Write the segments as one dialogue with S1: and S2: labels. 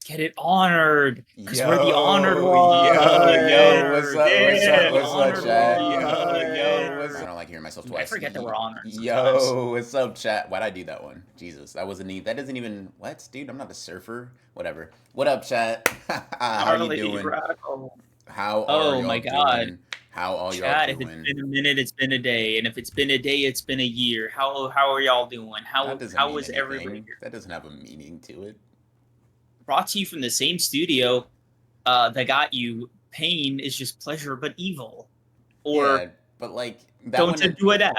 S1: get it honored, because we're the honored
S2: Yo,
S1: ones.
S2: what's up,
S1: Yeah, the
S2: what's up,
S1: honored
S2: chat?
S1: ones.
S2: I don't like hearing myself
S1: Dude, I
S2: twice.
S1: forget that we're honored sometimes.
S2: Yo, what's up, chat? Why'd I do that one? Jesus, that wasn't even, that doesn't even, what, dude? I'm not a surfer. Whatever. What up, chat? How you
S1: Gnarly,
S2: doing?
S1: radical.
S2: How are
S1: Oh my
S2: y'all
S1: god.
S2: doing? How are y'all
S1: Chat, if it's
S2: doing?
S1: been a minute, it's been a day. And if it's been a day, it's been a year. How are y'all doing?
S2: That doesn't
S1: How
S2: mean
S1: is everybody
S2: anything.
S1: here?
S2: That doesn't have a meaning to it.
S1: Brought to you from the same studio that got you pain is just pleasure but evil. Or
S2: Yeah, but like that
S1: don't
S2: one.
S1: you do it at?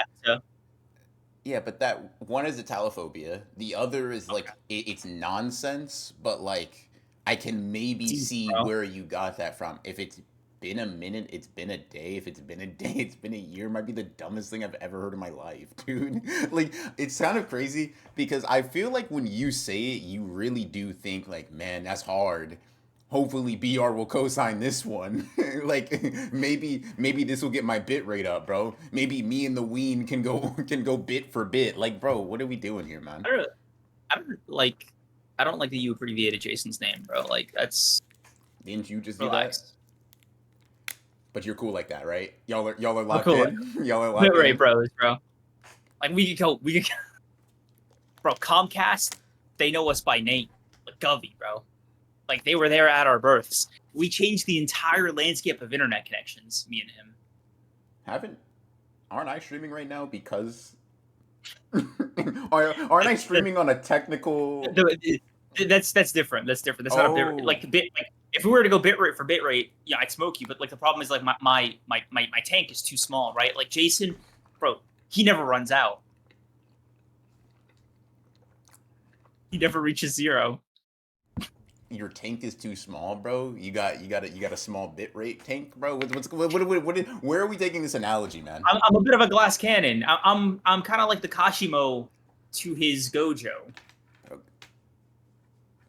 S2: Yeah, but that one is Italophobia. The other is like
S1: Okay.
S2: it's nonsense, but like I can maybe
S1: Deep,
S2: see
S1: bro.
S2: where you got that from. If it's been a minute, it's been a day. If it's been a day, it's been a year. It might be the dumbest thing I've ever heard in my life, dude. Like it's kind of crazy because I feel like when you say it, you really do think like, man, that's hard. Hopefully BR will co-sign this one. Like maybe this will get my bit rate up, bro. Maybe me and the Ween can go bit for bit. Like, bro, what are we doing here, man?
S1: I don't, I don't like. I don't like that you abbreviated Jason's name, bro. Like that's
S2: Didn't you just do that?
S1: relax.
S2: But you're cool like that, right? Y'all are
S1: We're
S2: locked
S1: cool. Like,
S2: in. Y'all are
S1: bit
S2: locked
S1: rate
S2: in.
S1: bros, bro. Like we could, bro. Comcast, they know us by name, like Govey, bro. Like they were there at our births. We changed the entire landscape of internet connections. Me and him.
S2: Haven't aren't I streaming right now because aren't I streaming on a technical?
S1: That's different. That's different. That's not a bit
S2: Oh,
S1: like bit. Like if we were to go bit rate for bit rate, yeah, I'd smoke you. But like the problem is like my tank is too small, right? Like Jason, bro, he never runs out. He never reaches zero.
S2: your tank is too small, bro. You got a small bit rate tank, bro. Where are we taking this analogy, man?
S1: I'm a bit of a glass cannon. I'm kind of like the Kashimo to his Gojo.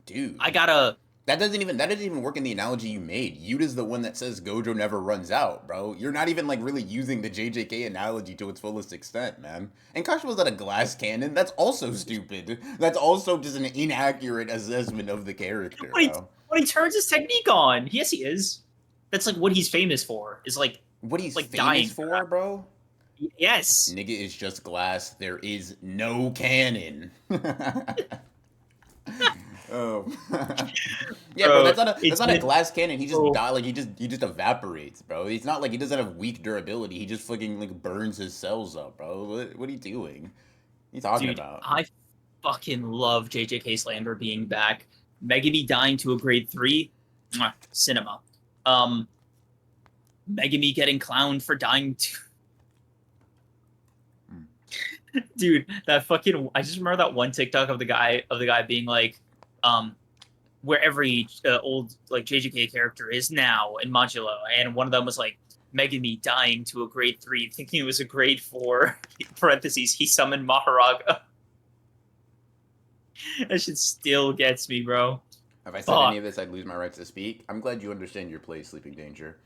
S2: Dude,
S1: I gotta.
S2: that doesn't even work in the analogy you made. Yuta's the one that says Gojo never runs out, bro. You're not even like really using the JJK analogy to its fullest extent, man. And Kashima's not a glass cannon. That's also stupid. That's also just an inaccurate assessment of the character,
S1: When he
S2: bro.
S1: when he turns his technique on, yes, he is. That's like what he's famous for. Is
S2: What he's
S1: like
S2: famous
S1: dying for
S2: for, bro?
S1: that. Yes.
S2: Nigga is just glass. There is no cannon. Oh. Yeah, bro,
S1: Bro,
S2: that's not a glass cannon. He just
S1: oh,
S2: die like he just evaporates, bro. He's not like he doesn't have weak durability. He just fucking like burns his cells up, bro. What are you doing? What are you talking
S1: dude,
S2: about?
S1: I fucking love JJK Slander being back. Megumi dying to a grade 3, cinema. Um, Megumi getting clowned for dying to. Dude, that fucking. I just remember that one TikTok of the guy being like, where every old like JJK character is now in Modulo, and one of them was like Megumi dying to a grade 3, thinking it was a grade 4. Parentheses, he summoned Maharaga. That shit still gets me, bro.
S2: If I said any
S1: Fuck.
S2: of this, I'd lose my rights to speak. I'm glad you understand your place, Sleeping Danger.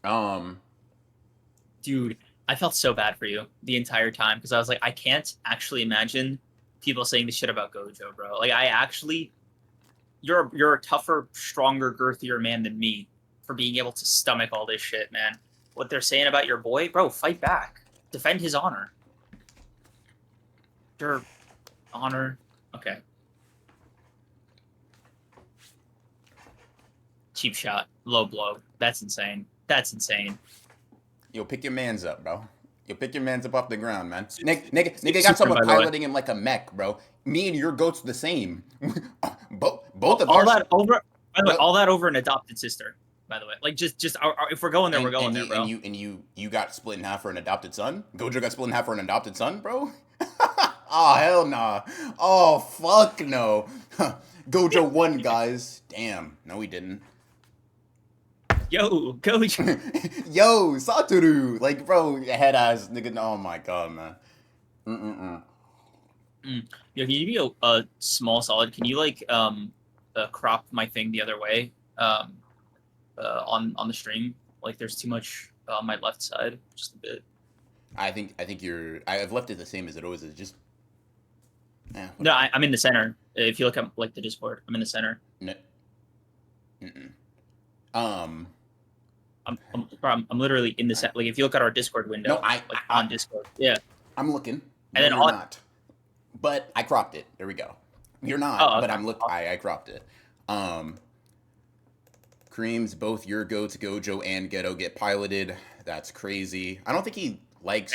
S2: Um,
S1: Dude, I felt so bad for you the entire time because I was like, I can't actually imagine people saying this shit about Gojo, bro. Like, I actually, you're a tougher, stronger, girthier man than me for being able to stomach all this shit, man. What they're saying about your boy, bro, fight back, defend his honor. Your honor, okay. Cheap shot, low blow. That's insane. That's insane.
S2: Yo, pick your mans up, bro. Yo, pick your mans up off the ground, man. Nigga got
S1: Super,
S2: someone
S1: by the way.
S2: piloting him like a mech, bro. Me and your goat's the same. Both of
S1: All
S2: our
S1: that over. By the way,
S2: well,
S1: all that over an adopted sister. By the way, like just if we're going there, we're going
S2: and
S1: there,
S2: you and
S1: bro.
S2: you and you got split in half for an adopted son. Gojo got split in half for an adopted son, bro. Oh hell nah. Oh fuck no. Gojo won, guys. Damn. No, he didn't.
S1: Yo, coach.
S2: Yo, Satoru. Like, bro, head ass nigga. Oh my god, man. Mm-mm-mm.
S1: Yo, can you give me a small solid? Can you like crop my thing the other way on the stream? Like, there's too much on my left side, just a bit.
S2: I think I've left it the same as it always is. Just
S1: No,
S2: whatever.
S1: I'm in the center. If you look at like the Discord, I'm in the center.
S2: No, Um,
S1: I'm literally in the set. Like if you look at our Discord window,
S2: no,
S1: like on Discord, yeah.
S2: I'm looking.
S1: And
S2: No,
S1: then
S2: you're not. But I cropped it. There we go. You're not,
S1: oh,
S2: but
S1: okay.
S2: I cropped it. Um, Creams, both your goats, Gojo and Ghetto, get piloted. That's crazy. I don't think he likes.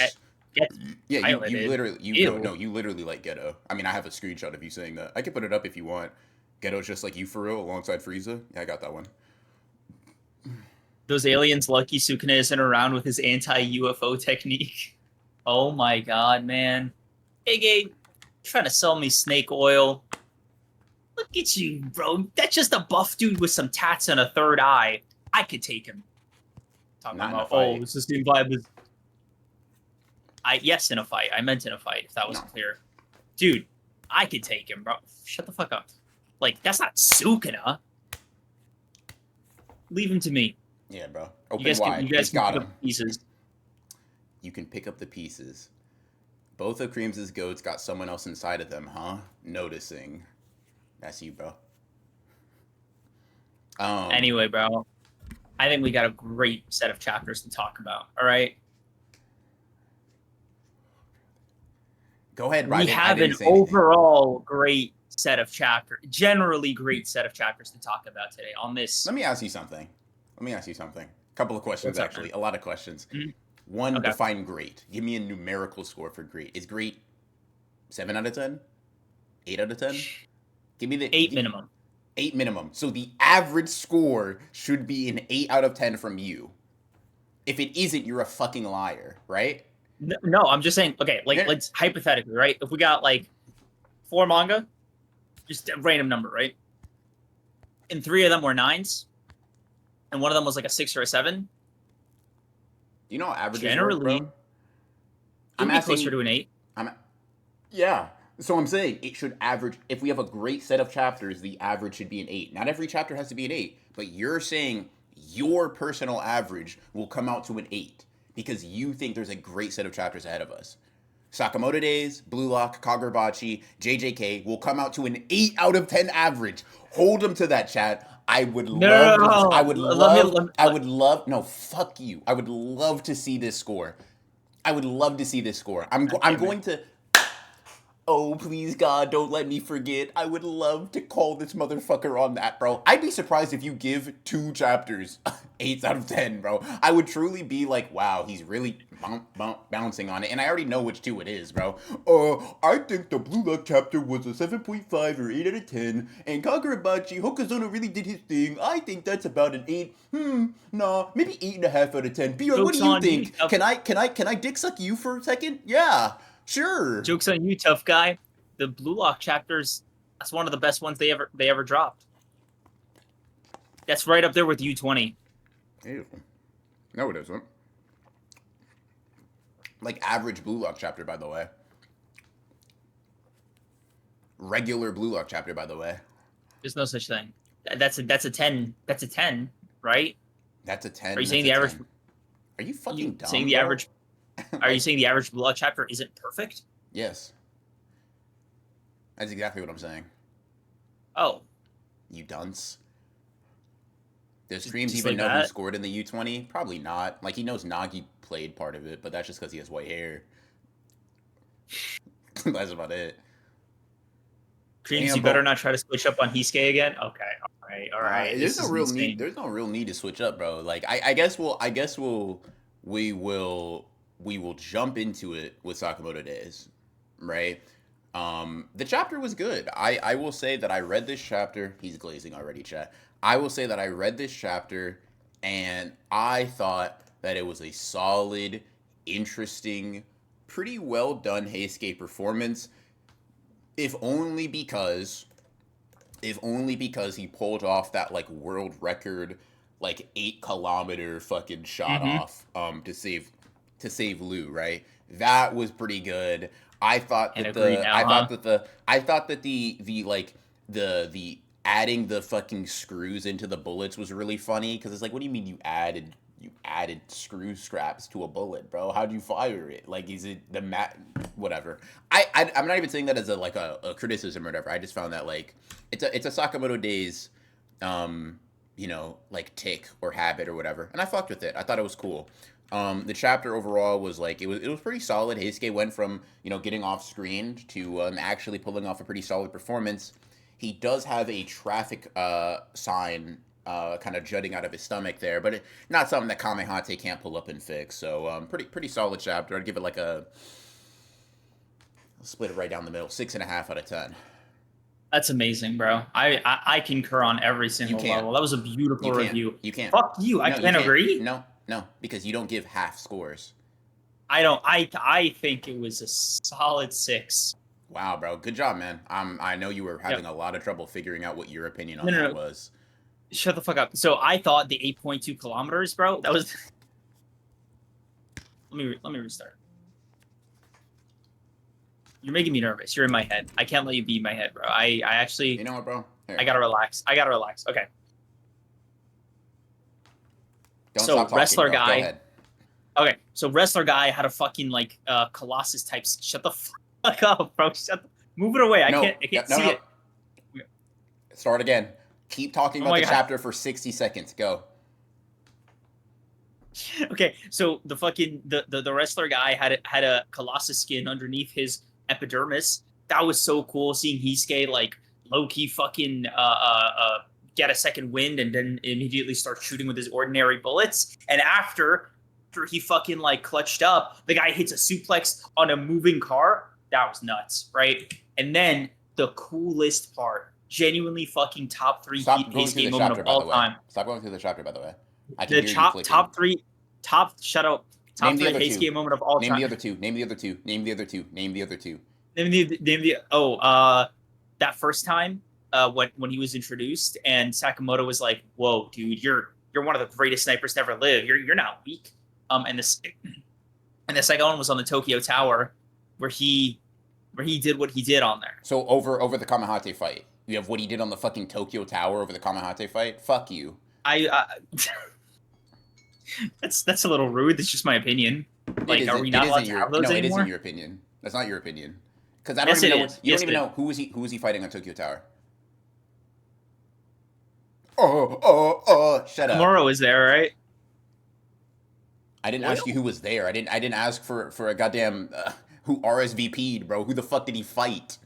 S1: Gets
S2: Yeah, you
S1: piloted.
S2: literally
S1: Ew.
S2: you literally like Ghetto. I mean, I have a screenshot of you saying that. I can put it up if you want. Ghetto's just like you for real, alongside Frieza. Yeah, I got that one.
S1: Those aliens, Lucky Sukuna isn't around with his anti-UFO technique. Oh my god, man. Hey, Gabe, trying to sell me snake oil. Look at you, bro. That's just a buff dude with some tats and a third eye. I could take him. Talking
S2: Not in a
S1: about, oh,
S2: fight.
S1: it's the same vibe as. Yes, in a fight. I meant in a fight, if that wasn't
S2: No.
S1: clear. Dude, I could take him, bro. Shut the fuck up. Like, that's not Sukuna. Leave him to me.
S2: Yeah, bro. Open
S1: You guys
S2: wide.
S1: can, you guys
S2: He's got
S1: pick
S2: him.
S1: up pieces.
S2: You can pick up the pieces. Both of Creams' goats got someone else inside of them, huh? Noticing. That's you, bro.
S1: Anyway, bro, I think we got a great set of chapters to talk about. All right.
S2: Go ahead, bro.
S1: We have an overall great set of chapters, generally great set of chapters to talk about today on this.
S2: Let me ask you something. A couple of questions,
S1: What's up,
S2: actually.
S1: man?
S2: A lot of questions.
S1: Mhm.
S2: One,
S1: Okay.
S2: define great. Give me a numerical score for great. Is great 7 out of 10? 8 out of 10? Give me the
S1: 8 minimum.
S2: 8 minimum. So the average score should be an 8 out of 10 from you. If it isn't, you're a fucking liar, right?
S1: No, I'm just saying. Okay, like let's hypothetically, right? If we got like 4 manga, just a random number, right? And 3 of them were 9s, and one of them was like a 6 or a 7.
S2: You know how averages
S1: Generally,
S2: work, bro?
S1: I'm asking closer to an 8.
S2: Yeah. So I'm saying it should average. If we have a great set of chapters, the average should be an 8. Not every chapter has to be an 8, but you're saying your personal average will come out to an 8 because you think there's a great set of chapters ahead of us. Sakamoto Days, Blue Lock, Kagurabachi, JJK will come out to an 8 out of 10 average. Hold them to that, chat. I would love. I would love. No, fuck you. I would love to see this score. I'm going to. Oh, please, God, don't let me forget. I would love to call this motherfucker on that, bro. I'd be surprised if you give 2 chapters 8 out of 10, bro. I would truly be like, wow, he's really bouncing on it. And I already know which 2 it is, bro. I think the Blue Lock chapter was a 7.5 or 8 out of 10. And Kagurabachi, Hokazono really did his thing. I think that's about an 8. Nah, maybe 8.5 out of 10. BR, what do you think? Can I dick suck you for a second? Yeah. Sure.
S1: Joke's on you, tough guy. The Blue Lock chapters, that's one of the best ones they ever dropped. That's right up there with U20.
S2: Ew. No, it isn't. Like average Blue Lock chapter, by the way. Regular Blue Lock chapter, by the way.
S1: There's no such thing. That's a 10. That's a 10, right?
S2: That's a 10.
S1: Are you saying the average?
S2: 10. Are you fucking dumb?
S1: Saying the average? Are you saying the average Blue Lock chapter isn't perfect?
S2: Yes. That's exactly what I'm saying.
S1: Oh.
S2: You dunce. Does Streams even know who scored in the U20? Probably not. Like, he knows Nagi played part of it, but that's just because he has white hair. That's about it.
S1: Creams, you better not try to switch up on Hisuke again. Okay, all right.
S2: There's no real need. There's no real need to switch up, bro. Like, we will jump into it with Sakamoto Days, right? The chapter was good. I will say that I read this chapter. He's glazing already, chat. I will say that I read this chapter, and I thought that it was a solid, interesting, pretty well done Heisuke performance. If only because he pulled off that like world record, like 8-kilometer fucking shot off to save Lou, right? That was pretty good. I thought that the adding the fucking screws into the bullets was really funny because it's like, what do you mean you added screw scraps to a bullet, bro? How'd you fire it? Like, is it the whatever? I'm not even saying that as a criticism or whatever. I just found that like it's a Sakamoto Days like tick or habit or whatever. And I fucked with it. I thought it was cool. The chapter overall was like it was pretty solid. Heisuke went from getting off screen to actually pulling off a pretty solid performance. He does have a traffic sign kind of jutting out of his stomach there, but not something that Kamehate can't pull up and fix. So pretty solid chapter. I'd give it like a I'll split it right down the middle, 6.5 out of 10.
S1: That's amazing, bro. I concur on every
S2: You
S1: single
S2: can't.
S1: level. That was a beautiful
S2: You can't.
S1: review.
S2: You can't.
S1: Fuck you. I
S2: No, you
S1: can't
S2: can't.
S1: agree.
S2: No, no, because you don't give half scores.
S1: I don't. I think it was a solid 6.
S2: Wow, bro. Good job, man. I know you were having
S1: Yep.
S2: a lot of trouble figuring out what your opinion
S1: No,
S2: on
S1: no,
S2: that
S1: no.
S2: was.
S1: Shut the fuck up. So I thought the 8.2 kilometers, bro. That was. Let me restart. You're making me nervous. You're in my head. I can't let you be in my head, bro. I actually.
S2: You know what, bro? Here.
S1: I gotta relax. I gotta relax. Okay.
S2: Don't
S1: So
S2: stop talking,
S1: wrestler
S2: bro. Go
S1: guy.
S2: ahead.
S1: Okay. So wrestler guy had a fucking like Colossus type. Shut the fuck up, bro. Move it away. I
S2: No,
S1: can't
S2: no,
S1: see
S2: no.
S1: it.
S2: Start again. Keep talking
S1: Oh
S2: about
S1: my
S2: the
S1: God.
S2: chapter for 60 seconds. Go.
S1: Okay, so the wrestler guy had a Colossus skin underneath his epidermis. That was so cool seeing Heisuke like low key fucking get a second wind and then immediately start shooting with his ordinary bullets. And after he fucking like clutched up, the guy hits a suplex on a moving car. That was nuts, right? And then the coolest part, genuinely fucking top 3
S2: Stop going through
S1: Heisuke
S2: the
S1: moment
S2: chapter,
S1: of
S2: by the
S1: all
S2: way.
S1: time.
S2: Stop going through the chapter, by the way. I can
S1: The
S2: hear you clicking.
S1: top 3 top shut up.
S2: Name
S1: Top
S2: the
S1: 3
S2: other
S1: Heisuke
S2: two.
S1: moment of all
S2: Name
S1: time.
S2: the other two. Name the other two. Name the other two. Name the other two.
S1: Name the that first time when he was introduced and Sakamoto was like, "Whoa, dude, you're one of the greatest snipers to ever live. You're not weak." And the second one was on the Tokyo Tower where he did what he did on there.
S2: So over the Kamehate fight, you have what he did on the fucking Tokyo Tower over the Kamehate fight. Fuck you.
S1: I that's a little rude. That's just my opinion. Like, are we not allowed to have those
S2: no, it isn't
S1: anymore?
S2: your opinion. That's not your opinion. Because I don't
S1: Yes,
S2: even
S1: it
S2: know.
S1: is.
S2: You
S1: Yes,
S2: don't
S1: it
S2: even
S1: is.
S2: know who was he fighting on Tokyo Tower. Oh! Shut up.
S1: Tomorrow is there, right?
S2: I didn't
S1: Oil?
S2: ask you who was there. I didn't ask for a goddamn who RSVP'd, bro. Who the fuck did he fight?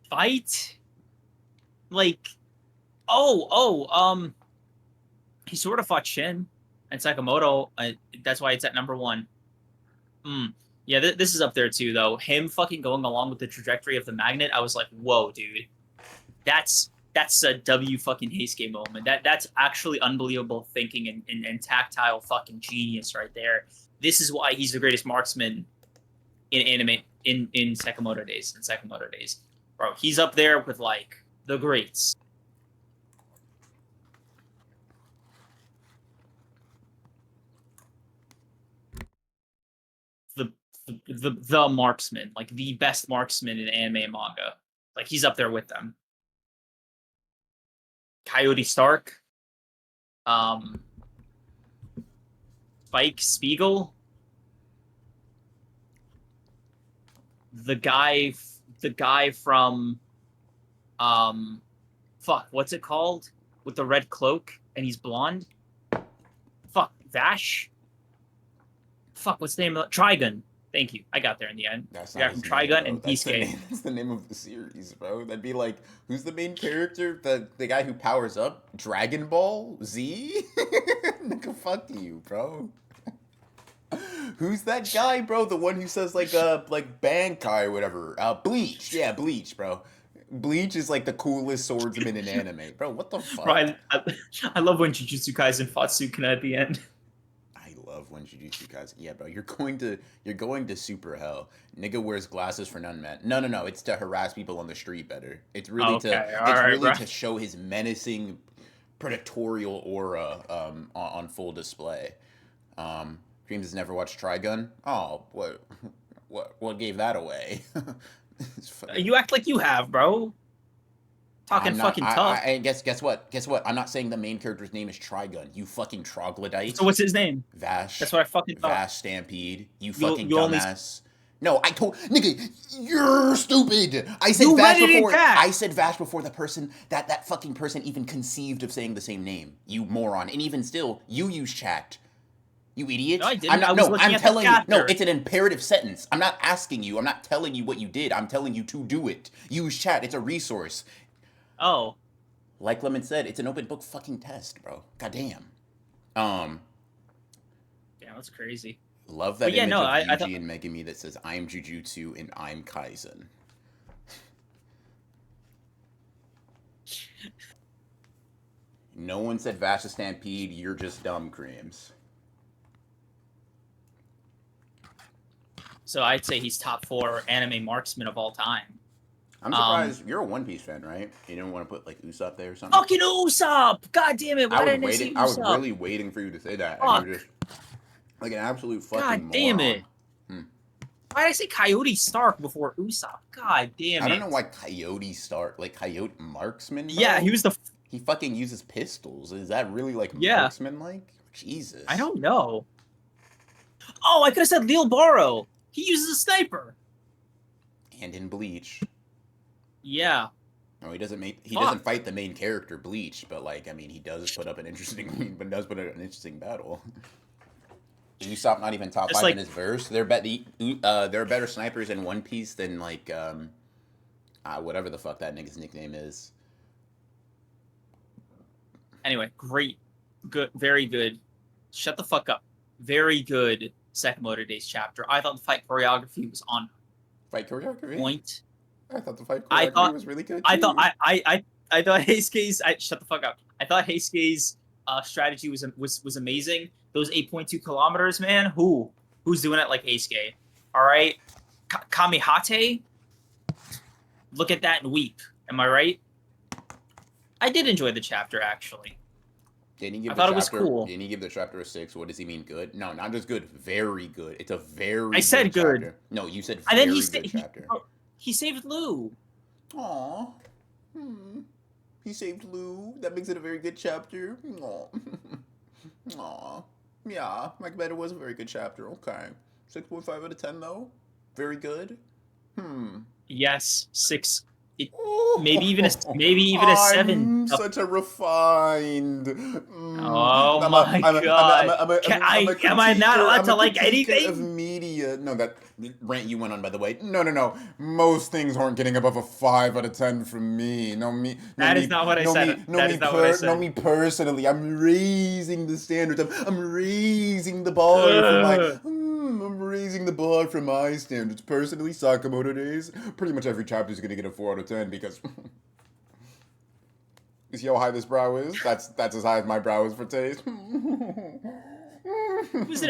S1: Fight? Like, he sort of fought Shin and Sakamoto. That's why it's at number 1. Yeah, this is up there too, though. Him fucking going along with the trajectory of the magnet, I was like, whoa, dude. That's a W fucking Heisuke moment. That's actually unbelievable thinking and tactile fucking genius right there. This is why he's the greatest marksman in anime in Sakamoto Days. Bro, he's up there with like the greats. The marksman, like the best marksman in anime and manga. Like, he's up there with them. Coyote Stark, Spike Spiegel, the guy from fuck, what's it called? With the red cloak and he's blonde. Fuck, Vash. Fuck, what's the name of Trigun? Thank you. I got there in the end.
S2: That's
S1: The
S2: not
S1: guy from
S2: his name,
S1: Trigun
S2: bro.
S1: and
S2: That's the
S1: Heisuke.
S2: name. That's the name of the series, bro. That'd be like, who's the main character? The guy who powers up? Dragon Ball Z? Nigga, fuck you, bro. Who's that guy, bro? The one who says like Bankai or whatever. Bleach. Yeah, Bleach, bro. Bleach is like the coolest swordsman in anime, bro. What the fuck?
S1: Bro, I love when Jujutsu Kaisen fought Sukuna at the end.
S2: I love when Jujutsu Kaisen. Yeah, bro, you're going to super hell. Nigga wears glasses for none, man. No. It's to harass people on the street better. It's really to show his menacing, predatorial aura on full display. Dreams has never watched Trigun. Oh, what gave that away?
S1: You act like you have, bro. Talking fucking tough.
S2: I guess what? Guess what? I'm not saying the main character's name is Trigun. You fucking troglodyte.
S1: So what's his name?
S2: Vash.
S1: That's what I fucking thought.
S2: Vash Stampede. You fucking dumbass. No, I told nigga, you're stupid. I said
S1: You read
S2: Vash
S1: it in
S2: before.
S1: chat.
S2: I said Vash before the person that fucking person even conceived of saying the same name. You moron. And even still, you use chat. You idiot.
S1: No, I didn't.
S2: I'm
S1: I
S2: not.
S1: was
S2: No,
S1: looking
S2: I'm
S1: at the
S2: telling you. No,
S1: chapter.
S2: it's an imperative sentence. I'm not asking you. I'm not telling you what you did. I'm telling you to do it. Use chat. It's a resource.
S1: Oh,
S2: Like Lemon said, it's an open book fucking test, bro. Goddamn. Um,
S1: yeah, that's crazy.
S2: love
S1: But
S2: that
S1: yeah,
S2: image
S1: no,
S2: of
S1: I thought.
S2: Yuji and Megumi that says I'm Jujutsu and I'm Kaizen. No one said Vasta Stampede. You're just dumb, creams.
S1: So I'd say he's top 4 anime marksman of all time.
S2: I'm surprised you're a One Piece fan, right? You didn't want to put like Usopp there or something.
S1: Fucking Usopp! God damn it! Why didn't I say Usopp?
S2: I was really waiting for you to say that, and
S1: Fuck!
S2: you just like an absolute
S1: God
S2: fucking
S1: damn
S2: moron.
S1: it! Why did I say Coyote Stark before Usopp? God damn it!
S2: I don't know why Coyote start like Coyote Marksman. Bro?
S1: Yeah, he was the.
S2: He fucking uses pistols. Is that really like
S1: Yeah.
S2: marksman like? Jesus.
S1: I don't know. Oh, I could have said Lil Baro. He uses a sniper.
S2: And in Bleach.
S1: Yeah.
S2: No, he doesn't make. He doesn't fight the main character, Bleach, but like, I mean, he does put up an interesting. But does put up an interesting battle. Usopp not even top
S1: Just
S2: 5
S1: like-
S2: in his verse. There are better snipers in One Piece than like whatever the fuck that nigga's nickname is.
S1: Anyway, great, good, very good. Shut the fuck up. Very good Sakamoto Days chapter. I thought the fight choreography was on
S2: Fight choreography.
S1: point.
S2: I thought the fight choreography was really good. Too.
S1: I thought Heisuke's. Shut the fuck up. I thought Heisuke's strategy was amazing. Those 8.2 kilometers, man. Who's doing it like Heisuke? All right, Kamihate. Look at that and weep. Am I right? I did enjoy the chapter actually.
S2: Didn't he
S1: I thought it was cool.
S2: Didn't he give the chapter a 6? What does he mean? Good? No, not just good. Very good. It's a very.
S1: I said good.
S2: Chapter. No, you said
S1: And
S2: very
S1: then
S2: good chapter.
S1: He saved Lou.
S2: Aw. He saved Lou. That makes it a very good chapter. Aw. Aw. Yeah, Mike Bet it was a very good chapter. Okay. 6.5 out of 10 though. Very good.
S1: Yes, 6. Maybe even a 7.
S2: I'm such a refined.
S1: Oh my god! Am I not allowed to like anything?
S2: Of media. No, that rant you went on, by the way. No. Most things aren't getting above a 5 out of 10 from me.
S1: That is not what I said. That is not what I said.
S2: No, me personally. I'm raising the standards. I'm raising the bar for my. I'm raising the bar for my standards. Personally, Sakamoto Days, pretty much every chapter is going to get a 4 out of 10 because... You see how high this brow is? That's as high as my brow is for taste.
S1: It was an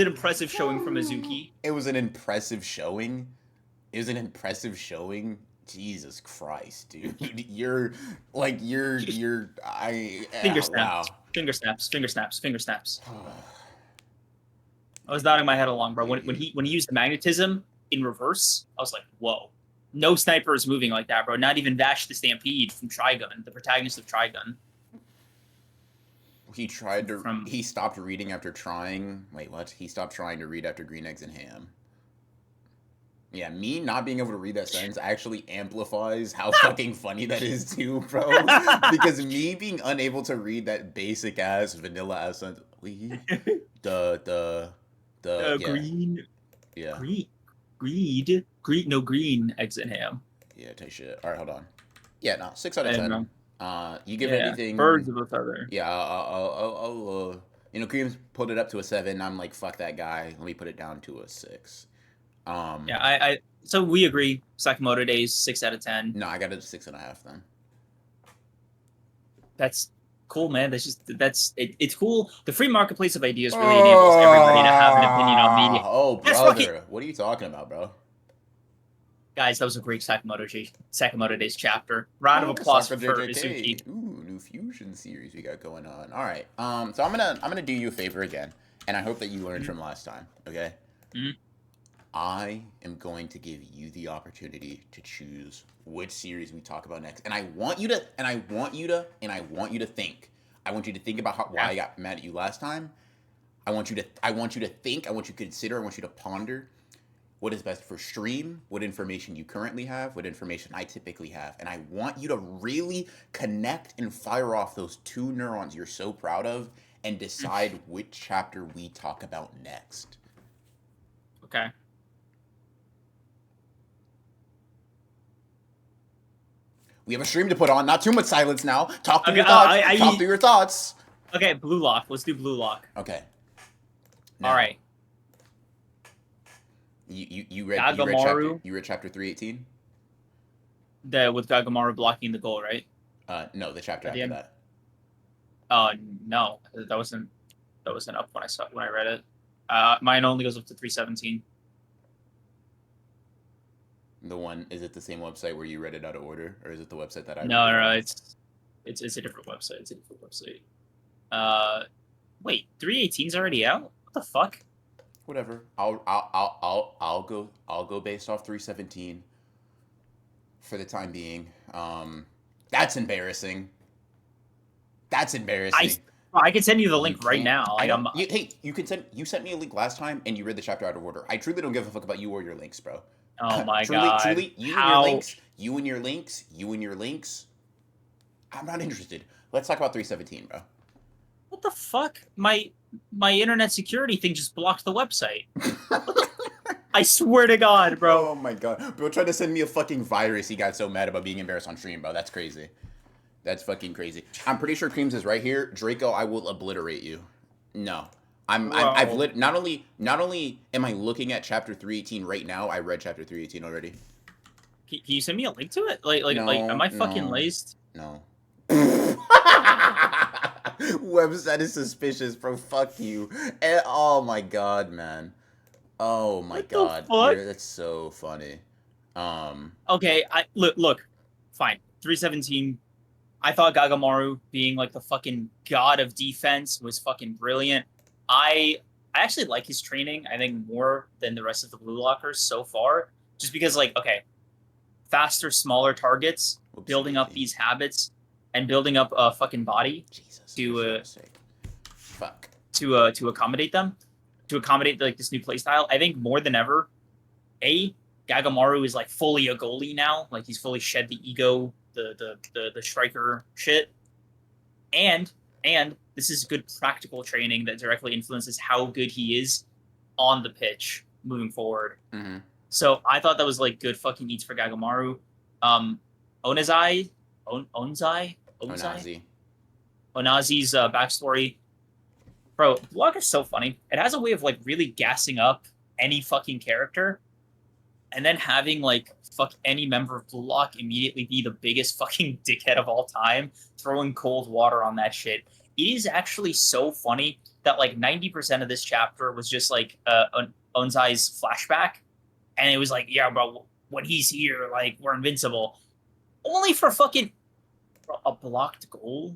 S1: impressive showing from Mizuki.
S2: It was an impressive showing? Jesus Christ, dude. Finger
S1: snaps.
S2: Wow.
S1: Finger snaps. I was nodding my head along, bro. When he used the magnetism in reverse, I was like, whoa. No sniper is moving like that, bro. Not even Vash the Stampede from Trigun, the protagonist of Trigun.
S2: He stopped reading after trying. Wait, what? He stopped trying to read after Green Eggs and Ham. Yeah, me not being able to read that sentence actually amplifies how fucking funny that is too, bro. Because me being unable to read that basic ass vanilla ass sentence.
S1: Green.
S2: Yeah.
S1: Green eggs and ham.
S2: Yeah, take shit. All right, hold on. Yeah, no, 6 out of 10. You give anything?
S1: Birds of a feather.
S2: Yeah, I'll Creams put it up to a 7. I'm like, fuck that guy. Let me put it down to a 6.
S1: Yeah, so we agree. Sakamoto Days, 6 out of 10.
S2: No, I got it at 6.5 then.
S1: That's cool, man. It's cool. The free marketplace of ideas really enables everybody to have an opinion on media.
S2: Oh, brother, what are you talking about, bro?
S1: Guys, that was a great Sakamoto Days chapter. Round of applause for JJK.
S2: Ooh, new fusion series we got going on. All right. So I'm gonna do you a favor again, and I hope that you learned from last time. Okay. I am going to give you the opportunity to choose which series we talk about next, and I want you to think. I want you to think about why I got mad at you last time. I want you to think. I want you to consider. I want you to ponder what is best for stream, what information you currently have, what information I typically have. And I want you to really connect and fire off those two neurons you're so proud of and decide which chapter we talk about next.
S1: Okay.
S2: We have a stream to put on. Not too much silence now. Talk through
S1: Okay,
S2: your thoughts. Talk through your thoughts.
S1: Okay, Blue Lock. Let's do Blue Lock.
S2: Okay.
S1: Now, all right.
S2: You read chapter 318?
S1: With Gagamaru blocking the goal, right?
S2: No, the chapter after that.
S1: No, that wasn't up when I read it. Mine only goes up to 317.
S2: The one, is it the same website where you read it out of order, or is it the website that I read?
S1: No, it's a different website. It's a different website. Wait, 318's already out? What the fuck?
S2: Whatever. I'll go based off 317 for the time being. That's embarrassing. That's embarrassing.
S1: I can send you the link right now.
S2: You sent me a link last time and you read the chapter out of order. I truly don't give a fuck about you or your links, bro.
S1: Oh my god.
S2: Truly, you and your links. I'm not interested. Let's talk about 317, bro.
S1: What the fuck? My internet security thing just blocked the website. I swear to God, bro.
S2: Oh my god. Bro tried to send me a fucking virus. He got so mad about being embarrassed on stream, bro. That's crazy. That's fucking crazy. I'm pretty sure Creams is right here. Draco, I will obliterate you. No. Not only am I looking at chapter 318 right now, I read chapter 318 already.
S1: Can you send me a link to it? Am I fucking laced?
S2: No. Website is suspicious, bro. Fuck you. And, oh my god, man. Oh my god. That's so funny.
S1: Okay, look. Fine. 317. I thought Gagamaru being like the fucking god of defense was fucking brilliant. I actually like his training, I think, more than the rest of the Blue Lockers so far. Just because, like, okay, faster, smaller targets, building up these habits, and building up a fucking body to accommodate them, to accommodate like this new playstyle. I think more than ever, Gagamaru is like fully a goalie now. Like he's fully shed the ego, the striker shit, and this is good practical training that directly influences how good he is on the pitch moving forward.
S2: Mm-hmm.
S1: So I thought that was like good fucking eats for Gagamaru. Onazi's backstory, bro. Vlog is so funny. It has a way of like really gassing up any fucking character, and then having like fuck any member of Blue Lock immediately be the biggest fucking dickhead of all time, throwing cold water on that shit. It is actually so funny that like 90% of this chapter was just like Onzai's flashback, and it was like, yeah, bro, when he's here, like we're invincible. Only for fucking a blocked goal.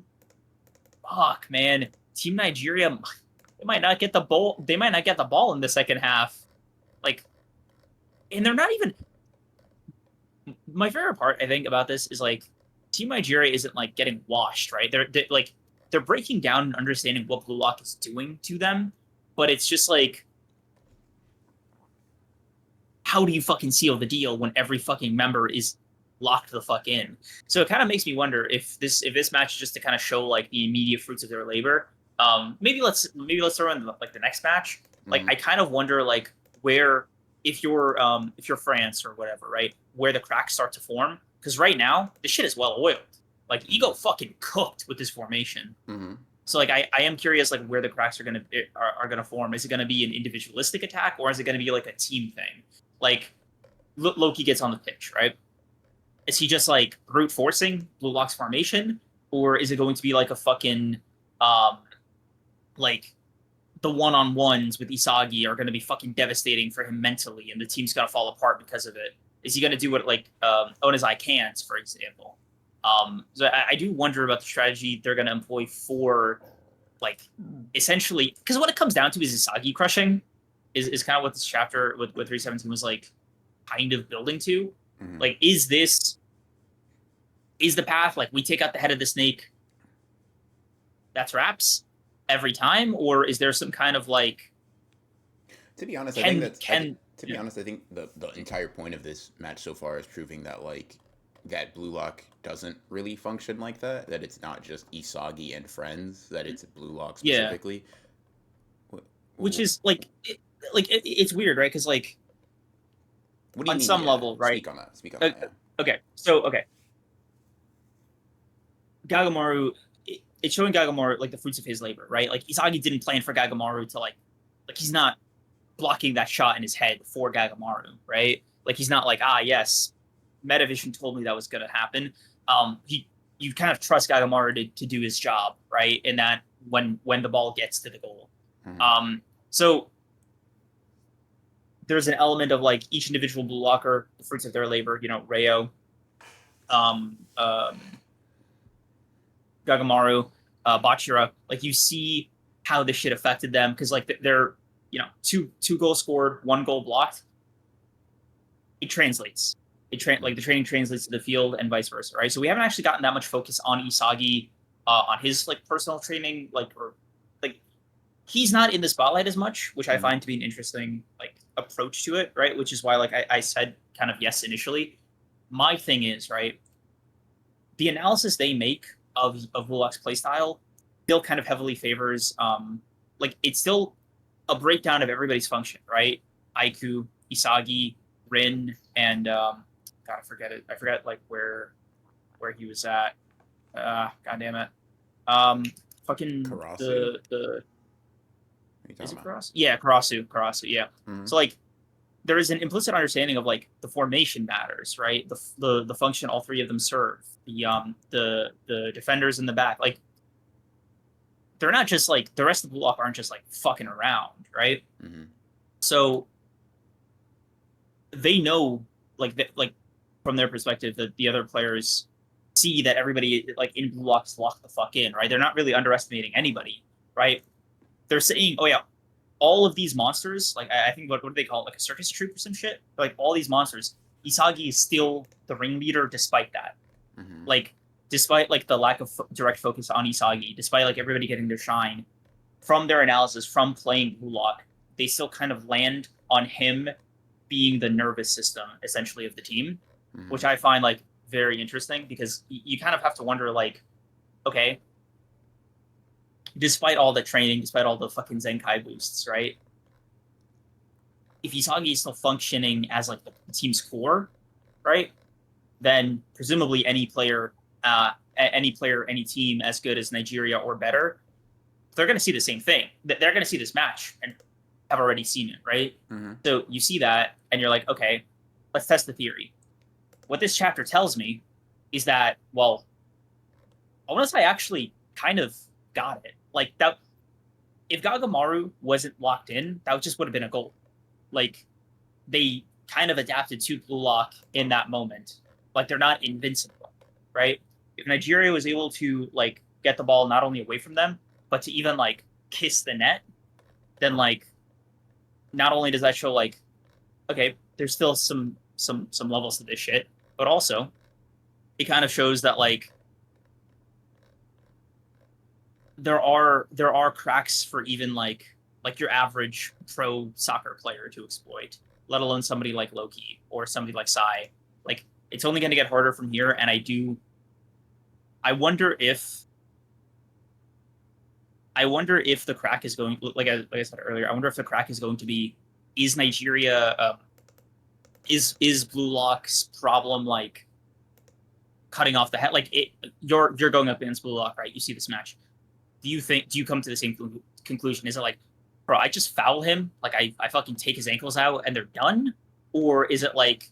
S1: Fuck, man. Team Nigeria, they might not get the ball. They might not get the ball in the second half. Like, and they're not even. My favorite part, I think, about this is like Team Nigeria isn't like getting washed, right? They're breaking down and understanding what Blue Lock is doing to them, but it's just like, how do you fucking seal the deal when every fucking member is locked the fuck in? So it kind of makes me wonder if this match is just to kind of show like the immediate fruits of their labor. Maybe let's throw in like the next match. Like I kind of wonder like where if you're France or whatever, right, where the cracks start to form, because right now this shit is well oiled. Like Ego fucking cooked with this formation.
S2: Mm-hmm.
S1: So like I am curious like where the cracks are gonna form. Is it gonna be an individualistic attack, or is it gonna be like a team thing? Like Loki gets on the pitch, right? Is he just like brute forcing Blue Lock's formation, or is it going to be like a fucking like the one-on-ones with Isagi are going to be fucking devastating for him mentally, and the team's going to fall apart because of it? Is he going to do what like Onazai can't, for example? So I do wonder about the strategy they're going to employ for like essentially, because what it comes down to is Isagi crushing is kind of what this chapter with 317 was like kind of building to.
S2: Mm-hmm.
S1: Like, is the path like we take out the head of the snake, that's wraps every time, or is there some kind of like
S2: to be honest, I think To be
S1: Yeah.
S2: honest, I think the entire point of this match so far is proving that like that Blue Lock doesn't really function like that. That it's not just Isagi and friends. That it's Blue Lock
S1: Yeah.
S2: specifically. What,
S1: Which
S2: what,
S1: is like, it's weird, right? Because like
S2: what do you
S1: on
S2: mean?
S1: some
S2: Yeah,
S1: level, right?
S2: speak on that. Speak on
S1: Uh,
S2: that. Yeah.
S1: okay, so okay, Gagamaru, it's showing Gagamaru like the fruits of his labor, right? Like Isagi didn't plan for Gagamaru to like he's not blocking that shot in his head for Gagamaru, right? Like he's not like, ah, yes, Metavision told me that was going to happen. He, you kind of trust Gagamaru to do his job, right? In that when the ball gets to the goal.
S2: Mm-hmm.
S1: So there's an element of like each individual blue locker, the fruits of their labor, you know, Rayo, um, Gagamaru, Bachira, like you see how this shit affected them because like they're, you know, two goals scored, one goal blocked. It translates. Like the training translates to the field and vice versa, right? So we haven't actually gotten that much focus on Isagi, on his like personal training, like or like he's not in the spotlight as much, which I
S2: Mm-hmm.
S1: find to be an interesting like approach to it, right? Which is why like I said kind of yes initially. My thing is right, the analysis they make of Wulak's playstyle still kind of heavily favors like it's still a breakdown of everybody's function, right? Aiku, Isagi, Rin, and God, I forget it. I forget like where he was at. God damn it. Um, fucking
S2: Karasu? What
S1: the
S2: are you
S1: is
S2: talking
S1: it
S2: about?
S1: Karasu? Yeah, Karasu. Yeah.
S2: Mm-hmm.
S1: So like there is an implicit understanding of like the formation matters, right? The function all three of them serve. The defenders in the back, like they're not just like the rest of the block aren't just like fucking around, right?
S2: Mm-hmm.
S1: So they know like from their perspective that the other players see that everybody like in blue blocks lock the fuck in, right? They're not really underestimating anybody, right? They're saying, oh yeah, all of these monsters, like I think what do they call it, like a circus troupe or some shit? Like all these monsters, Isagi is still the ringleader despite that.
S2: Mm-hmm.
S1: Like despite like the lack of direct focus on Isagi, despite like everybody getting their shine, from their analysis from playing Blue Lock, they still kind of land on him being the nervous system essentially of the team,
S2: Mm-hmm.
S1: which I find like very interesting because you kind of have to wonder like, okay, despite all the training, despite all the fucking Zenkai boosts, right? If Isagi is still functioning as like the team's core, right? Then presumably any player, any team as good as Nigeria or better, they're going to see the same thing. They're going to see this match and have already seen it, right?
S2: Mm-hmm.
S1: So you see that and you're like, okay, let's test the theory. What this chapter tells me is that, well, unless I actually kind of got it. Like that, if Gagamaru wasn't locked in, that just would have been a goal. Like they kind of adapted to Blue Lock in that moment. Like they're not invincible, right? If Nigeria was able to like get the ball not only away from them, but to even like kiss the net, then like not only does that show like okay, there's still some levels to this shit, but also it kind of shows that like there are cracks for even like your average pro soccer player to exploit, let alone somebody like Loki or somebody like Sai. Like it's only going to get harder from here, and I wonder if the crack is going like I said earlier. I wonder if the crack is going to be is Nigeria is Blue Lock's problem like cutting off the head like it you're going up against Blue Lock, right? You see this match. Do you come to the same conclusion? Is it like, bro, I just foul him, like I fucking take his ankles out and they're done, or is it like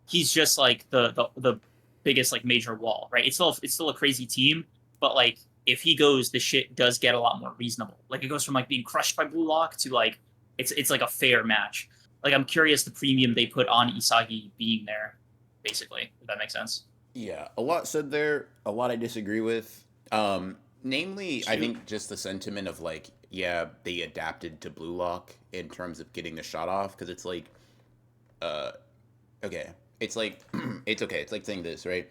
S1: he's just like the biggest like major wall, right? It's still a crazy team, but like if he goes, the shit does get a lot more reasonable. Like it goes from like being crushed by Blue Lock to like it's like a fair match. Like I'm curious the premium they put on Isagi being there, basically. If that makes sense.
S2: Yeah, a lot said there. A lot I disagree with. Namely, I
S1: Shoot.
S2: think just the sentiment of like, yeah, they adapted to Blue Lock in terms of getting the shot off because it's like, uh, okay, it's like, it's okay. It's like saying this, right?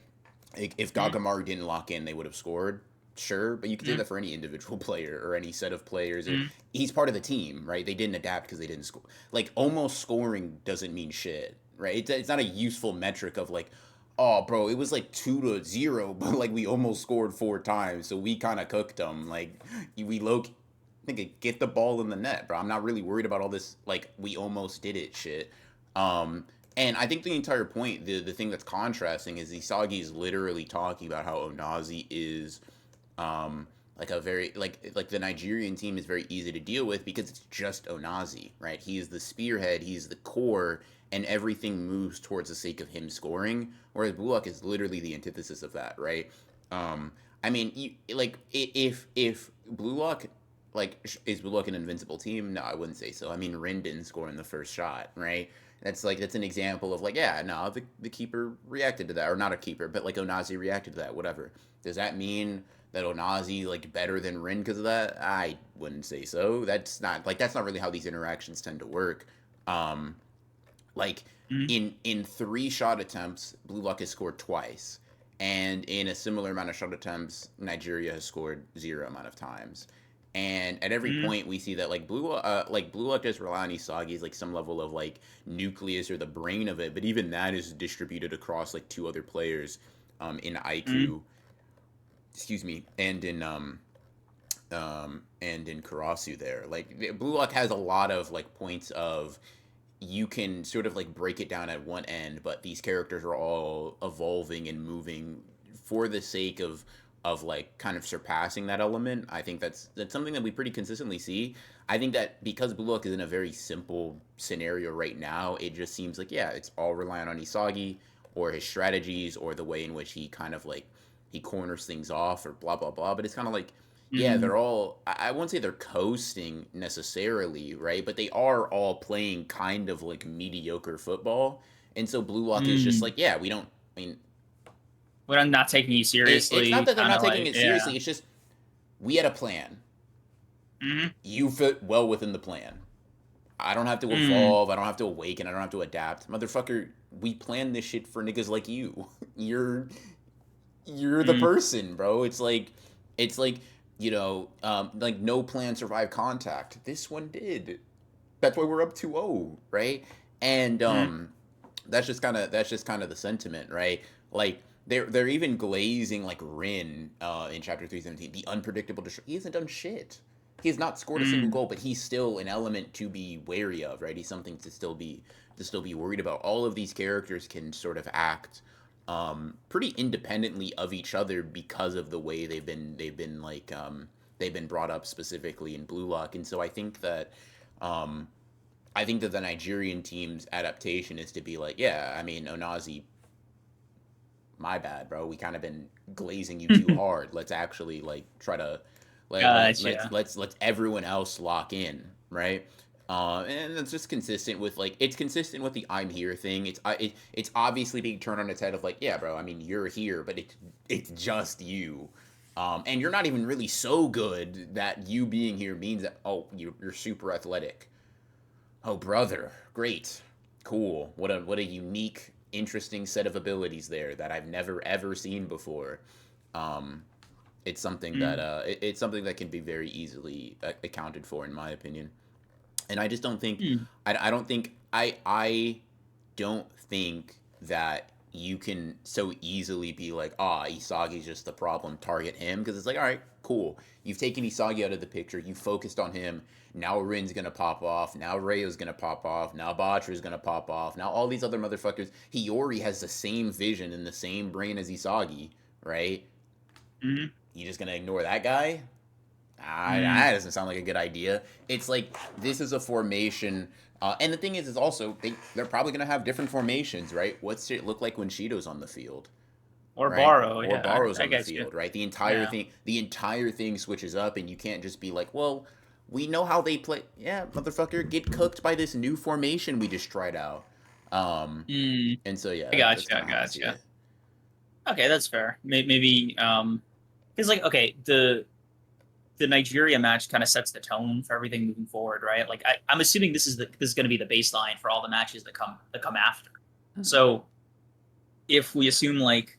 S2: Like, if
S1: Mm-hmm.
S2: Gagamaru didn't lock in, they would have scored. Sure, but you could say
S1: Mm,
S2: that for any individual player or any set of players.
S1: mm,
S2: He's part of the team, right? They didn't adapt because they didn't score. Like almost scoring doesn't mean shit, right? It's not a useful metric of like, oh, bro, it was like 2-0, but like we almost scored 4 times, so we kind of cooked them. Like we low, think get the ball in the net, bro. I'm not really worried about all this like we almost did it shit. Um, and I think the entire point, the thing that's contrasting is Isagi is literally talking about how Onazi is like a very like the Nigerian team is very easy to deal with because it's just Onazi, right? He is the spearhead, he's the core, and everything moves towards the sake of him scoring. Whereas Bullock is literally the antithesis of that, right? Um, I mean, like if Blue Lock is Blue Lock an invincible team? No, I wouldn't say so. I mean, Rin didn't score in the first shot, right? That's an example of like, yeah, no, the keeper reacted to that, or not a keeper, but like Onazi reacted to that, whatever. Does that mean that Onazi like better than Rin because of that? I wouldn't say so. That's not really how these interactions tend to work. Um, like
S1: mm,
S2: in 3 shot attempts, Blue Lock has scored twice, and in a similar amount of shot attempts, Nigeria has scored 0 amount of times. And at every
S1: mm,
S2: point, we see that like Blue Lock does rely on Isagi's like some level of like nucleus or the brain of it, but even that is distributed across like 2 other players, in
S1: mm,
S2: IQ, excuse me, and in Karasu there. Like Blue Lock has a lot of like points of you can sort of like break it down at one end, but these characters are all evolving and moving for the sake of like kind of surpassing that element. I think that's something that we pretty consistently see. I think that because Blue Lock is in a very simple scenario right now, it just seems like yeah, it's all reliant on Isagi or his strategies or the way in which he kind of like he corners things off or blah blah blah. But it's kind of like yeah,
S1: mm,
S2: they're all I won't say they're coasting necessarily, right? But they are all playing kind of like mediocre football. And so Blue Lock is just
S1: mm.
S2: like, yeah, we don't I mean,
S1: But I'm not taking you
S2: it's not
S1: seriously.
S2: that they're
S1: Kind
S2: not
S1: of
S2: taking
S1: like,
S2: it
S1: yeah.
S2: seriously. It's just we had a plan.
S1: Mm,
S2: You fit well within the plan. I don't have to
S1: mm,
S2: evolve. I don't have to awaken. I don't have to adapt. Motherfucker, we planned this shit for niggas like you. You're you're the
S1: mm,
S2: person, bro. It's like like no plan survived contact. This one did. That's why we're up 2-0, right? And
S1: mm,
S2: that's just kind of the sentiment, right? Like they're even glazing like Rin in chapter 317, the unpredictable he hasn't done shit. He has not scored a single
S1: mm,
S2: goal, but he's still an element to be wary of, right? He's something to still be worried about. All of these characters can sort of act pretty independently of each other because of the way they've been brought up specifically in Blue Lock. And so um, I think that the Nigerian team's adaptation is to be like, yeah, I mean, Onazi, my bad, bro. We kind of been glazing you too
S1: mm.
S2: hard. Let's actually like try to
S1: Gotcha.
S2: let's everyone else lock in, right? And it's just consistent with like it's consistent with the I'm here thing. It's obviously being turned on its head of like, yeah, bro. I mean, you're here, but it's just you. And you're not even really so good that you being here means that oh you're super athletic. Oh, brother, great, cool. What a unique, interesting set of abilities there that I've never ever seen before. Um, it's something that
S1: Mm,
S2: it's something that can be very easily accounted for, in my opinion. And I just don't think
S1: mm,
S2: I don't think I don't think that you can so easily be like, ah, Isagi's just the problem, target him. Because it's like, all right, cool. You've taken Isagi out of the picture. You focused on him. Now Rin's going to pop off. Now Rayo's going to pop off. Now Batra's going to pop off. Now all these other motherfuckers. Hiyori has the same vision and the same brain as Isagi, right?
S1: mm,
S2: You just going to ignore that guy?
S1: mm.
S2: That doesn't sound like a good idea. It's like this is a formation, and the thing is also they're probably gonna have different formations, right? What's it look like when Shido's on the field,
S1: Or
S2: right?
S1: borrow.
S2: Or
S1: Yeah,
S2: Baro's
S1: I
S2: on the
S1: guess you.
S2: field, right?
S1: Yeah.
S2: The entire thing switches up, and you can't just be like, well, we know how they play. Yeah, motherfucker, get cooked by this new formation we just tried out. Um,
S1: Mm,
S2: and so yeah,
S1: I
S2: that's
S1: gotcha.
S2: kind
S1: I
S2: of how I see
S1: gotcha.
S2: it.
S1: Okay, that's fair. Maybe because like okay, the Nigeria match kind of sets the tone for everything moving forward, right? Like I'm assuming this is going to be the baseline for all the matches that come after. So if we assume like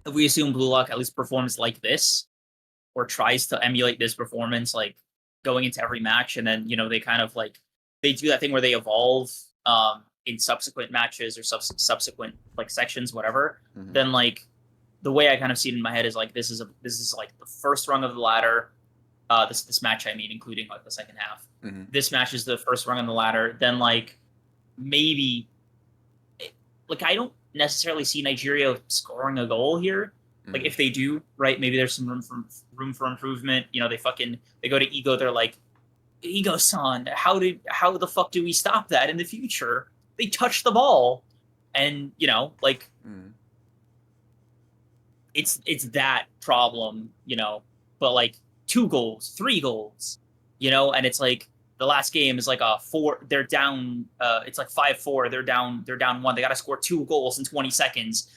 S1: if we assume Blue Lock at least performs like this, or tries to emulate this performance, like going into every match, and then they kind of like they do that thing where they evolve in subsequent matches or subsequent like sections, whatever.
S2: Mm-hmm.
S1: Then like the way I kind of see it in my head is like this is like the first rung of the ladder. This match, I mean, including like the second half.
S2: Mm-hmm.
S1: This match is the first rung on the ladder. Then like maybe like I don't necessarily see Nigeria scoring a goal here. Like
S2: Mm-hmm.
S1: if they do, right? Maybe there's some room for improvement. They go to Ego. They're like, Ego-san, how the fuck do we stop that in the future? They touch the ball, and like
S2: Mm-hmm.
S1: it's that problem, but like 2 goals, 3 goals, and it's like the last game is like a 4, they're down, it's like 5-4, they're down 1, they got to score 2 goals in 20 seconds,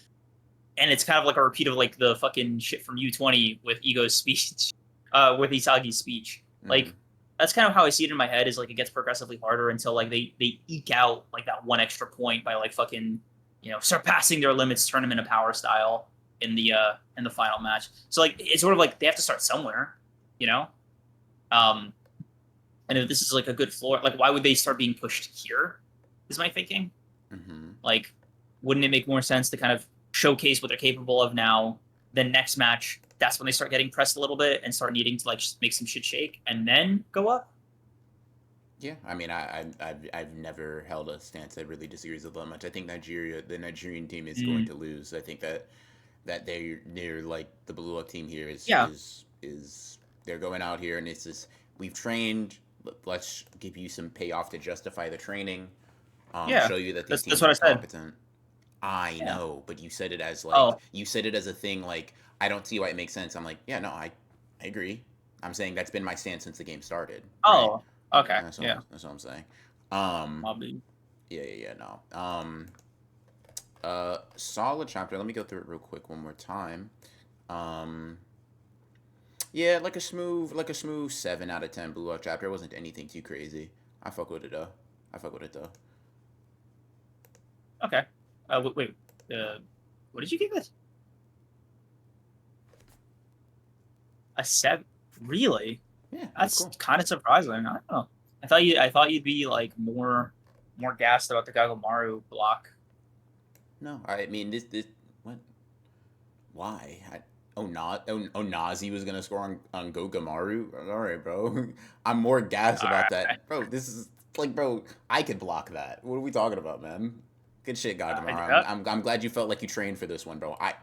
S1: and it's kind of like a repeat of like the fucking shit from U20 with Ego's speech, with Isagi's speech.
S2: Mm-hmm.
S1: Like that's kind of how I see it in my head, is like it gets progressively harder until like they eke out like that one extra point by like fucking surpassing their limits tournament of power style in the final match. So like it's sort of like they have to start somewhere, you know. Um, and if this is like a good floor, like why would they start being pushed here? Is my thinking.
S2: Mm-hmm.
S1: Like, wouldn't it make more sense to kind of showcase what they're capable of now? Then next match, that's when they start getting pressed a little bit and start needing to like just make some shit shake, and then go up.
S2: Yeah, I mean, I've never held a stance that really disagrees with that much. I think the Nigerian team is going
S1: Mm.
S2: to lose. I think that they're like the Blue Lock team here
S1: Yeah,
S2: is they're going out here and it's just we've trained. Let's give you some payoff to justify the training.
S1: yeah.
S2: Show you that these
S1: That's
S2: teams
S1: what I
S2: are
S1: said.
S2: competent. I
S1: Yeah.
S2: know, but you said it as
S1: Oh,
S2: a thing like I don't see why it makes sense. I'm like, yeah, no, I agree. I'm saying that's been my stance since the game started, right?
S1: oh. Okay. Yeah.
S2: That's what I'm saying. Um,
S1: Probably.
S2: yeah, no. Solid chapter. Let me go through it real quick one more time. Um, yeah, like a smooth 7 out of 10 Blue Lock chapter. It wasn't anything too crazy. I fuck with it though. I fuck with it though.
S1: Okay. Wait. What did you give it? A 7? Really?
S2: Yeah, it was
S1: That's
S2: cool.
S1: kind of surprising. I don't know. I thought you'd be like more gassed about the Kagamaru block.
S2: No, I mean this what? Why? Nazi was gonna score on Gogamaru. All right, bro. I'm more gassed
S1: All
S2: about
S1: right.
S2: that, bro. This is like, bro. I could block that. What are we talking about, man? Good shit, Gogamaru. I'm glad you felt like you trained for this one, bro.
S1: I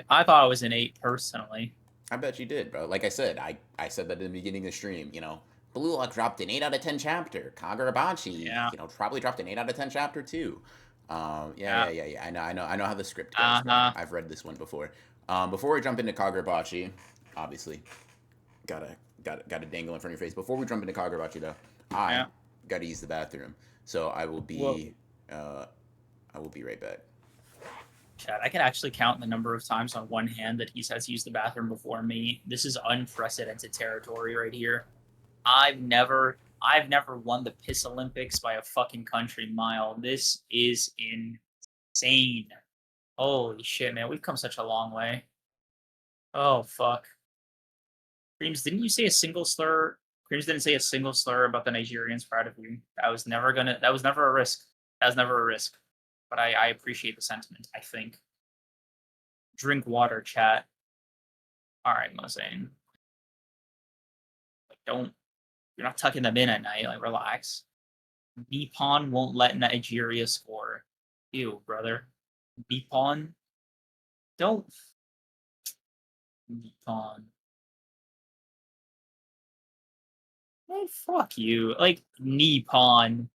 S1: thought it was an 8 personally.
S2: I bet you did, bro. Like I said, I said that in the beginning of the stream. Blue Lock dropped an 8 out of 10 chapter. Kagurabachi,
S1: Yeah.
S2: probably dropped an 8 out of 10 chapter too.
S1: Yeah.
S2: Yeah. I know how the script goes, bro.
S1: Uh-huh.
S2: I've read this one before. Before we jump into Kagurabachi, obviously, gotta dangle in front of your face. Before we jump into Kagurabachi, though, I
S1: Yeah.
S2: gotta use the bathroom, so
S1: Well,
S2: I will be right back.
S1: Chad, I can actually count the number of times on one hand that he says used the bathroom before me. This is unprecedented territory right here. I've never won the piss Olympics by a fucking country mile. This is insane. Holy shit, man. We've come such a long way. Oh fuck. Creams, didn't you say a single slur? Creams didn't say a single slur about the Nigerians proud of you. That was never a risk. That was never a risk. But I appreciate the sentiment, I think. Drink water, chat. Alright, Mozane. Like, you're not tucking them in at night, like relax. Nippon won't let Nigeria score. Ew, brother. Nippon? Don't Nippon. Oh, fuck you. Like Nippon.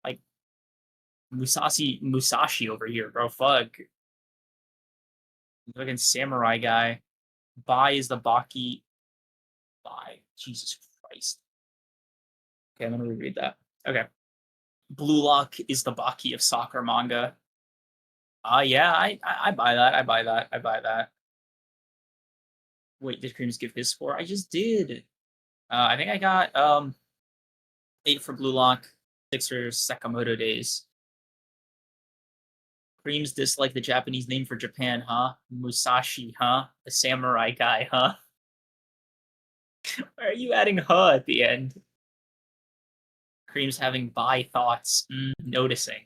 S1: Like Musashi over here, bro. Fuck. Fucking samurai guy. Bai is the Baki. Bai. Jesus Christ. Okay, I'm gonna reread that. Okay. Blue Lock is the Baki of soccer manga. Yeah, I buy that. I buy that. I buy that. Wait, did Creams give his score? I just did. I think I got 8 for Blue Lock, 6 for Sakamoto Days. Creams dislike the Japanese name for Japan, huh? Musashi, huh? The samurai guy, huh? Why are you adding huh at the end? Creams having bi thoughts. Noticing.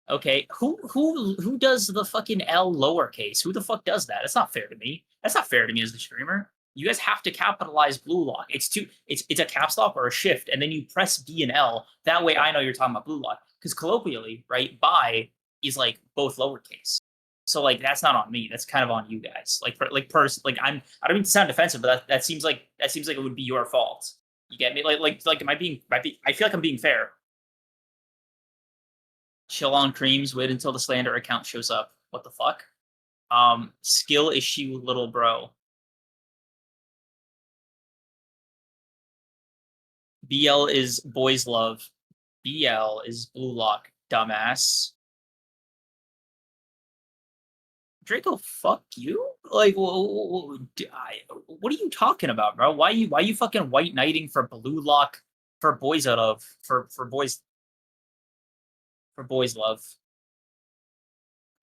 S1: Okay, who does the fucking L lowercase? Who the fuck does that? That's not fair to me. That's not fair to me as the streamer. You guys have to capitalize blue lock. It's a caps lock or a shift, and then you press B and L. That way I know you're talking about blue lock. Because colloquially, right, bi is like both lowercase. So like that's not on me. That's kind of on you guys. Like I don't mean to sound defensive, but that seems like it would be your fault. You get me? Am I being I feel like I'm being fair. Chill on creams, wait until the slander account shows up. What the fuck? Skill issue, little bro. BL is boys love. BL is blue lock, dumbass. Draco, fuck you. Like, what are you talking about, bro? Why you fucking white knighting for blue lock for boys out of for boys love?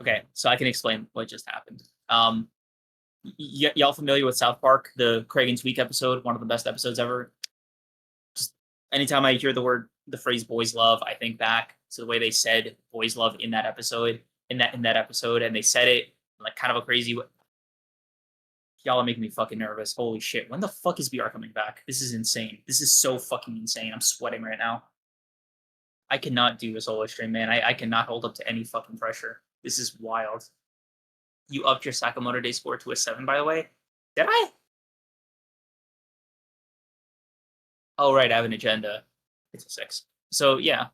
S1: Okay, so I can explain what just happened. Y'all familiar with South Park, the Kragan's Week episode, one of the best episodes ever? Just anytime I hear the phrase "boys love," I think back to the way they said "boys love" in that episode, and they said it like kind of a crazy way. Y'all are making me fucking nervous. Holy shit! When the fuck is BR coming back? This is insane. This is so fucking insane. I'm sweating right now. I cannot do a solo stream, man. I cannot hold up to any fucking pressure. This is wild. You upped your Sakamoto Days score to a 7, by the way. Did I? Oh, right. I have an agenda. It's a 6. So, yeah.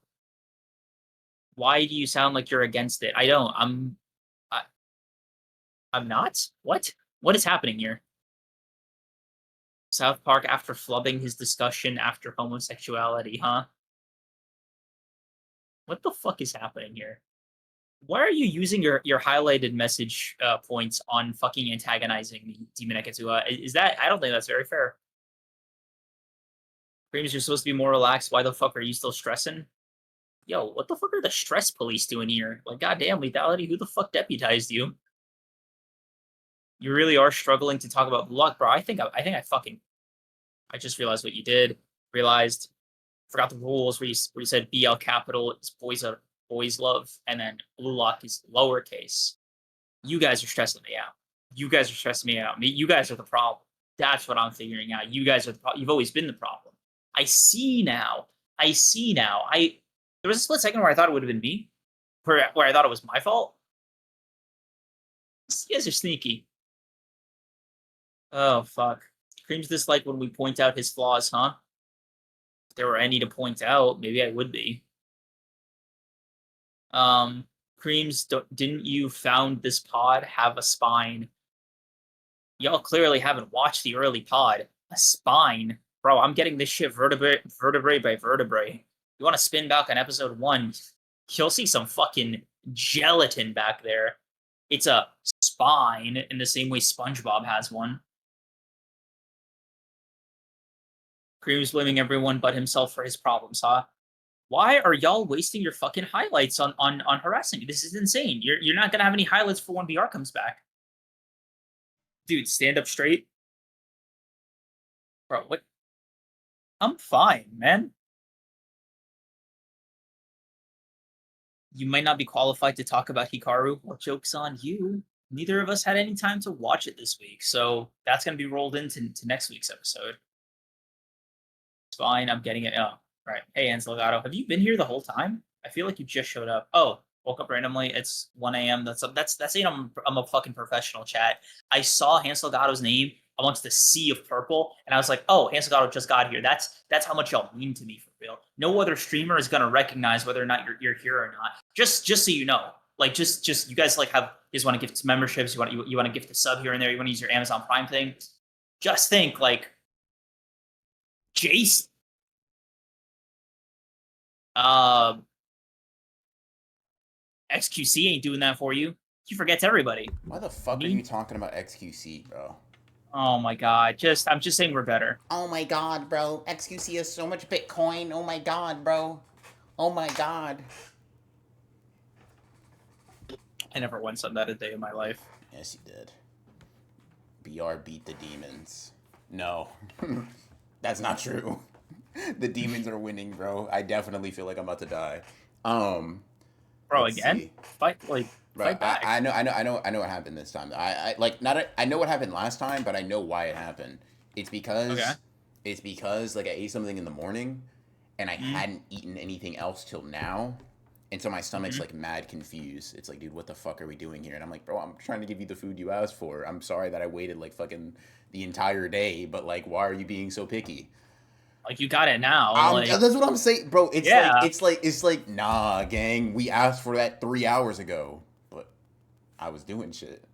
S1: Why do you sound like you're against it? I don't. I'm not? What? What is happening here? South Park after flubbing his discussion after homosexuality, huh? What the fuck is happening here? Why are you using your highlighted message points on fucking antagonizing Demon Ekatsuha? Is that? I don't think that's very fair. Creams, you're supposed to be more relaxed. Why the fuck are you still stressing? Yo, what the fuck are the stress police doing here? Like, goddamn, lethality, who the fuck deputized you? You really are struggling to talk about luck, bro. I think I fucking. I just realized what you did. Realized, forgot the rules where you said BL capital is boys love, and then blue lock is lowercase. You guys are stressing me out. You guys are stressing me out. You guys are the problem. That's what I'm figuring out. You guys are the problem. You've always been the problem. I see now. There was a split second where I thought it would have been me, where I thought it was my fault. You guys are sneaky. Oh fuck. Cream's dislike when we point out his flaws, huh? If there were any to point out, maybe I would be. Creams, didn't you found this pod have a spine? Y'all clearly haven't watched the early pod. A spine? Bro, I'm getting this shit vertebrae by vertebrae. You want to spin back on episode 1, you'll see some fucking gelatin back there. It's a spine in the same way SpongeBob has one. Cream's blaming everyone but himself for his problems, huh? Why are y'all wasting your fucking highlights on harassing me? This is insane. You're not gonna have any highlights for when BR comes back. Dude, stand up straight. Bro, what? I'm fine, man. You might not be qualified to talk about Hikaru. Well, joke's on you. Neither of us had any time to watch it this week, so that's gonna be rolled into next week's episode. It's fine, I'm getting it. Oh, right. Hey, Ansel Legato, have you been here the whole time? I feel like you just showed up. Oh, woke up randomly. It's 1 a.m. That's saying I'm a fucking professional, chat. I saw Hansel Gatto's name amongst the sea of purple, and I was like, oh, Hansel Gatto just got here. That's how much y'all mean to me for real. No other streamer is gonna recognize whether or not you're here or not. Just so you know. Like just you guys like you just want to gift memberships, you want to gift a sub here and there, you want to use your Amazon Prime thing. Just think like Jace XQC ain't doing that for you. He forgets everybody.
S2: Why the fuck are you talking about XQC, bro?
S1: Oh my god. I'm just saying we're better.
S2: Oh my god, bro. XQC has so much Bitcoin. Oh my god, bro. Oh my god.
S1: I never once done that a day in my life.
S2: Yes, you did. BR beat the demons. No, that's not true. The demons are winning, bro. I definitely feel like I'm about to die. Um,
S1: Bro,
S2: let's
S1: again?
S2: see. Bro,
S1: Fight back.
S2: I know what happened this time. I like not. I know what happened last time, but I know why it happened. It's
S1: Okay.
S2: because, it's because like I ate something in the morning, and I
S1: Mm-hmm.
S2: hadn't eaten anything else till now, and so my stomach's
S1: Mm-hmm.
S2: like mad confused. It's like, dude, what the fuck are we doing here? And I'm like, bro, I'm trying to give you the food you asked for. I'm sorry that I waited like fucking the entire day, but like, why are you being so picky?
S1: Like you got it now. Like,
S2: That's what I'm saying, bro.
S1: yeah.
S2: It's like, nah, gang. We asked for that 3 hours ago, but I was doing shit.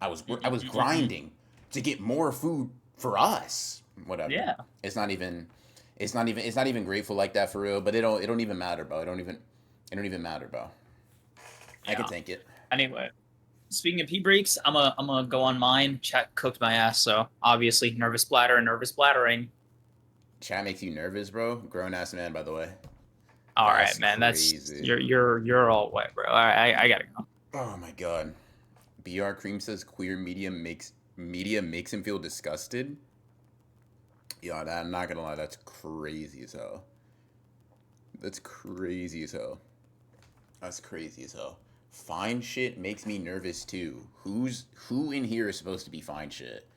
S2: I was
S1: Mm-mm-mm-mm-mm.
S2: grinding to get more food for us. Whatever.
S1: Yeah.
S2: It's not even. It's not even grateful like that for real. But it don't even matter, bro. It don't even matter, bro. I can
S1: Yeah.
S2: take it.
S1: Anyway, speaking of pee breaks, I'm gonna go on mine. Chat cooked my ass, so obviously nervous bladder and nervous bladdering.
S2: Chat makes you nervous, bro. Grown ass man, by the way.
S1: All
S2: That's
S1: right, man. That's
S2: crazy.
S1: you're all wet, bro. All right, I gotta go.
S2: Oh my god. BR Cream says queer media makes him feel disgusted. Yeah, I'm not gonna lie, that's crazy as hell. That's crazy as hell. That's crazy as hell. Fine shit makes me nervous too. Who in here is supposed to be fine shit?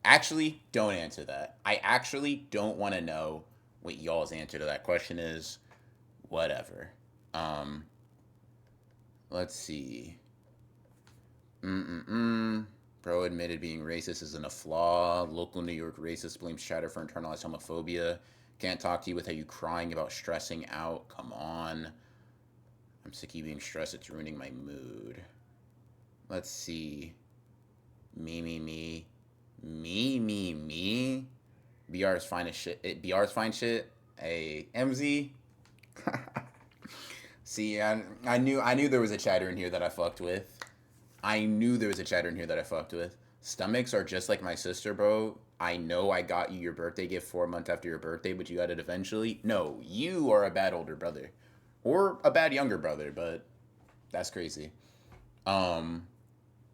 S2: Actually, don't answer that. I actually don't want to know what y'all's answer to that question is. Whatever. Um, let's see. Mm-mm-mm. Bro admitted being racist isn't a flaw. Local New York racist blames chatter for internalized homophobia. Can't talk to you without you crying about stressing out. Come on. I'm sick of you being stressed. It's ruining my mood. Let's see. Me, me, me. Me, me, me. BR's fine as shit. BR's fine shit. Hey, MZ. See, I knew there was a chatter in here that I fucked with. I knew there was a chatter in here that I fucked with. Stomachs are just like my sister, bro. I know I got you your birthday gift 4 months after your birthday, but you got it eventually. No, you are a bad older brother. Or a bad younger brother, but that's crazy. Um,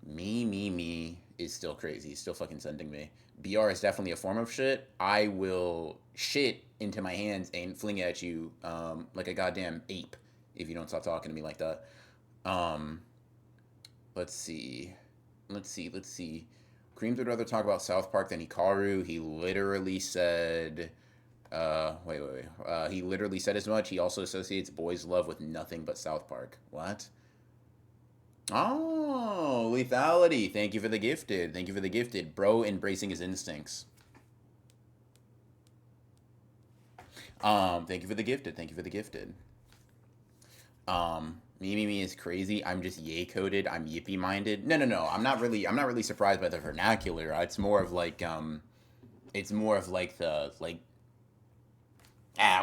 S2: me is still crazy. He's still fucking sending me. BR is definitely a form of shit. I will shit into my hands and fling it at you like a goddamn ape if you don't stop talking to me like that. Um, let's see. Let's see. Creams would rather talk about South Park than Hikaru. He literally said, he literally said as much. He also associates boys' love with nothing but South Park. What? Oh, lethality. Thank you for the gifted. Thank you for the gifted. Bro embracing his instincts. Thank you for the gifted. Thank you for the gifted. Me is crazy. I'm just yay coded. I'm yippee minded. No. I'm not really surprised by the vernacular. It's more of like the like.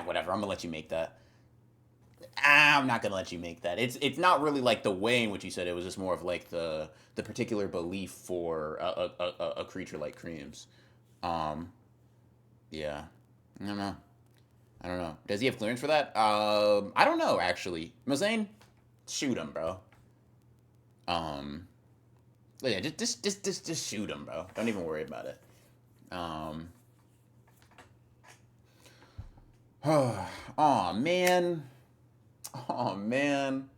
S2: Whatever. I'm gonna let you make that. I'm not gonna let you make that. It's not really like the way in which you said it. Was just more of like the particular belief for a creature like Creams. Um, yeah. I don't know. I don't know. Does he have clearance for that? I don't know actually. Mozane, shoot him, bro. Um, yeah, just shoot him, bro. Don't even worry about it. Um, oh man. Oh man.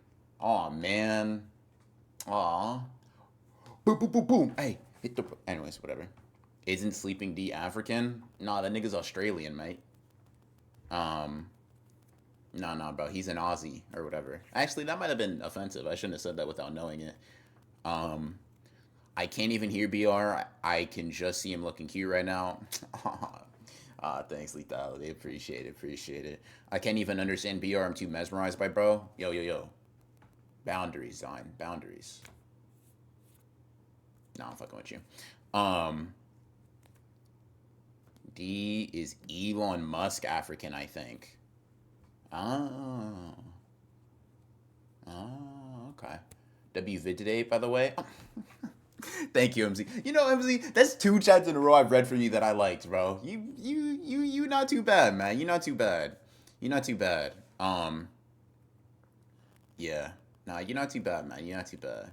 S2: Oh man. Aw. Boom, boom, boom, boom. Hey, hit the. Anyways, whatever. Isn't Sleeping D African? Nah, that nigga's Australian, mate. Um, no, bro. He's an Aussie or whatever. Actually, that might have been offensive. I shouldn't have said that without knowing it. Um, I can't even hear BR. I can just see him looking cute right now. Thanks, lethality. Appreciate it. Appreciate it. I can't even understand BR. I'm too mesmerized by bro. Yo. Boundaries, Zion. Boundaries. No, I'm fucking with you. Um, D is Elon Musk African, I think. Oh. Oh, okay. W vid today, by the way. Thank you, MZ. You know, MZ, that's two chats in a row I've read from you that I liked, bro. You not too bad, man. You not too bad. You not too bad. Yeah. Nah, you're not too bad, man. You're not too bad.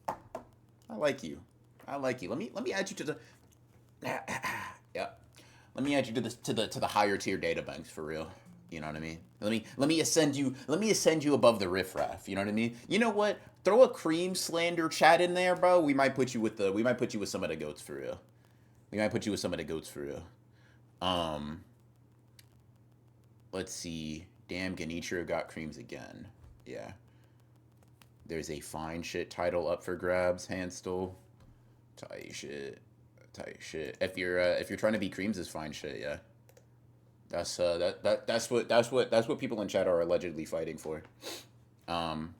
S2: I like you. I like you. Let me add you to the. Yeah. Let me add you to the higher tier data banks for real. You know what I mean? Let me ascend you. Let me ascend you above the riffraff. You know what I mean? You know what? Throw a cream slander chat in there, bro. We might put you with some of the goats for real. We might put you with some of the goats for real. Let's see. Damn, Genichiro got creams again. Yeah. There's a fine shit title up for grabs, Handstall. Tight shit. Tight shit. If you're trying to be creams is fine shit, yeah. That's what people in chat are allegedly fighting for. And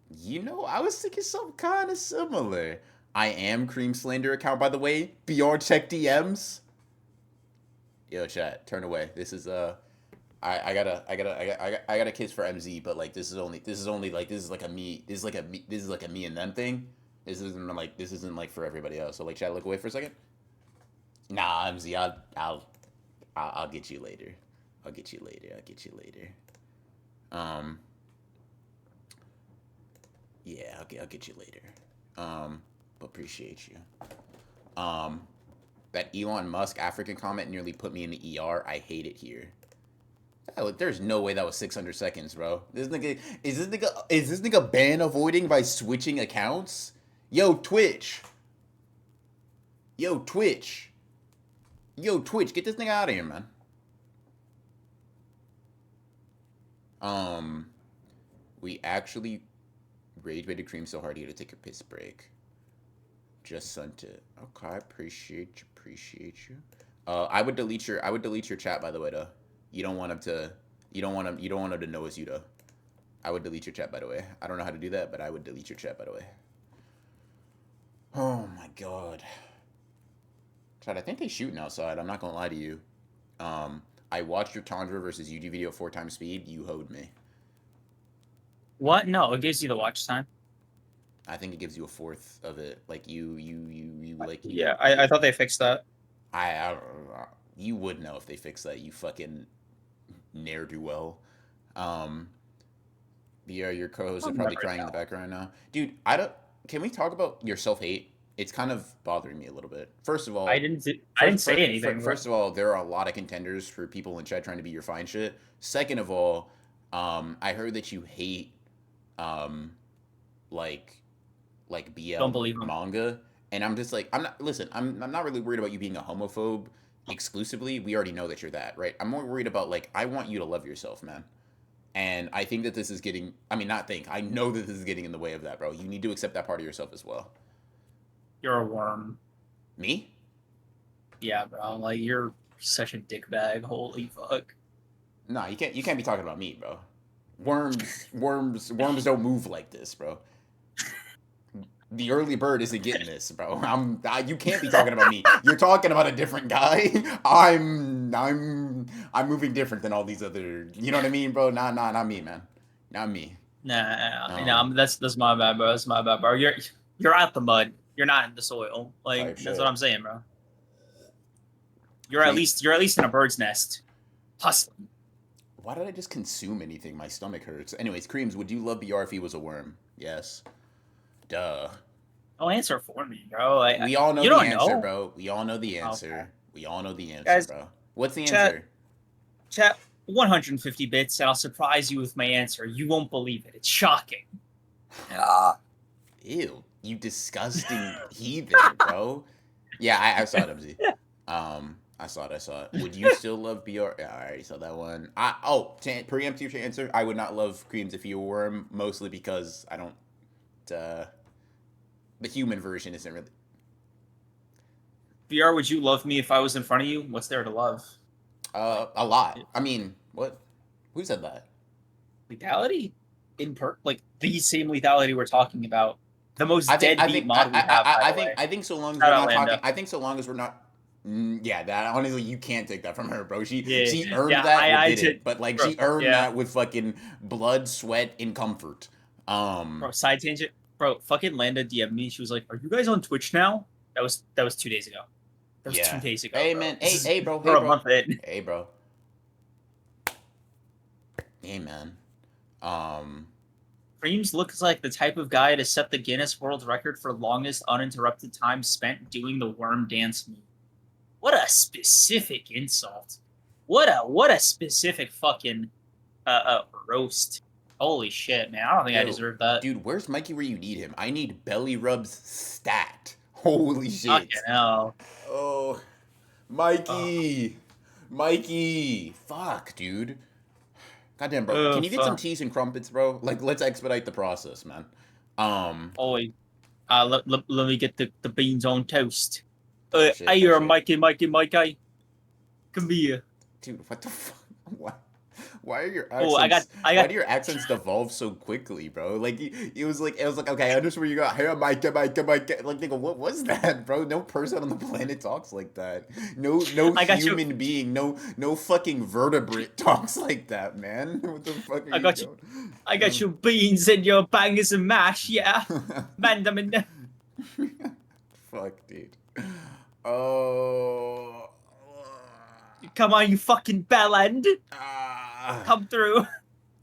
S2: you know, I was thinking something kind of similar. I am Cream Slander account, by the way. BR check DMs. Yo, chat, turn away. This is I got a kiss for MZ, but like this is like a me and them thing. This isn't like for everybody else. So like, chat, look away for a second. Nah, MZ, I'll get you later. I'll get you later. Yeah, I'll get you later. But appreciate you. That Elon Musk African comment nearly put me in the ER. I hate it here. Oh, there's no way that was 600 seconds, bro. Is this nigga ban avoiding by switching accounts? Yo, Twitch. Yo, Twitch, get this nigga out of here, man. We actually rage baited Cream so hard he had to take a piss break. Just sent it. Okay, appreciate you. I would delete your chat, by the way, though. You don't want him to know it's you, though. I would delete your chat, by the way. I don't know how to do that, but I would delete your chat, by the way. Oh my god. Chat, I think they're shooting outside. I'm not gonna lie to you. I watched your Tundra versus UG video 4 times speed. You hoed me.
S1: What? No, it gives you the watch time.
S2: I think it gives you a fourth of it. Like you like.
S1: Yeah, I thought they fixed that.
S2: I you would know if they fixed that. You fucking ne'er do well. Your co-host is probably crying in the background now, dude. Can we talk about your self-hate? It's kind of bothering me a little bit. First of all,
S1: I didn't say anything.
S2: First of all, there are a lot of contenders for people in chat trying to be your fine shit. Second of all, I heard that you hate, like BL
S1: Don't believe
S2: manga, and I'm just like, I'm not really worried about you being a homophobe exclusively. We already know that you're that, right? I'm more worried about, like, I want you to love yourself, man. And I think that this is getting, I know that this is getting in the way of that, bro. You need to accept that part of yourself as well.
S1: You're a worm.
S2: Me?
S1: Yeah, bro. Like, you're such a dickbag. Holy fuck.
S2: Nah, you can't be talking about me, bro. Worms don't move like this, bro. The early bird isn't getting this, bro. You can't be talking about me. You're talking about a different guy. I'm moving different than all these other. You know what I mean, bro? Nah, not me, man. Not me.
S1: Nah. That's my bad, bro. That's my bad, bro. You're out the mud. You're not in the soil. Like, that's what I'm saying, bro. You're at least in a bird's nest, hustling.
S2: Why did I just consume anything? My stomach hurts. Anyways, Creams, would you love BR if he was a worm? Yes. Duh.
S1: Oh, answer for me, bro.
S2: We all know the answer, bro. We all know the answer.
S1: Okay.
S2: We all know the answer,
S1: guys,
S2: bro. What's the answer?
S1: Chat 150 bits, and I'll surprise you with my answer. You won't believe it. It's shocking.
S2: Ew. You disgusting heathen, bro. Yeah, I saw it, MZ. I saw it. Would you still love BR? Yeah, I already saw that one. Preemptive answer. I would not love Creams if you were a worm, mostly because I don't. The human version isn't really.
S1: BR, would you love me if I was in front of you? What's there to love?
S2: A lot. I mean, what? Who said that?
S1: Lethality? Like the same lethality we're talking about. The most deadbeat mod we have.
S2: I think so long as we're not talking. I think so long as we're not. Yeah, that honestly, you can't take that from her, bro. She earned that with it, but like, she earned that with fucking blood, sweat, and comfort.
S1: Bro, side tangent. Bro, fucking Landa DM'd me. She was like, "Are you guys on Twitch now?" That was 2 days ago. That was 2 days ago.
S2: Hey,
S1: bro.
S2: man. Hey, bro.
S1: For a month in.
S2: Hey, bro. Hey, man.
S1: Creams looks like the type of guy to set the Guinness World Record for longest uninterrupted time spent doing the worm dance move. What a specific insult. What a specific fucking roast. Holy shit, man. I don't think I
S2: Yo,
S1: deserve that.
S2: dude, where's Mikey where you need him? I need belly rubs stat. Holy
S1: Fucking
S2: shit.
S1: hell.
S2: Oh,
S1: Oh,
S2: Mikey. Mikey. Fuck, dude. Goddamn, bro. Can you get some
S1: fuck.
S2: teas and crumpets, bro? Like, let's expedite the process, man. Um,
S1: Oh, let me get the beans on toast.
S2: oh shit,
S1: Hey,
S2: oh
S1: you're
S2: shit.
S1: Mikey. Come here.
S2: Dude, what the fuck? What? Why are your
S1: Oh,
S2: accents?
S1: I
S2: Why
S1: got
S2: do your accents devolve so quickly, bro? Like it was like okay, I understand where you go. Hey, Mike. Like, nigga, what was that, bro? No person on the planet talks like that. No
S1: I got you.
S2: human being, no fucking vertebrate talks like that, man. What the fuck are
S1: I
S2: you
S1: got you.
S2: doing?
S1: I got your beans and your bangers and mash. Yeah, man. I mean,
S2: Fuck, dude. Oh.
S1: come on, you fucking bell end.
S2: Ah.
S1: Come through.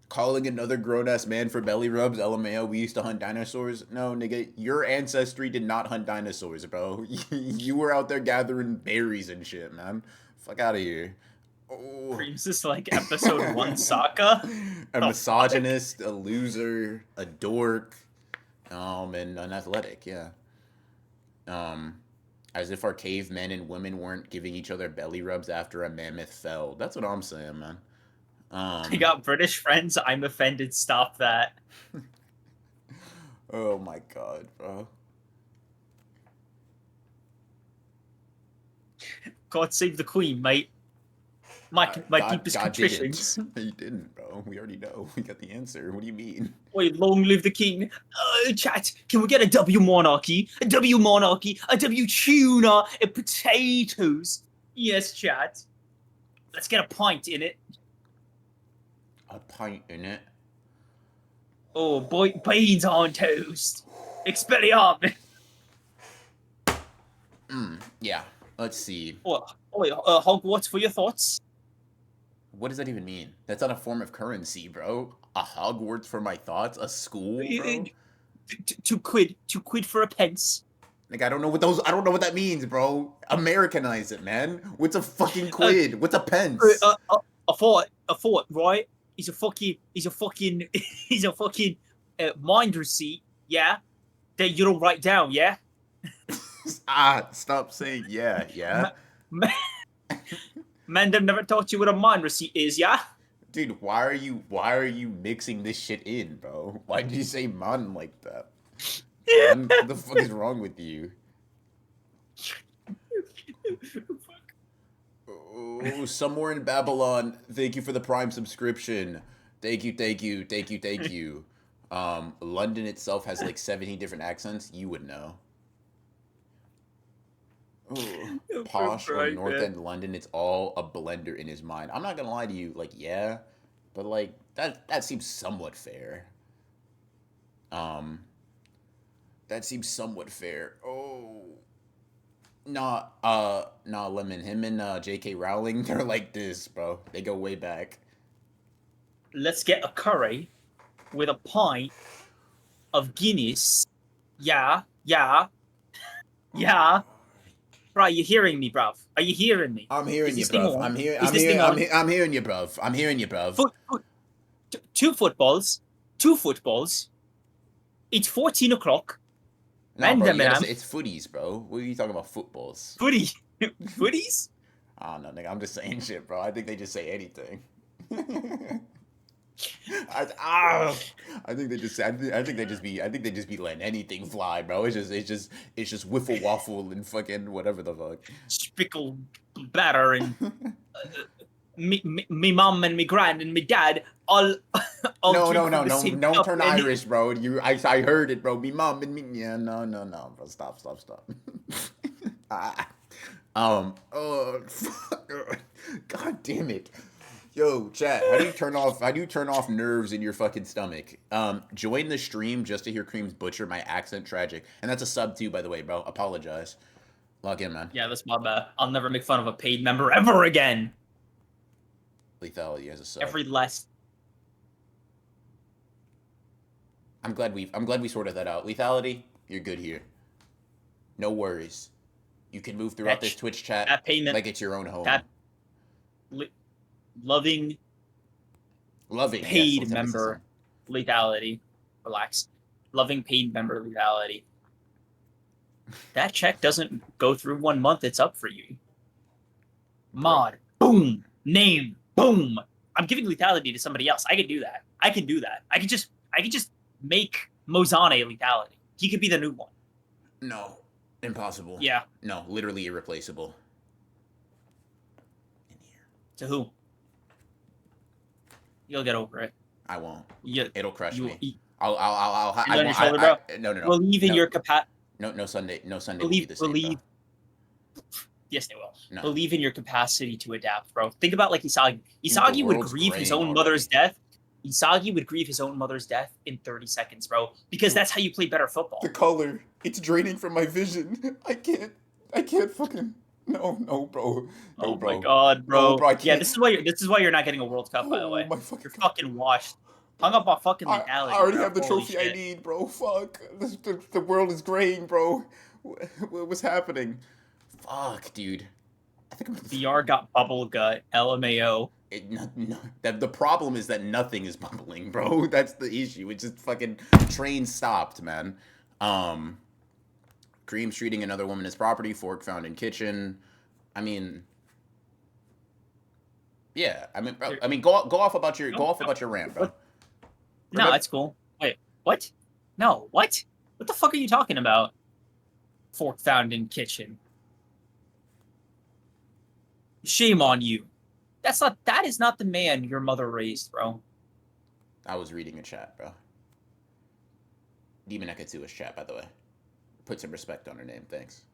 S2: Calling another grown ass man for belly rubs, LMAO, we used to hunt dinosaurs. No, nigga, your ancestry did not hunt dinosaurs, bro. You were out there gathering berries and shit, man. Fuck out of here. Oh.
S1: Creams is like episode 1 Sokka.
S2: A
S1: The fuck?
S2: misogynist, a loser, a dork, and an athletic, yeah. As if our cavemen and women weren't giving each other belly rubs after a mammoth fell. That's what I'm saying, man.
S1: I got British friends. I'm offended. Stop that.
S2: Oh my god, bro.
S1: God save the Queen, mate. My deepest
S2: God didn't.
S1: contritions.
S2: He didn't, bro. We already know. We got the answer. What do you mean?
S1: Wait, long live the king. Chat, can we get a W monarchy? A W monarchy? A W tuna? And potatoes? Yes, chat. Let's get a pint in it.
S2: A pint in it.
S1: Oh, boy, beans on toast. Expelliarmus.
S2: Yeah. Let's see.
S1: Oh, wait, Hogwarts for your thoughts?
S2: What does that even mean? That's not a form of currency, bro. A Hogwarts for my thoughts? A school, bro?
S1: 2 quid. 2 quid for a pence.
S2: Like I don't know what that means, bro. Americanize it, man. What's a fucking
S1: Uh,
S2: quid? What's a pence?
S1: I thought, right? He's a fucking, he's a fucking mind receipt, yeah? That you don't write down, yeah?
S2: Stop saying yeah.
S1: Man, they've never taught you what a mind receipt is, yeah?
S2: Dude, why are you mixing this shit in, bro? Why did you say man like that? Man, what the fuck is wrong with you? Oh, somewhere in Babylon. Thank you for the Prime subscription. Thank you. London itself has like 17 different accents. You would know. Ooh, posh or
S1: Right,
S2: North
S1: man.
S2: End London, it's all a blender in his mind. I'm not gonna lie to you, like yeah, but like that seems somewhat fair. Um, that seems somewhat fair. Oh, nah, Lemon. Him and J.K. Rowling, they're like this, bro. They go way back.
S1: Let's get a curry with a pint of Guinness. Yeah. Right, you hearing me, bruv? Are you hearing me?
S2: I'm
S1: Is
S2: hearing you,
S1: this thing
S2: bruv.
S1: on?
S2: I'm here.
S1: Is
S2: I'm
S1: this
S2: here.
S1: thing on?
S2: I'm hearing you, bruv. I'm hearing you, bruv.
S1: Two footballs. Two footballs. It's 14 o'clock.
S2: No, bro. You gotta
S1: Mandem
S2: say it's footies, bro. What are you talking about? Footballs.
S1: Footy. Footies?
S2: I don't know, nigga. I'm just saying shit, bro. I think they just say anything. I think they just say. I think they just be letting anything fly, bro. It's just wiffle waffle and fucking whatever the fuck.
S1: Spickle batter and me mum and me grand and me dad all
S2: No,
S1: drink
S2: no, no,
S1: from the
S2: no,
S1: same
S2: don't
S1: cup
S2: turn
S1: and
S2: Irish, bro. I heard it, bro. Me mom and me, yeah, no, bro. Stop. Oh, fuck. God damn it. Yo, chat, how do you turn off nerves in your fucking stomach? Join the stream just to hear Creams butcher my accent tragic. And that's a sub too, by the way, bro. Apologize. Log in, man.
S1: yeah, that's my bad. I'll never make fun of a paid member ever again.
S2: Lethality has a sub.
S1: Every last
S2: I'm glad we sorted that out. Lethality, you're good here. No worries. You can move throughout this Twitch chat
S1: That payment,
S2: like it's your own home.
S1: that loving
S2: Loving, yes,
S1: paid
S2: let's emphasis on.
S1: member lethality. Relax. Loving paid member lethality. That check doesn't go through 1 month, it's up for you. Mod, boom. Name, boom. I'm giving lethality to somebody else. I can do that. I can just make Mozane lethality. He could be the new one.
S2: No. Impossible.
S1: Yeah.
S2: No, literally irreplaceable. In here.
S1: To who? You'll get over it.
S2: I won't.
S1: You,
S2: It'll crush me.
S1: You,
S2: I won't.
S1: shoulder, bro?
S2: No.
S1: Believe in your capacity.
S2: No Sunday. No Sunday will be the same,
S1: Believe.
S2: bro.
S1: Yes, they will.
S2: No.
S1: Believe in your capacity to adapt, bro. Think about like Isagi. Isagi would grieve his own mother's death. Isagi would grieve his own mother's death in 30 seconds, bro. Because that's how you play better football.
S2: The color, it's draining from my vision. I can't fucking. No, bro. No,
S1: oh
S2: bro.
S1: my god, bro.
S2: No, bro, I can't.
S1: Yeah, this is why you're not getting a World Cup, by the way. You're fucking washed. Hung up on fucking lethality.
S2: I already
S1: bro.
S2: have the
S1: Holy
S2: trophy
S1: shit.
S2: I need, bro. Fuck. The world is graying, bro. What's happening? Fuck, dude. I think I'm.
S1: VR got bubble gut. LMAO.
S2: The problem is that nothing is bubbling, bro. That's the issue. It's just fucking train stopped, man. Cream treating another woman as property. Fork found in kitchen. I mean, yeah. I mean, go off about your rant, bro.
S1: No, that's cool. Wait, what? No, what? What the fuck are you talking about? Fork found in kitchen. Shame on you. That is not the man your mother raised, bro.
S2: I was reading a chat, bro. Demon Ekatsua's chat, by the way. Put some respect on her name, thanks.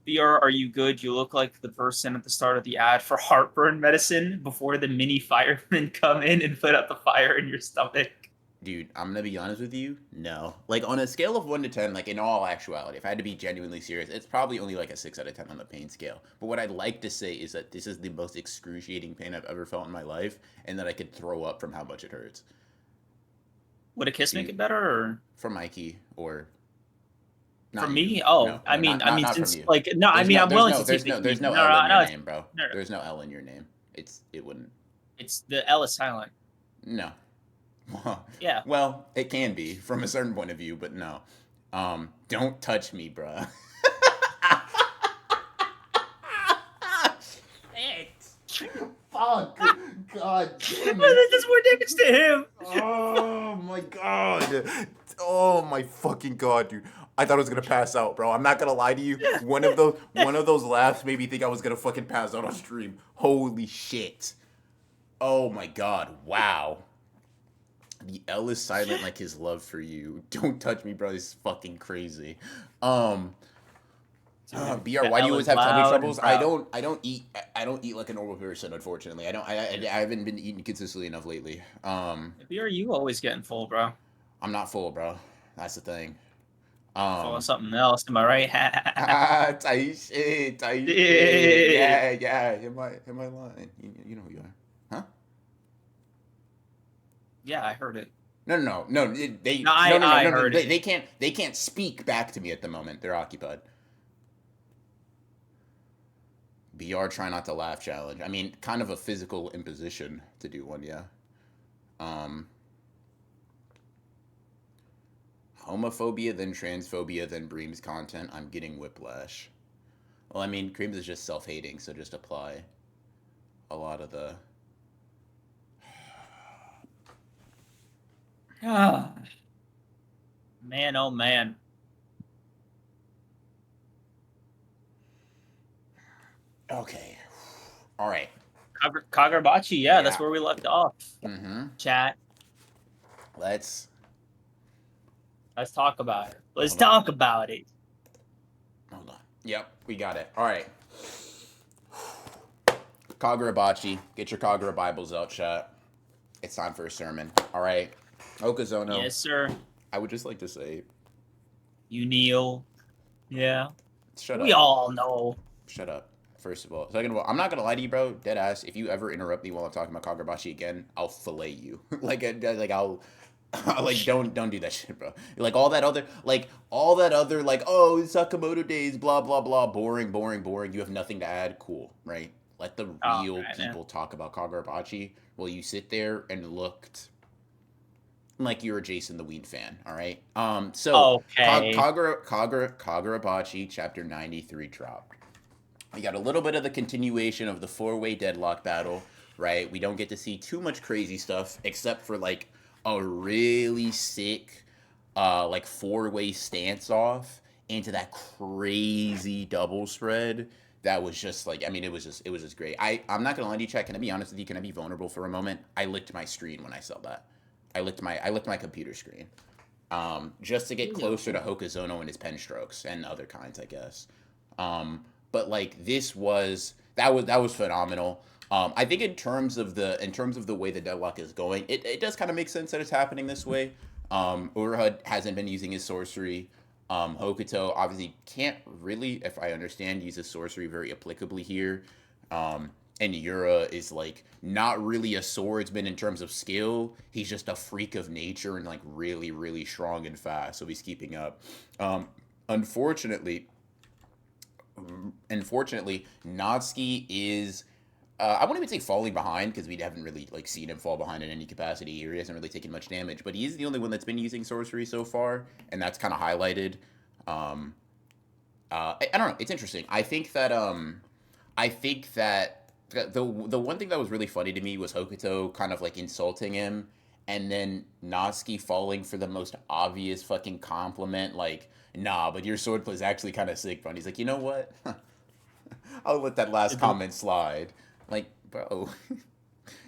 S1: VR, are you good? You look like the person at the start of the ad for heartburn medicine before the mini firemen come in and put out the fire in your stomach.
S2: Dude, I'm gonna be honest with you. No. Like, on a scale of 1 to 10, like, in all actuality, if I had to be genuinely serious, it's probably only like a 6 out of 10 on the pain scale. But what I'd like to say is that this is the most excruciating pain I've ever felt in my life, and that I could throw up from how much it hurts.
S1: Would a kiss make it better, or
S2: from Mikey, or
S1: for me? Oh, no, I mean, since like no,
S2: I
S1: mean, I'm willing to
S2: take
S1: the
S2: there's no L in your name, bro. There's no L in your name. It wouldn't.
S1: It's the L is silent.
S2: No.
S1: Yeah.
S2: Well, it can be from a certain point of view, but no. Don't touch me, bruh. Fuck. God damn it.
S1: This does more damage to him.
S2: Oh my god. Oh my fucking god, dude. I thought I was gonna pass out, bro. I'm not gonna lie to you. One of those laughs made me think I was gonna fucking pass out on stream. Holy shit. Oh my god. Wow. The L is silent like his love for you. Don't touch me, bro. This is fucking crazy. BR, why do you always have tummy troubles? I don't eat like a normal person, unfortunately. I haven't been eating consistently enough lately.
S1: BR, you always getting full, bro.
S2: I'm not full, bro. That's the thing.
S1: Full of something else, am I right?
S2: Tight shit. Yeah. Hit my line. You know who you are. Huh?
S1: Yeah, I heard it.
S2: No. They can't speak back to me at the moment. They're occupied. BR try not to laugh challenge. I mean, kind of a physical imposition to do one, yeah. Homophobia, then transphobia, then Bream's content. I'm getting whiplash. Well, I mean, Creams is just self-hating, so just apply a lot of the...
S1: Man, oh man.
S2: Okay. All right.
S1: Kagurabachi, yeah, that's where we left off.
S2: Mm-hmm.
S1: Chat.
S2: Let's
S1: talk about it. Let's talk about it.
S2: Hold on. Yep, we got it. All right. Kagurabachi, get your Kagura Bibles out, chat. It's time for a sermon. All right. Okazono.
S1: Yes, sir.
S2: I would just like to say...
S1: You kneel. Yeah.
S2: Shut up.
S1: We all know.
S2: Shut up. First of all. Second of all, I'm not gonna lie to you, bro. Dead ass. If you ever interrupt me while I'm talking about Kagurabachi again, I'll fillet you. I'll like don't do that shit, bro. Like all that other like oh Sakamoto Days, blah blah blah, boring, boring, boring. You have nothing to add. Cool, right? Let the
S1: All
S2: real
S1: right, man.
S2: people talk about Kagurabachi while you sit there and looked like you're a Jason the Ween fan. All right. So
S1: Okay.
S2: Kagurabachi chapter 93 dropped. We got a little bit of the continuation of the four-way deadlock battle, right? We don't get to see too much crazy stuff except for like a really sick like four-way stance off into that crazy double spread that was just like it was just great. I'm not gonna lie to you, Chat. Can I be honest with you? Can I be vulnerable for a moment? I licked my screen when I saw that. I licked my computer screen. Just to get closer to Hokazono and his pen strokes and other kinds, I guess. But like that was phenomenal. I think in terms of the way the deadlock is going, it does kind of make sense that it's happening this way. Urahud hasn't been using his sorcery. Hokuto obviously can't really, if I understand, use his sorcery very applicably here. And Yura is like not really a swordsman in terms of skill. He's just a freak of nature and like really, really strong and fast. So he's keeping up. Um, unfortunately, unfortunately, Natsuki is. I won't even say falling behind because we haven't really like seen him fall behind in any capacity here. He hasn't really taken much damage, but he is the only one that's been using sorcery so far, and that's kind of highlighted. Um, I don't know. It's interesting. I think that the one thing that was really funny to me was Hokuto kind of like insulting him, and then Natsuki falling for the most obvious fucking compliment, like, "Nah, but your swordplay is actually kind of sick, bro." And he's like, "You know what? I'll let that last
S1: The-
S2: comment slide." Like, bro,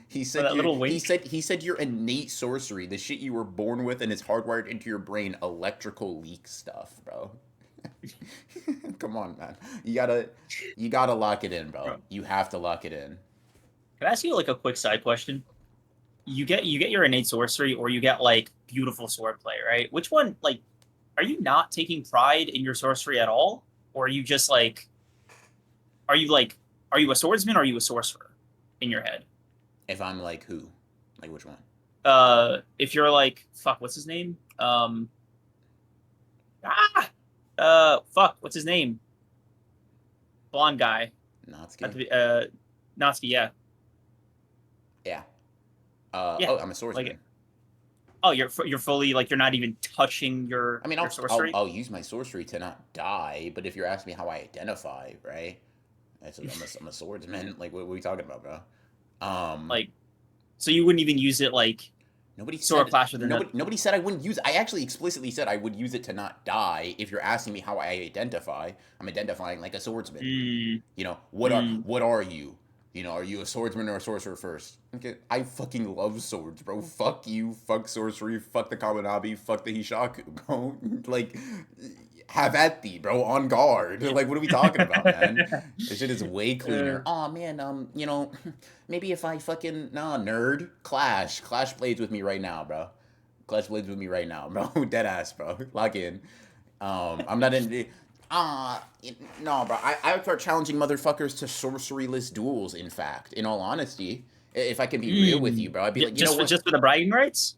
S2: he
S1: For
S2: said
S1: that
S2: you
S1: little
S2: he
S1: wink.
S2: said he said your innate sorcery, the shit you were born with and is hardwired into your brain, electrical leak stuff, bro. Come on, man. You gotta lock it in, bro.
S1: Bro,
S2: You have to lock it in.
S1: can I ask you like a quick side question? You get your innate sorcery, or you get like beautiful swordplay, right? Which one? Like, are you not taking pride in your sorcery at all, or are you just are you like, are you a swordsman, or are you a sorcerer in your head?
S2: If I'm like who? Like which one?
S1: If you're like, fuck, what's his name? Ah, fuck, what's his name? Blonde guy at
S2: Natsuki?
S1: the Natsuki, yeah,
S2: Yeah.
S1: yeah,
S2: Oh, I'm a
S1: like,
S2: swordsman.
S1: oh, you're fully like you're not even touching
S2: I mean,
S1: your sorcery.
S2: I'll use my sorcery to not die, but if you're asking me how I identify, right? I'm a swordsman. Like, what are we talking about, bro? Um,
S1: Like, so you wouldn't even use it like
S2: Nobody
S1: sword
S2: said
S1: clash with another.
S2: nobody said I wouldn't use it. I actually explicitly said I would use it to not die. If you're asking me how I identify, I'm identifying like a swordsman.
S1: Mm,
S2: What are
S1: mm.
S2: you? Are you a swordsman or a sorcerer first? Okay, I fucking love swords, bro. Fuck you, fuck sorcery, fuck the Kaminabi, fuck the Hishaku, bro. Like, have at thee, bro. On guard. Like, what are we talking about, man? This shit is way cleaner.
S1: Uh,
S2: Oh man, maybe if I fucking nerd, Clash Blades with me right now, bro. Clash Blades with me right now, bro. Dead ass, bro. Lock in. I'm not in. Uh, no, bro. I would start challenging motherfuckers to sorceryless duels. In fact, in all honesty, if I can be real with you, bro, I'd be like, you know what?
S1: just for the bragging rights.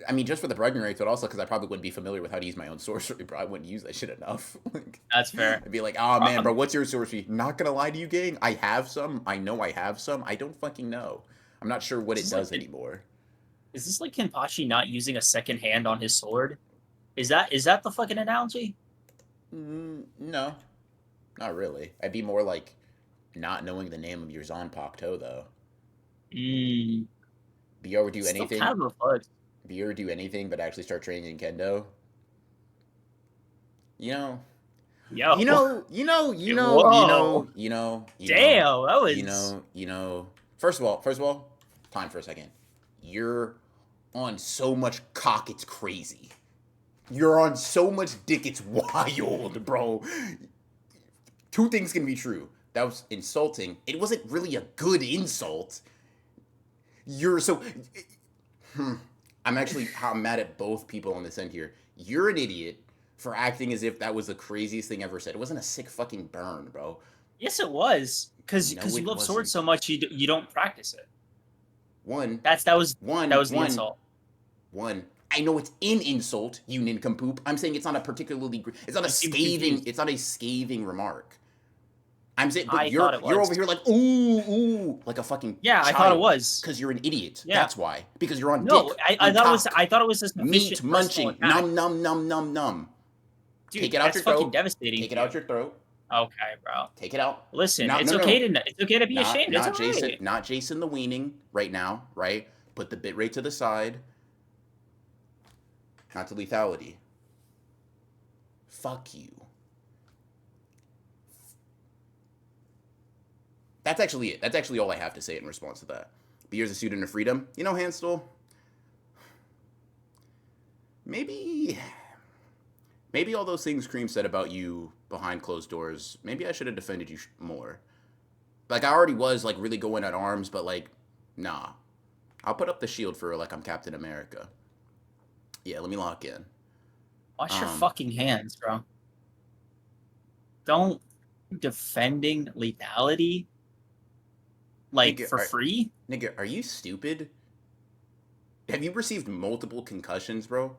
S2: I mean, just for the bragging rights, but also because I probably wouldn't be familiar with how to use my own sorcery, bro. I wouldn't use that shit enough. Like,
S1: That's fair.
S2: I'd be like, oh man, bro,
S1: Um,
S2: what's your sorcery? Not gonna lie to you, gang. I have some. I know I have some. I don't fucking know. I'm not sure what
S1: is
S2: it
S1: this like
S2: does anymore.
S1: is this like Kenpachi not using a second hand on his sword? Is that the fucking analogy?
S2: No, not really. I'd be more like not knowing the name of your Zanpakuto, though.
S1: Mm,
S2: Do you ever do
S1: still
S2: anything?
S1: kind of reflects.
S2: Do you ever do anything but actually start training in kendo? You know,
S1: Yo, whoa, damn, that was
S2: First of all, time for a second. You're on so much cock, it's crazy. You're on so much dick, it's wild, bro. Two things can be true. That was insulting. It wasn't really a good insult. You're so. I'm mad at both people on this end here. You're an idiot for acting as if that was the craziest thing ever said. It wasn't a sick fucking burn, bro.
S1: Yes, it was. Because
S2: No,
S1: you
S2: it
S1: love swords so
S2: wasn't.
S1: much, you don't practice it.
S2: One,
S1: That was
S2: one,
S1: the
S2: one,
S1: insult.
S2: one. I know it's an insult, you nincompoop. I'm saying it's not a particularly. It's not a
S1: You seem
S2: scathing.
S1: confused.
S2: It's not a scathing remark. I'm saying, but
S1: I thought it
S2: you're
S1: was.
S2: over here like ooh like a fucking
S1: Yeah, I thought it
S2: child
S1: was.
S2: because you're an idiot.
S1: Yeah.
S2: That's why. Because you're on dick
S1: No,
S2: and
S1: I
S2: cock,
S1: thought it was a
S2: meat
S1: sufficient personal
S2: munching,
S1: attack.
S2: num num num num num. Take
S1: Dude,
S2: it out
S1: that's
S2: your
S1: fucking
S2: throat.
S1: devastating
S2: Take
S1: to
S2: it out
S1: you.
S2: your throat.
S1: Okay, bro.
S2: Take it out.
S1: Listen,
S2: Not
S1: it's
S2: no no
S1: okay
S2: no.
S1: to be
S2: Not
S1: ashamed. It's
S2: not Jason.
S1: alright.
S2: Not Jason the weaning right now. Right. Put the bit rate to the side. Not to lethality. Fuck you. That's actually it. That's actually all I have to say in response to that. But here's a student of freedom. You know, Hansel, maybe all those things Cream said about you behind closed doors, maybe I should have defended you more. Like I already was like really going at arms, but like nah. I'll put up the shield for like I'm Captain America. Yeah, let me lock in.
S1: Wash your
S2: Um
S1: fucking hands, bro. Don't defending lethality like
S2: nigga,
S1: for free.
S2: are you stupid? Have you received multiple concussions, bro?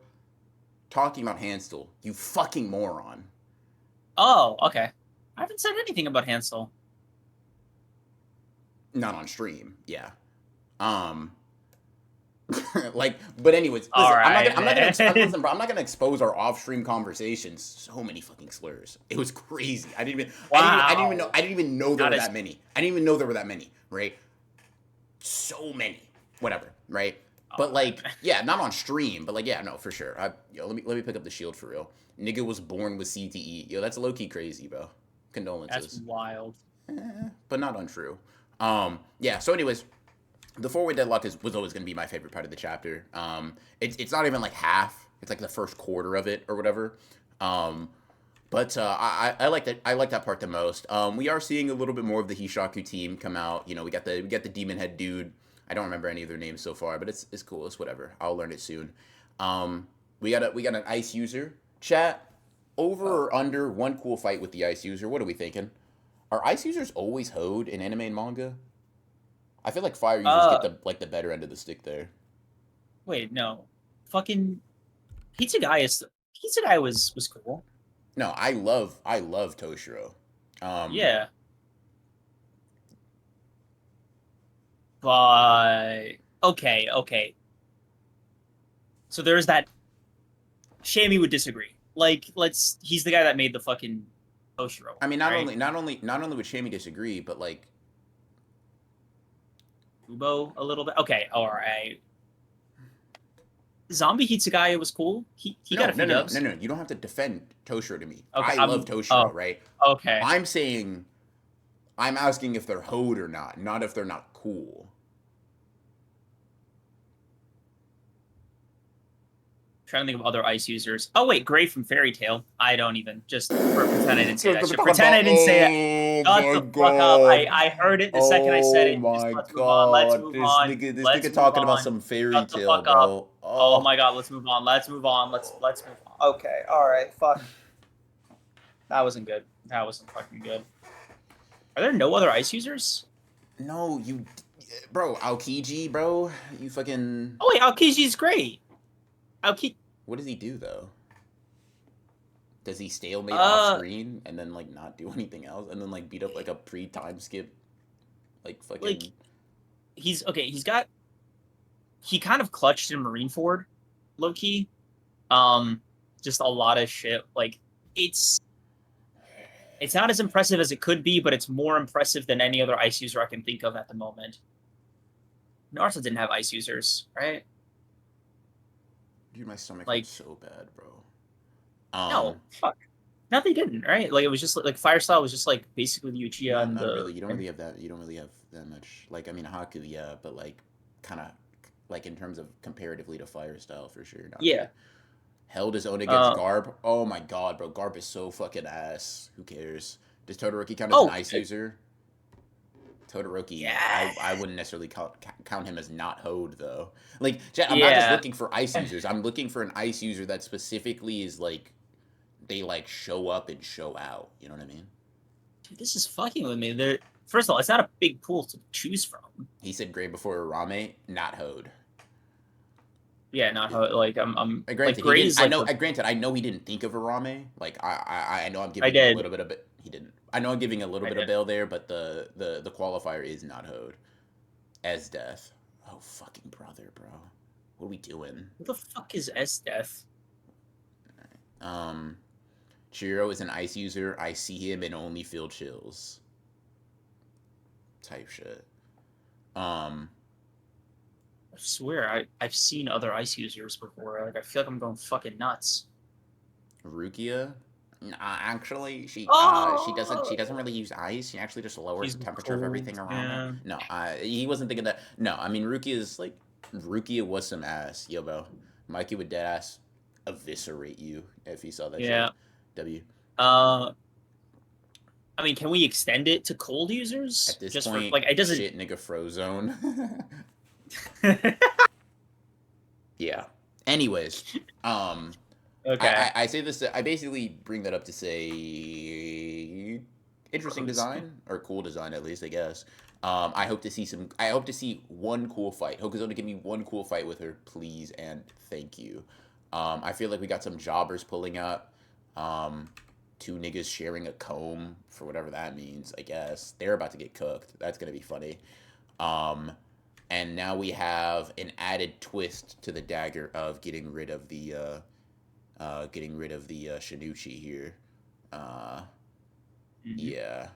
S2: Talking about Hansel, you fucking moron.
S1: Oh, okay. I haven't said anything about Hansel.
S2: Not on stream, yeah. Um, like, but anyways,
S1: All
S2: listen,
S1: right, man.
S2: listen, bro. I'm not gonna expose our off-stream conversations. So many fucking slurs. It was crazy.
S1: Wow.
S2: I didn't even know there
S1: Not
S2: were
S1: as
S2: that many. I didn't even know there were that many. Right? So many. Whatever. Right?
S1: all
S2: But
S1: right,
S2: like,
S1: man.
S2: yeah, not on stream. But like, yeah, no, for sure. Let me pick up the shield for real. Nigga was born with CTE. Yo, that's low key crazy, bro.
S1: That's
S2: Condolences.
S1: wild.
S2: But not untrue. Yeah. So, anyways, the four-way deadlock was always going to be my favorite part of the chapter. It's not even like half. It's like the first quarter of it or whatever. Um, but I like that. I like that part the most. We are seeing a little bit more of the Hishaku team come out. You know, we got the Demon Head dude. I don't remember any of their names so far, but it's cool. It's whatever. I'll learn it soon. We got an ice user. Chat, over or under one cool fight with the ice user. What are we thinking? Are ice users always hoed in anime and manga? I feel like fire users get
S1: Uh,
S2: the better end of the stick there.
S1: wait, no. Fucking Pizza Guy is Pizza Guy was cool.
S2: No, I love Toshiro. Um,
S1: Yeah, but okay. So there's that. Shammy would disagree. Like, he's the guy that made the fucking Oshiro,
S2: I mean,
S1: right?
S2: not only would Shammy disagree, but like
S1: Kubo a little bit. Okay, all right. Zombie Hitsugaya was cool. He got a few dubs.
S2: no. You don't have to defend Toshiro to me.
S1: Okay,
S2: I love Toshiro,
S1: oh,
S2: right?
S1: okay.
S2: I'm saying I'm asking if they're hoed or not if they're not cool.
S1: Trying to think of other ice users. Oh wait, Gray from Fairy Tale. I don't even just pretend I didn't say that shit. Pretend I didn't say that.
S2: Oh
S1: Shut
S2: my
S1: the fuck up.
S2: god.
S1: I heard it the second I said
S2: Oh
S1: it. Just
S2: my
S1: let's move on. Let's
S2: god.
S1: move on.
S2: This
S1: Let's
S2: nigga
S1: move
S2: talking about
S1: on.
S2: some fairy
S1: Shut the
S2: tale,
S1: fuck up.
S2: bro.
S1: Oh
S2: Oh.
S1: my god, let's move on. Let's move on. Let's move on. Okay, alright, fuck. That wasn't good. That wasn't fucking good. Are there no other ice users?
S2: No, you bro, Aokiji, bro. You fucking
S1: Oh wait, Aokiji's great. Aoki
S2: what does he do though? Does he stalemate off
S1: uh
S2: screen and then like not do anything else and then like beat up like a pre-time skip like
S1: like
S2: fucking
S1: he's okay, he kind of clutched in Marineford, low key. Just a lot of shit. Like it's it's not as impressive as it could be, but it's more impressive than any other ice user I can think of at the moment. Naruto didn't have ice users, right?
S2: dude, my stomach
S1: Like
S2: hurts so bad, bro.
S1: no, fuck. No, they didn't, right? Like it was just like Fire Style was just like basically the Uchiha and
S2: Not
S1: the
S2: really. You don't really have that. You don't really have that much. Like I mean, Haku, yeah, but like, kind of, like in terms of comparatively to Fire Style, for sure. Not
S1: yeah.
S2: really. Held his own against
S1: Uh
S2: Garb. Oh my god, bro, Garb is so fucking ass. Who cares? Does Todoroki count as an
S1: oh
S2: ice user? Todoroki,
S1: yeah.
S2: I wouldn't necessarily count him as not hoed though. Like, chat, I'm not just
S1: Yeah.
S2: looking for ice users. I'm looking for an ice user that specifically is like they like show up and show out. You know what I mean?
S1: Dude, this is fucking with me. There. First of all, it's not a big pool to choose from.
S2: He said gray before Arame, not Hode.
S1: Yeah, not how like I'm like
S2: Granted, he
S1: grade
S2: didn't.
S1: is like the
S2: Granted, I know he didn't think of Arame. Like I know I'm
S1: I
S2: giving him a
S1: did
S2: little bit of it. He didn't. I know I'm giving a little
S1: I
S2: bit of
S1: did.
S2: bail there, but the qualifier is not Hode as death. Oh fucking brother, bro. What are we doing?
S1: What the fuck is S Death?
S2: Um, Chiro is an ice user. I see him and only feel chills. Type shit. Um,
S1: I swear I've seen other ice users before. Like I feel like I'm going fucking nuts.
S2: Rukia. Nah, actually, she
S1: Oh,
S2: doesn't really use ice. She actually just lowers
S1: she's
S2: the temperature of
S1: cold.
S2: everything around her.
S1: Yeah.
S2: No, he wasn't thinking that. No, I mean Rukia is like Rukia was some ass, yo, bro. Mikey would dead ass eviscerate you if he saw that
S1: Yeah.
S2: shit. W.
S1: Uh, I mean, can we extend it to cold
S2: At
S1: users?
S2: this
S1: Just for
S2: point,
S1: like it doesn't.
S2: shit, nigga, Frozone. Yeah. Anyways,
S1: Okay.
S2: I say this. I basically bring that up to say interesting
S1: Pros.
S2: design or cool design at least, I guess. I hope to see some. I hope to see one cool fight. Hokuzo to give me one cool fight with her, please and thank you. I feel like we got some jobbers pulling up. Two niggas sharing a comb for whatever that means. I guess they're about to get cooked. That's gonna be funny. Um, and now we have an added twist to the dagger of getting rid of the Shinuchi here. Uh,
S1: Mhm.
S2: yeah.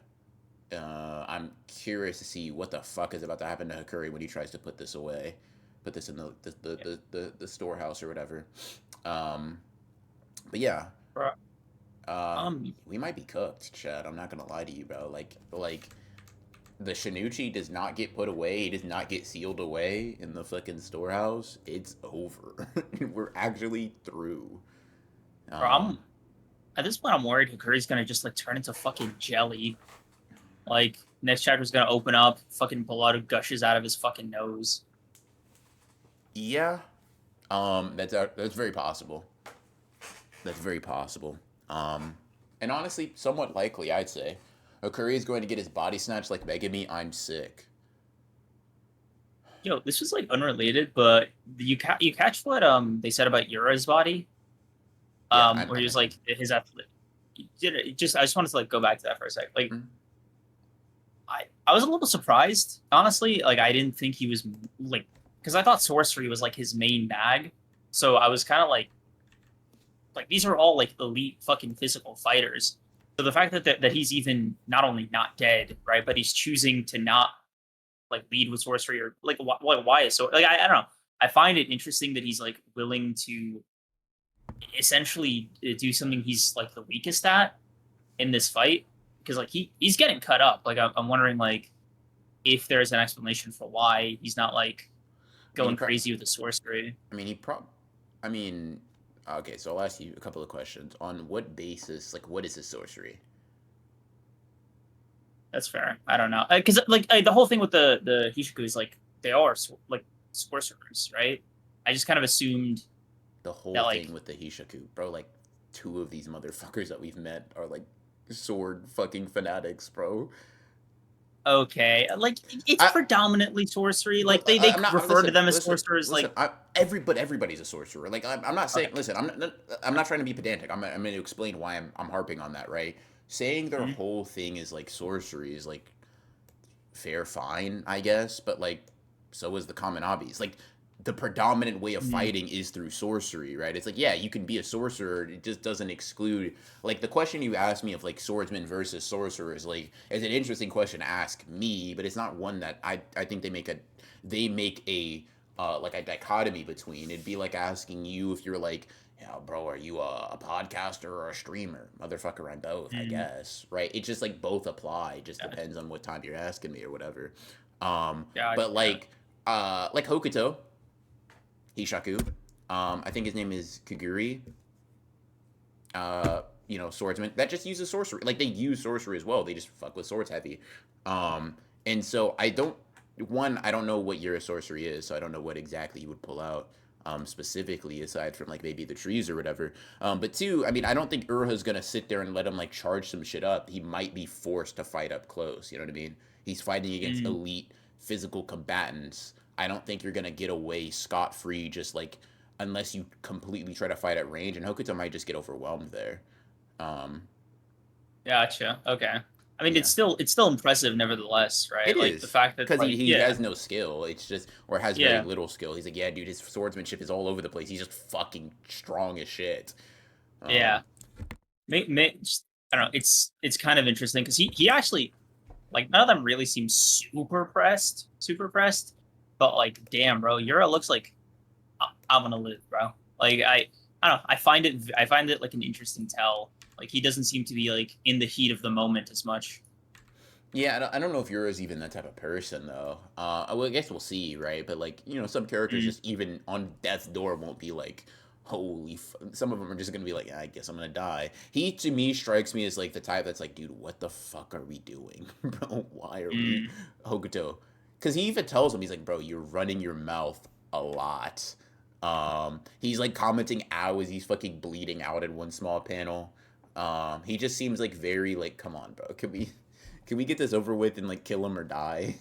S2: I'm curious to see what the fuck is about to happen to Hakuri when he tries to put this away, put this in
S1: Yeah.
S2: the storehouse or whatever. Um, but yeah,
S1: Bro,
S2: uh,
S1: Um,
S2: we might be cooked, Chad. I'm not gonna lie to you, bro. Like the Shinuchi does not get put away. He does not get sealed away in the fucking storehouse. It's over. We're actually through.
S1: bro, I'm
S2: Um,
S1: at this point I'm worried Hikari's gonna just like turn into fucking jelly. Like next chapter's gonna open up, fucking blood gushes out of his fucking nose.
S2: yeah. That's very possible. That's very possible. Um, and honestly, somewhat likely, I'd say. Okuri is going to get his body snatched like Megumi. I'm sick.
S1: Yo, this was like unrelated, but you catch what they said about Yura's body?
S2: Yeah,
S1: Where
S2: I
S1: he was
S2: missed him.
S1: like his athlete. Did it just I just wanted to like go back to that for a sec. Like
S2: Mm.
S1: I was a little surprised, honestly. Like I didn't think he was like because I thought sorcery was like his main bag. So I was kind of like these are all like elite fucking physical fighters. So the fact that he's even not only not dead, right, but he's choosing to not like lead with sorcery or like why is so like I don't know. I find it interesting that he's like willing to essentially do something he's like the weakest at in this fight because like he's getting cut up. Like I'm wondering like if there's an explanation for why he's not like
S2: I mean,
S1: going crazy with the sorcery.
S2: I mean, he prob. I mean, okay. So I'll ask you a couple of questions. On what basis? Like, what is his sorcery?
S1: That's fair. I don't know because like the whole thing with the Hishiku is like they are like sorcerers, right? I just kind of assumed
S2: The
S1: that
S2: whole thing
S1: like
S2: with the Hishaku, bro. Like, two of these motherfuckers that we've met are like sword fucking fanatics, bro.
S1: okay, like it's
S2: I
S1: predominantly sorcery.
S2: look.
S1: Like they
S2: I'm not.
S1: refer to
S2: Listen.
S1: them as
S2: Listen.
S1: sorcerers.
S2: Listen.
S1: Like
S2: Everybody's a sorcerer. Like, I'm not saying.
S1: okay,
S2: Listen. I'm not trying to be pedantic. I'm going to explain why I'm harping on that. Right. Saying their
S1: mhm,
S2: whole thing is like sorcery is like fair, fine, I guess. But like, so is the common hobbies. Like, the predominant way of
S1: mhm,
S2: fighting is through sorcery, right? It's like, yeah, you can be a sorcerer. It just doesn't exclude. Like, the question you asked me of like swordsman versus sorcerers, like, is an interesting question to ask me, but it's not one that I think they make a like a dichotomy between. It'd be like asking you if you're like, yeah, bro, are you a podcaster or a streamer? Motherfucker, I'm both, I
S1: mhm,
S2: guess, right? It's just like both apply. It just
S1: yeah,
S2: depends on what time you're asking me or whatever.
S1: yeah,
S2: But
S1: yeah.
S2: like Hokuto, Hishaku, I think his name is Kaguri. Swordsman that just uses sorcery. Like they use sorcery as well. They just fuck with swords heavy. And so I don't know what your sorcery is, so I don't know what exactly you would pull out. specifically, aside from like maybe the trees or whatever. But two, I mean, I don't think Urha's gonna sit there and let him like charge some shit up. He might be forced to fight up close. You know what I mean? He's fighting against
S1: Mm,
S2: elite physical combatants. I don't think you're gonna get away scot free just like unless you completely try to fight at range, and Hokuto might just get overwhelmed there. Um,
S1: gotcha. Okay. I mean,
S2: yeah.
S1: it's still impressive, nevertheless, right?
S2: It
S1: Like the
S2: is
S1: fact that
S2: because
S1: like
S2: he
S1: yeah,
S2: has no skill. It's just or has very
S1: yeah,
S2: little skill. He's like, yeah, dude, his swordsmanship is all over the place. He's just fucking strong as shit.
S1: yeah.
S2: Um,
S1: Just, I don't know. It's kind of interesting because he actually like none of them really seem super pressed. But like, damn, bro, Yura looks like I'm gonna live, bro. Like I don't know. I find it like an interesting tell. Like he doesn't seem to be like in the heat of the moment as much.
S2: yeah, I don't know if Yura's even that type of person though. Well, I guess we'll see, right? But like, some characters
S1: Mm,
S2: just even on death's door won't be like, holy. Some of them are just gonna be like, I guess I'm gonna die. He to me strikes me as like the type that's like, dude, what the fuck are we doing, bro? Why are we
S1: mm,
S2: Hokuto? Because he even tells him, he's like, bro, you're running your mouth a lot. He's like commenting out as he's fucking bleeding out in one small panel. He just seems like very like, come on, bro, can we get this over with and like kill him or die?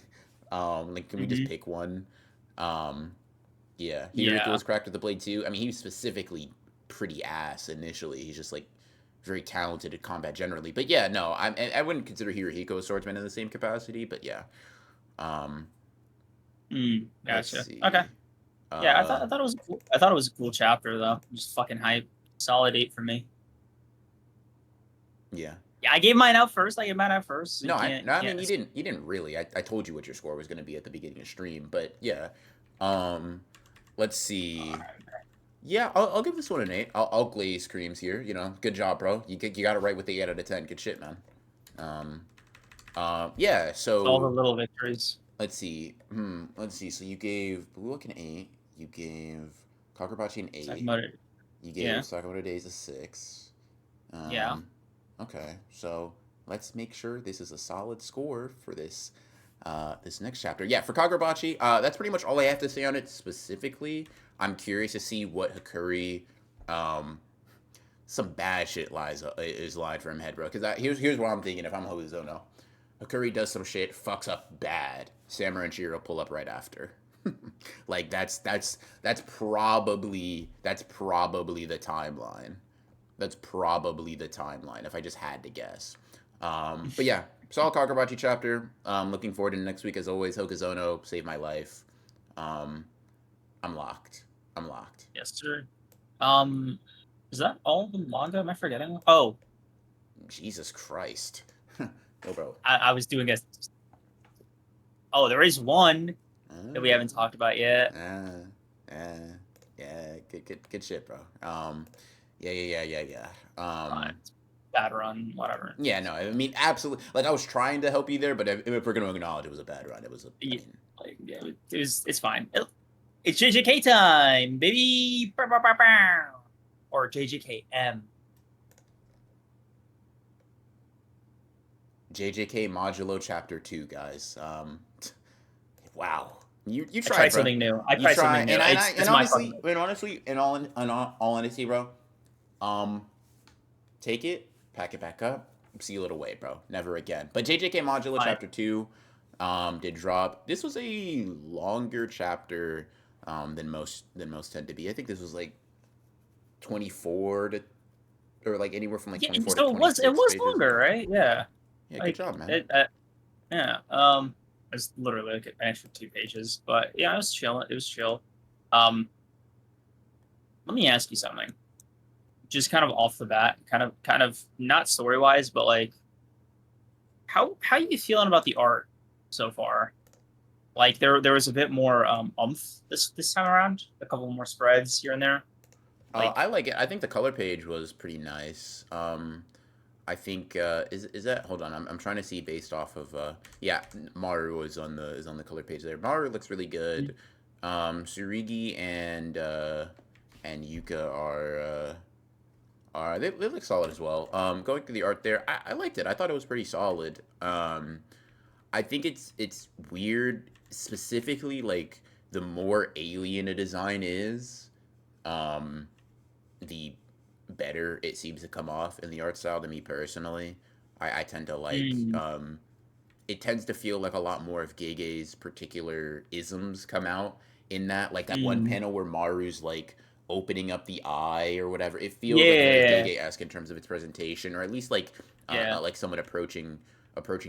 S2: Like can we just
S1: hmm.
S2: pick one? Um, yeah, Hiriko
S1: Yeah.
S2: was cracked with the blade too. I mean, he was specifically pretty ass initially. He's just like very talented at combat generally. But yeah, no, I wouldn't consider Hirohiko a swordsman in the same capacity. But yeah, um,
S1: Mm,
S2: let's
S1: gotcha. Okay.
S2: see.
S1: Yeah,
S2: Uh,
S1: I thought it was I thought it was a cool chapter though. Just fucking hype. Solid 8 for me.
S2: yeah.
S1: Yeah, I gave mine out first. I gave mine out first. So
S2: No, no, I
S1: you
S2: mean
S1: can't.
S2: you didn't really. I told you what your score was going to be at the beginning of stream, but yeah. Um, let's see. Yeah, I'll give this one an 8. I'll glaze creams here. Good job, bro. You got it right with the 8 out of 10. Good shit, man. Um, yeah.
S1: All the
S2: So
S1: little victories.
S2: let's see. Let's see. So you gave Blue Look an 8. You gave Kagurabachi an 8.
S1: Sakamoto.
S2: You gave
S1: Yeah.
S2: Sakamoto Days a 6.
S1: Yeah.
S2: Um, okay. So let's make sure this is a solid score for this next chapter. Yeah, for Kagurabachi, that's pretty much all I have to say on it specifically. I'm curious to see what Hakuri, um, some bad shit is lying from head, bro. Because here's what I'm thinking. If I'm Hozono, Hakuri does some shit, fucks up bad. Samurai and Shiro pull up right after. Like that's probably the timeline. That's probably the timeline if I just had to guess. But yeah, saw Kagurabachi chapter. Looking forward to next week as always. Hokuzono saved my life. Um, I'm locked. I'm locked.
S1: Yes, sir. Um, is that all the manga? Am I forgetting? Oh,
S2: Jesus Christ. No, bro.
S1: I was doing a. Oh, there is one that we haven't talked about yet.
S2: Uh, uh, yeah, good shit, bro. Yeah.
S1: Fine. Bad run, whatever.
S2: Yeah, no, I mean, absolutely. Like, I was trying to help you there, but if we're going to acknowledge it was a bad run, it was I
S1: Yeah,
S2: mean,
S1: like, yeah, it's fine. It's JJK time, baby. Bow, bow, bow, bow. Or JJKM.
S2: JJK Modulo Chapter 2, guys. Wow. You
S1: I
S2: tried,
S1: tried
S2: bro.
S1: something new. I
S2: You
S1: tried
S2: try,
S1: something new.
S2: and
S1: It's my fucking.
S2: honestly, in all honesty, bro, um, take it, pack it back up, seal it away, bro. Never again. But JJK Modulo
S1: Fine.
S2: Chapter 2, did drop. This was a longer chapter, than most tend to be. I think this was like 24 to, or like anywhere from like
S1: Yeah,
S2: 24 to
S1: so it
S2: 26
S1: was
S2: pages.
S1: longer, right? Yeah.
S2: Yeah, good
S1: Like
S2: job, man.
S1: it. Yeah. It's literally like an extra 2 pages, but yeah, it was chill. It was chill. Um, let me ask you something. Just kind of off the bat, kind of not story wise, but like how you feeling about the art so far? Like there was a bit more umph this time around. A couple more spreads here and there. Like
S2: I like it. I think the color page was pretty nice. I think is that hold on, I'm trying to see based off of yeah, Maru is on the color page there. Maru looks really good. Surigi and Yuka they look solid as well. Going through the art there, I liked it. I thought it was pretty solid. I think it's weird specifically like the more alien a design is, um, the better it seems to come off in the art style to me personally. I tend to like
S1: Mm,
S2: it tends to feel like a lot more of Gege's particular isms come out in that, like that one
S1: mm.
S2: panel where Maru's like opening up the eye or whatever. It feels like very
S1: Yeah,
S2: Gege-esque in terms of its presentation, or at least
S1: yeah.
S2: like someone approaching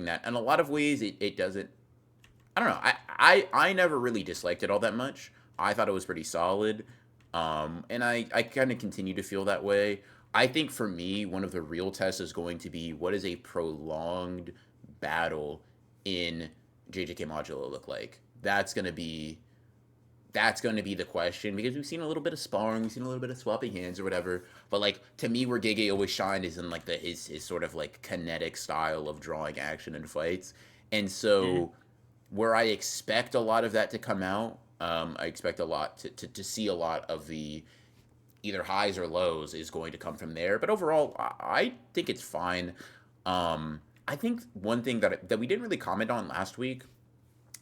S2: that. In a lot of ways, it doesn't. I don't know. I never really disliked it all that much. I thought it was pretty solid, and I kind of continue to feel that way. I think for me, one of the real tests is going to be what is a prolonged battle in JJK Modulo look like. That's going to be the question, because we've seen a little bit of sparring, we've seen a little bit of swapping hands or whatever. But like to me, where Gege always shined is in like his sort of like kinetic style of drawing action and fights. And
S1: Mm.
S2: so where I expect a lot of that to come out, I expect a lot to see a lot of the either highs or lows is going to come from there. But overall, I think it's fine. I think one thing that we didn't really comment on last week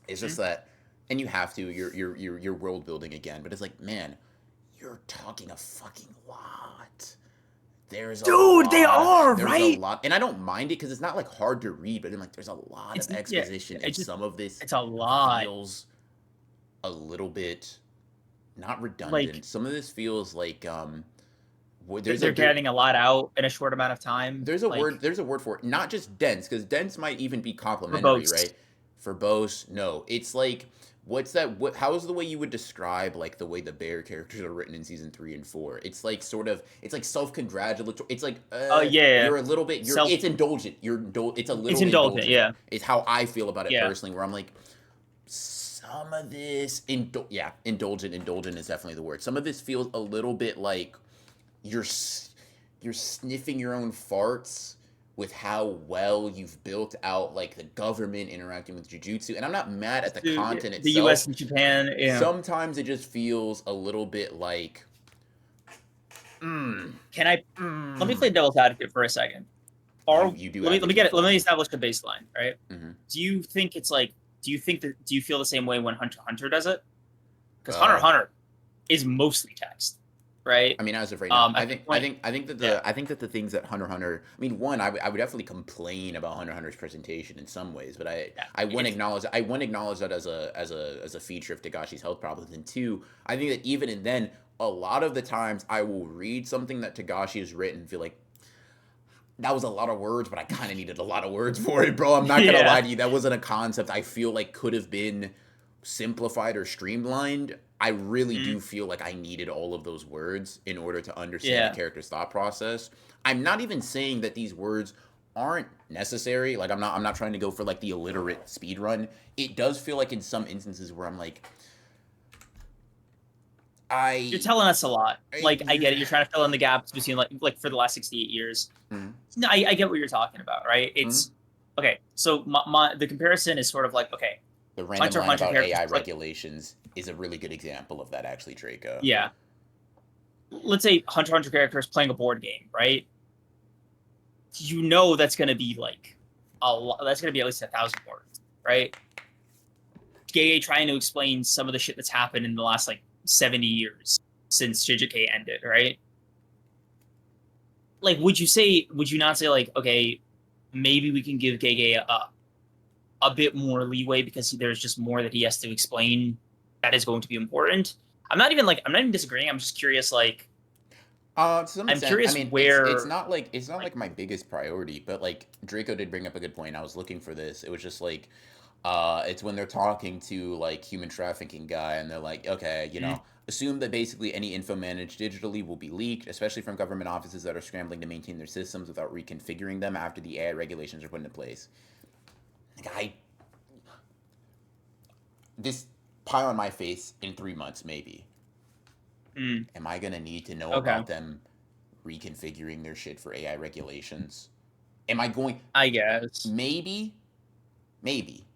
S2: is just
S1: Mm.
S2: that, and you have to, you're world building again, but it's like, man, you're talking a fucking lot. There's a
S1: Dude, they
S2: lot.
S1: are
S2: There's a
S1: right.
S2: lot, and I don't mind it because it's not like hard to read, but then like there's a lot of
S1: It's yeah.
S2: exposition,
S1: It
S2: and
S1: just
S2: some of this
S1: it's a lot.
S2: feels a little bit not
S1: Like
S2: redundant. Some of this feels like there's a
S1: they're getting a lot out in a short amount of time. Like
S2: there's a word for it, not just dense, because dense might even be complimentary,
S1: verbose.
S2: right? Verbose, no, it's like what's that, how is the way you would describe like the way the bear characters are written in season 3 and 4? It's like sort of, it's like self-congratulatory, it's like
S1: Oh yeah.
S2: you're a little bit,
S1: Self.
S2: it's indulgent, it's a
S1: It's
S2: little
S1: indulgent.
S2: indulgent,
S1: Yeah.
S2: is how I feel about it
S1: Yeah.
S2: personally, where I'm like, some of this indulgent is definitely the word. Some of this feels a little bit like you're you're sniffing your own farts with how well you've built out like the government interacting with jujutsu. And I'm not mad at the content
S1: The U.S.
S2: itself.
S1: and Japan. Yeah.
S2: Sometimes it just feels a little bit like mm,
S1: Can I let me
S2: mm.
S1: play devil's advocate for a second? Or
S2: You do
S1: let me
S2: advocate
S1: get it.
S2: for
S1: Let me
S2: me.
S1: establish the baseline. Right?
S2: Hmm.
S1: Do you think it's like? Do you feel the same way when Hunter x Hunter does it? Because Hunter x
S2: uh
S1: Hunter is mostly text, right?
S2: I mean, as of right now,
S1: At the point, yeah,
S2: I think that the things that Hunter x Hunter. I mean, one, I would definitely complain about Hunter x Hunter's presentation in some ways, but
S1: yeah,
S2: I wouldn't acknowledge that as a feature of Tagashi's health problems. And two, I think that even in then, a lot of the times I will read something that Tagashi has written and feel like that was a lot of words, but I kind of needed a lot of words for it, bro. I'm not gonna
S1: yeah,
S2: lie to you. That wasn't a concept I feel like could have been simplified or streamlined. I really
S1: mm,
S2: do feel like I needed all of those words in order to understand a
S1: yeah,
S2: character's thought process. I'm not even saying that these words aren't necessary. Like I'm not trying to go for like the illiterate speed run. It does feel like in some instances where I'm like
S1: you're
S2: I,
S1: telling us a lot.
S2: I
S1: Like I get it. You're trying to fill in the gaps between like for the last 68 years.
S2: mm,
S1: No, I get what you're talking about, right?
S2: mm.
S1: It's okay. So the comparison is sort of like okay,
S2: The random
S1: Hunter x
S2: line
S1: Hunter
S2: about
S1: characters
S2: AI
S1: like
S2: regulations is a really good example of that, actually, Draco.
S1: yeah. Let's say Hunter x Hunter characters playing a board game, right? You know that's going to be like a lot. That's going to be at least 1,000 words, right? Gay trying to explain some of the shit that's happened in the last like 70 years since JJK ended, right? Like, would you not say like, okay, maybe we can give Gege a bit more leeway because there's just more that he has to explain that is going to be important. I'm not even disagreeing. I'm just curious. Like,
S2: To some
S1: I'm
S2: extent, I
S1: curious
S2: mean,
S1: where,
S2: it's not
S1: like,
S2: like my biggest priority, but like Draco did bring up a good point. I was looking for this. It was just like, it's when they're talking to like human trafficking guy, and they're like, okay,
S1: mm,
S2: assume that basically any info managed digitally will be leaked, especially from government offices that are scrambling to maintain their systems without reconfiguring them after the AI regulations are put into place. Like this pie on my face in 3 months, maybe.
S1: mm,
S2: Am I gonna need to know
S1: okay,
S2: about them reconfiguring their shit for AI regulations? Am I going?
S1: I guess.
S2: Maybe, maybe,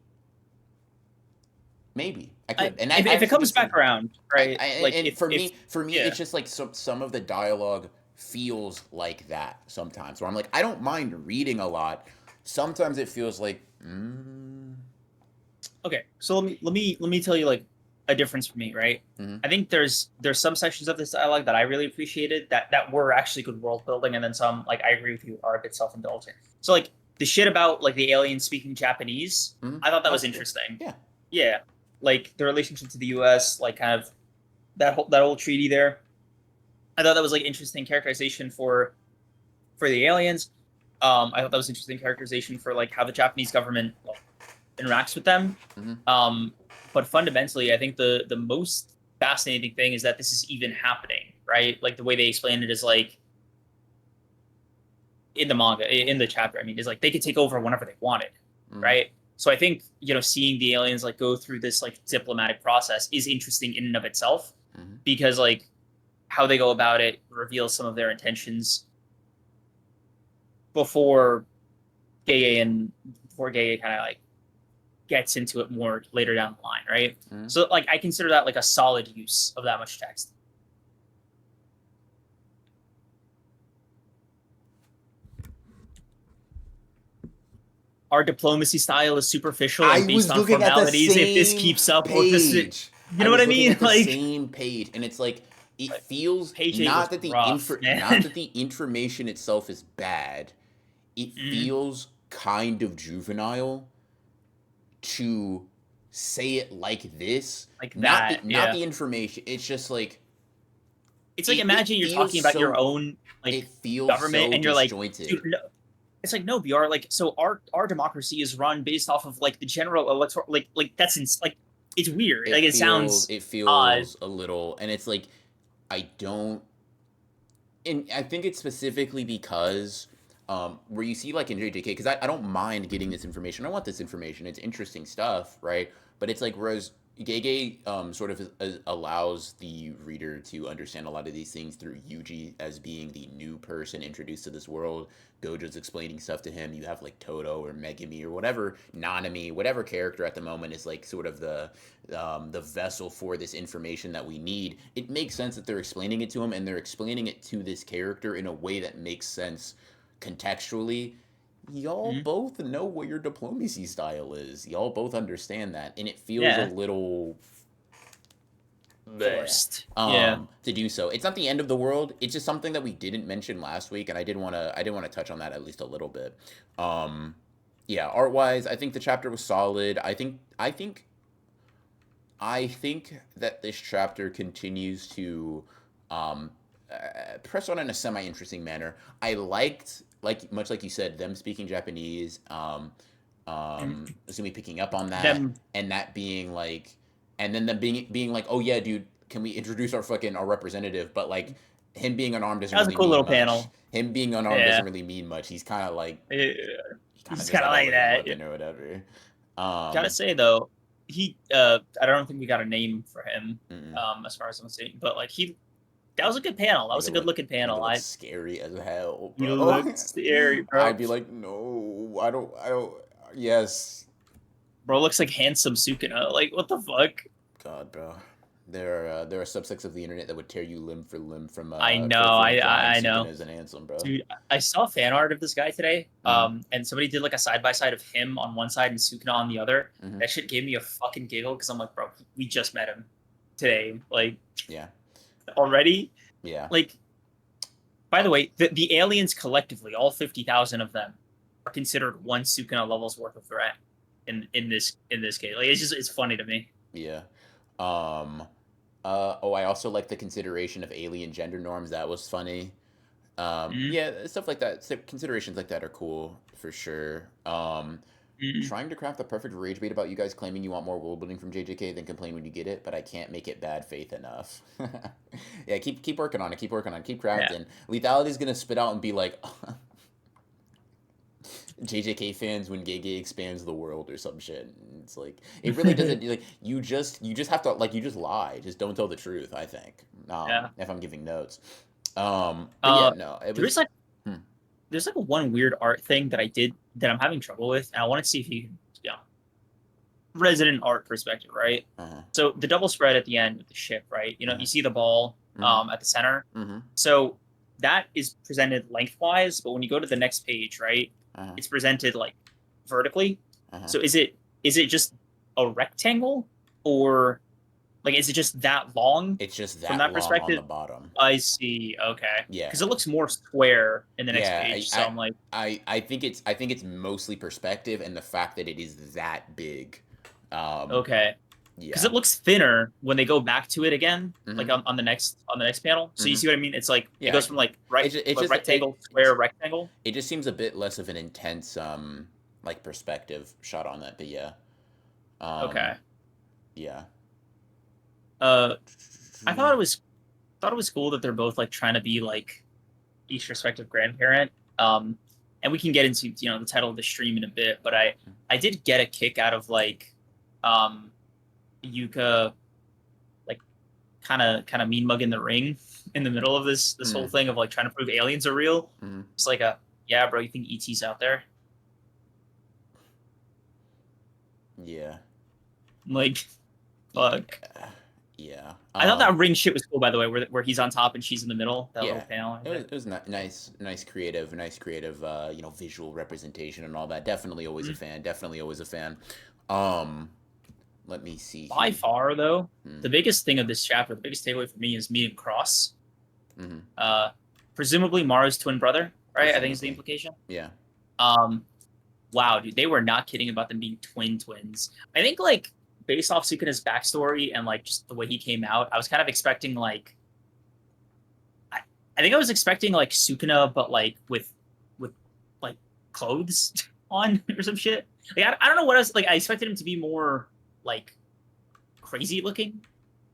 S2: maybe I
S1: I
S2: could. And I
S1: if it
S2: actually
S1: comes
S2: just
S1: back around, right? Like
S2: and
S1: if
S2: for me,
S1: yeah,
S2: it's just like some of the dialogue feels like that sometimes. Where I'm like, I don't mind reading a lot. Sometimes it feels like,
S1: okay. So let me tell you like a difference for me, right?
S2: Mm-hmm.
S1: I think there's some sections of this dialogue that I really appreciated that were actually good world building, and then some, like, I agree with you, are a bit self indulgent. So like the shit about like the aliens speaking Japanese,
S2: Mm-hmm.
S1: I thought that
S2: That
S1: was
S2: was cool.
S1: interesting.
S2: Yeah.
S1: Yeah, like the relationship to the U.S., like kind of that whole treaty there. I thought that was like interesting characterization for the aliens. I thought that was interesting characterization for like how the Japanese government like interacts with them.
S2: Mm-hmm.
S1: But fundamentally, I think the most fascinating thing is that this is even happening, right? Like the way they explain it is like in the manga, in the chapter, I mean, is like they could take over whenever they wanted,
S2: Mm-hmm.
S1: right? So I think, seeing the aliens like go through this like diplomatic process is interesting in and of itself,
S2: Mm-hmm.
S1: because like how they go about it reveals some of their intentions before Gege kind of like gets into it more later down the line, right?
S2: Mm-hmm.
S1: So like I consider that like a solid use of that much text. Our diplomacy style is superficial
S2: I
S1: and based
S2: was
S1: on
S2: looking at the
S1: formalities. If this
S2: same
S1: keeps up, we'll just, you
S2: page.
S1: know
S2: I
S1: what
S2: was
S1: I
S2: looking
S1: mean?
S2: at the
S1: Like,
S2: same page, and it's like it feels
S1: page 8 was rough,
S2: not
S1: man.
S2: that the information itself is bad. It
S1: Mhm.
S2: feels kind of juvenile to say it like this.
S1: Like that,
S2: Not
S1: yeah.
S2: the information. It's just like
S1: It's like,
S2: it
S1: imagine you're
S2: feels
S1: talking about your
S2: so
S1: own
S2: it
S1: like
S2: feels
S1: government,
S2: so
S1: and you're like,
S2: disjointed.
S1: dude, no. It's like, no, BR, like, so our democracy is run based off of like the general electoral, like that's like it's weird. Like it sounds
S2: It
S1: odd.
S2: feels a little, and it's like I don't, and I think it's specifically because where you see like in JJK, because I don't mind getting this information. I want this information. It's interesting stuff, right? But it's like whereas Gege sort of allows the reader to understand a lot of these things through Yuji as being the new person introduced to this world. Gojo's explaining stuff to him. You have like Toto or Megumi or whatever Nanami, whatever character at the moment is like sort of the vessel for this information that we need. It makes sense that they're explaining it to him, and they're explaining it to this character in a way that makes sense contextually. Y'all
S1: Mhm.
S2: both know what your diplomacy style is. Y'all both understand that, and it feels a
S1: Yeah,
S2: little bleh,
S1: forced. Yeah.
S2: to do so. It's not the end of the world. It's just something that we didn't mention last week, and I did want to touch on that at least a little bit. Um, yeah, art wise, I think the chapter was solid. I think that this chapter continues to press on in a semi interesting manner. I liked, like much like you said, them speaking Japanese,
S1: Mhm.
S2: Asumi picking up on that,
S1: Them.
S2: and that being like, and then them being like, oh yeah, dude, can we introduce our representative? But like him being unarmed doesn't
S1: That was a
S2: really
S1: cool
S2: mean
S1: little
S2: much.
S1: panel.
S2: Him being unarmed
S1: Yeah.
S2: doesn't really mean much. He's kind of like
S1: Yeah.
S2: he kind of
S1: He's
S2: does
S1: kind of
S2: that all
S1: like
S2: with a
S1: that. Yeah.
S2: weapon or whatever.
S1: Gotta
S2: Um,
S1: say though, I don't think we got a name for him,
S2: mm-mm.
S1: as far as I'm saying, but like that was a good panel. That was a good looking
S2: Nigga
S1: panel.
S2: look scary as hell,
S1: You
S2: bro.
S1: look scary,
S2: I'd
S1: bro.
S2: be like, no, I don't. Yes,
S1: Bro looks like handsome Sukuna. Like, what the fuck?
S2: God, bro. There are subsects of the internet that would tear you limb for limb from
S1: I know,
S2: for implying
S1: I know.
S2: Sukuna is an handsome, bro.
S1: Dude, I saw fan art of this guy today.
S2: Mm-hmm.
S1: And somebody did like a side by side of him on one side and Sukuna on the other.
S2: Mm-hmm.
S1: That shit gave me a fucking giggle because I'm like, bro, we just met him today. Like,
S2: Yeah,
S1: already?
S2: yeah.
S1: Like, by the way, the aliens collectively, all 50,000 of them, are considered one Sukuna level's worth of threat in this case. Like, it's funny to me.
S2: Yeah. Um. Oh, I also like the consideration of alien gender norms. That was funny.
S1: Mm-hmm.
S2: Yeah, stuff like that. Considerations like that are cool for sure.
S1: Mm-hmm.
S2: Trying to craft the perfect rage bait about you guys claiming you want more world building from JJK than complain when you get it, but I can't make it bad faith enough. Yeah, keep working on it. Keep working on it. Keep
S1: Yeah.
S2: crafting. Lethality's gonna spit out and be like, JJK fans when Gege expands the world or some shit. It's like it really doesn't like you just have to like you just lie. Just don't tell the truth, I think.
S1: Yeah.
S2: If I'm giving notes. But yeah,
S1: Uh,
S2: no, it
S1: there's
S2: was
S1: like
S2: hmm,
S1: there's like a one weird art thing that I did that I'm having trouble with, and I want to see if you can, resident art perspective, right?
S2: uh-huh.
S1: So the double spread at the end of the ship, right? You
S2: Uh-huh.
S1: see the ball
S2: Mm-hmm.
S1: at the center.
S2: Mm-hmm.
S1: So that is presented lengthwise, but when you go to the next page, right,
S2: Uh-huh.
S1: it's presented like vertically.
S2: Uh-huh.
S1: So is it just a rectangle, or Like, is it just that long
S2: It's just
S1: from
S2: that
S1: that
S2: long on the
S1: perspective?
S2: bottom.
S1: I see. Okay, because
S2: Yeah.
S1: it looks more square in the next
S2: Yeah,
S1: page. So I'm like,
S2: I think it's mostly perspective and the fact that it is that big. Um,
S1: okay, because
S2: yeah.
S1: it looks thinner when they go back to it again, like
S2: Mm-hmm.
S1: on the next panel. So you
S2: Mm-hmm.
S1: see what I mean? It's like it
S2: Yeah.
S1: goes from like right,
S2: It's
S1: like
S2: just
S1: rectangle, square, rectangle.
S2: it just seems a bit less of an intense like perspective shot on that, but yeah. Um,
S1: Okay.
S2: yeah.
S1: Uh, I thought it was cool that they're both like trying to be like each respective grandparent. And we can get into the title of the stream in a bit, but I did get a kick out of like um Yuka like kind of mean mugging the ring in the middle of this whole
S2: Mm,
S1: thing of like trying to prove aliens are real.
S2: mm,
S1: It's like a yeah, bro, you think ET's out there?
S2: yeah.
S1: Like fuck.
S2: Yeah. Yeah.
S1: I thought that ring shit was cool by the way, where he's on top and she's in the middle, that little
S2: Yeah.
S1: panel.
S2: It was nice creative, visual representation and all that. Definitely always a
S1: Mhm.
S2: fan. Definitely always a fan. Um, let me see
S1: By
S2: here.
S1: far though,
S2: Hmm.
S1: the biggest thing of this chapter, the biggest takeaway for me is meeting Cross.
S2: Mm-hmm.
S1: Uh, presumably Maru's twin brother, right? I think is the
S2: Presumably.
S1: implication.
S2: Yeah.
S1: Um, wow, dude, they were not kidding about them being twins. I think like based off Sukuna's backstory and like just the way he came out, I was kind of expecting like I think I was expecting like Sukuna, but like with like clothes on or some shit. Like I don't know what else. Like I expected him to be more like crazy looking,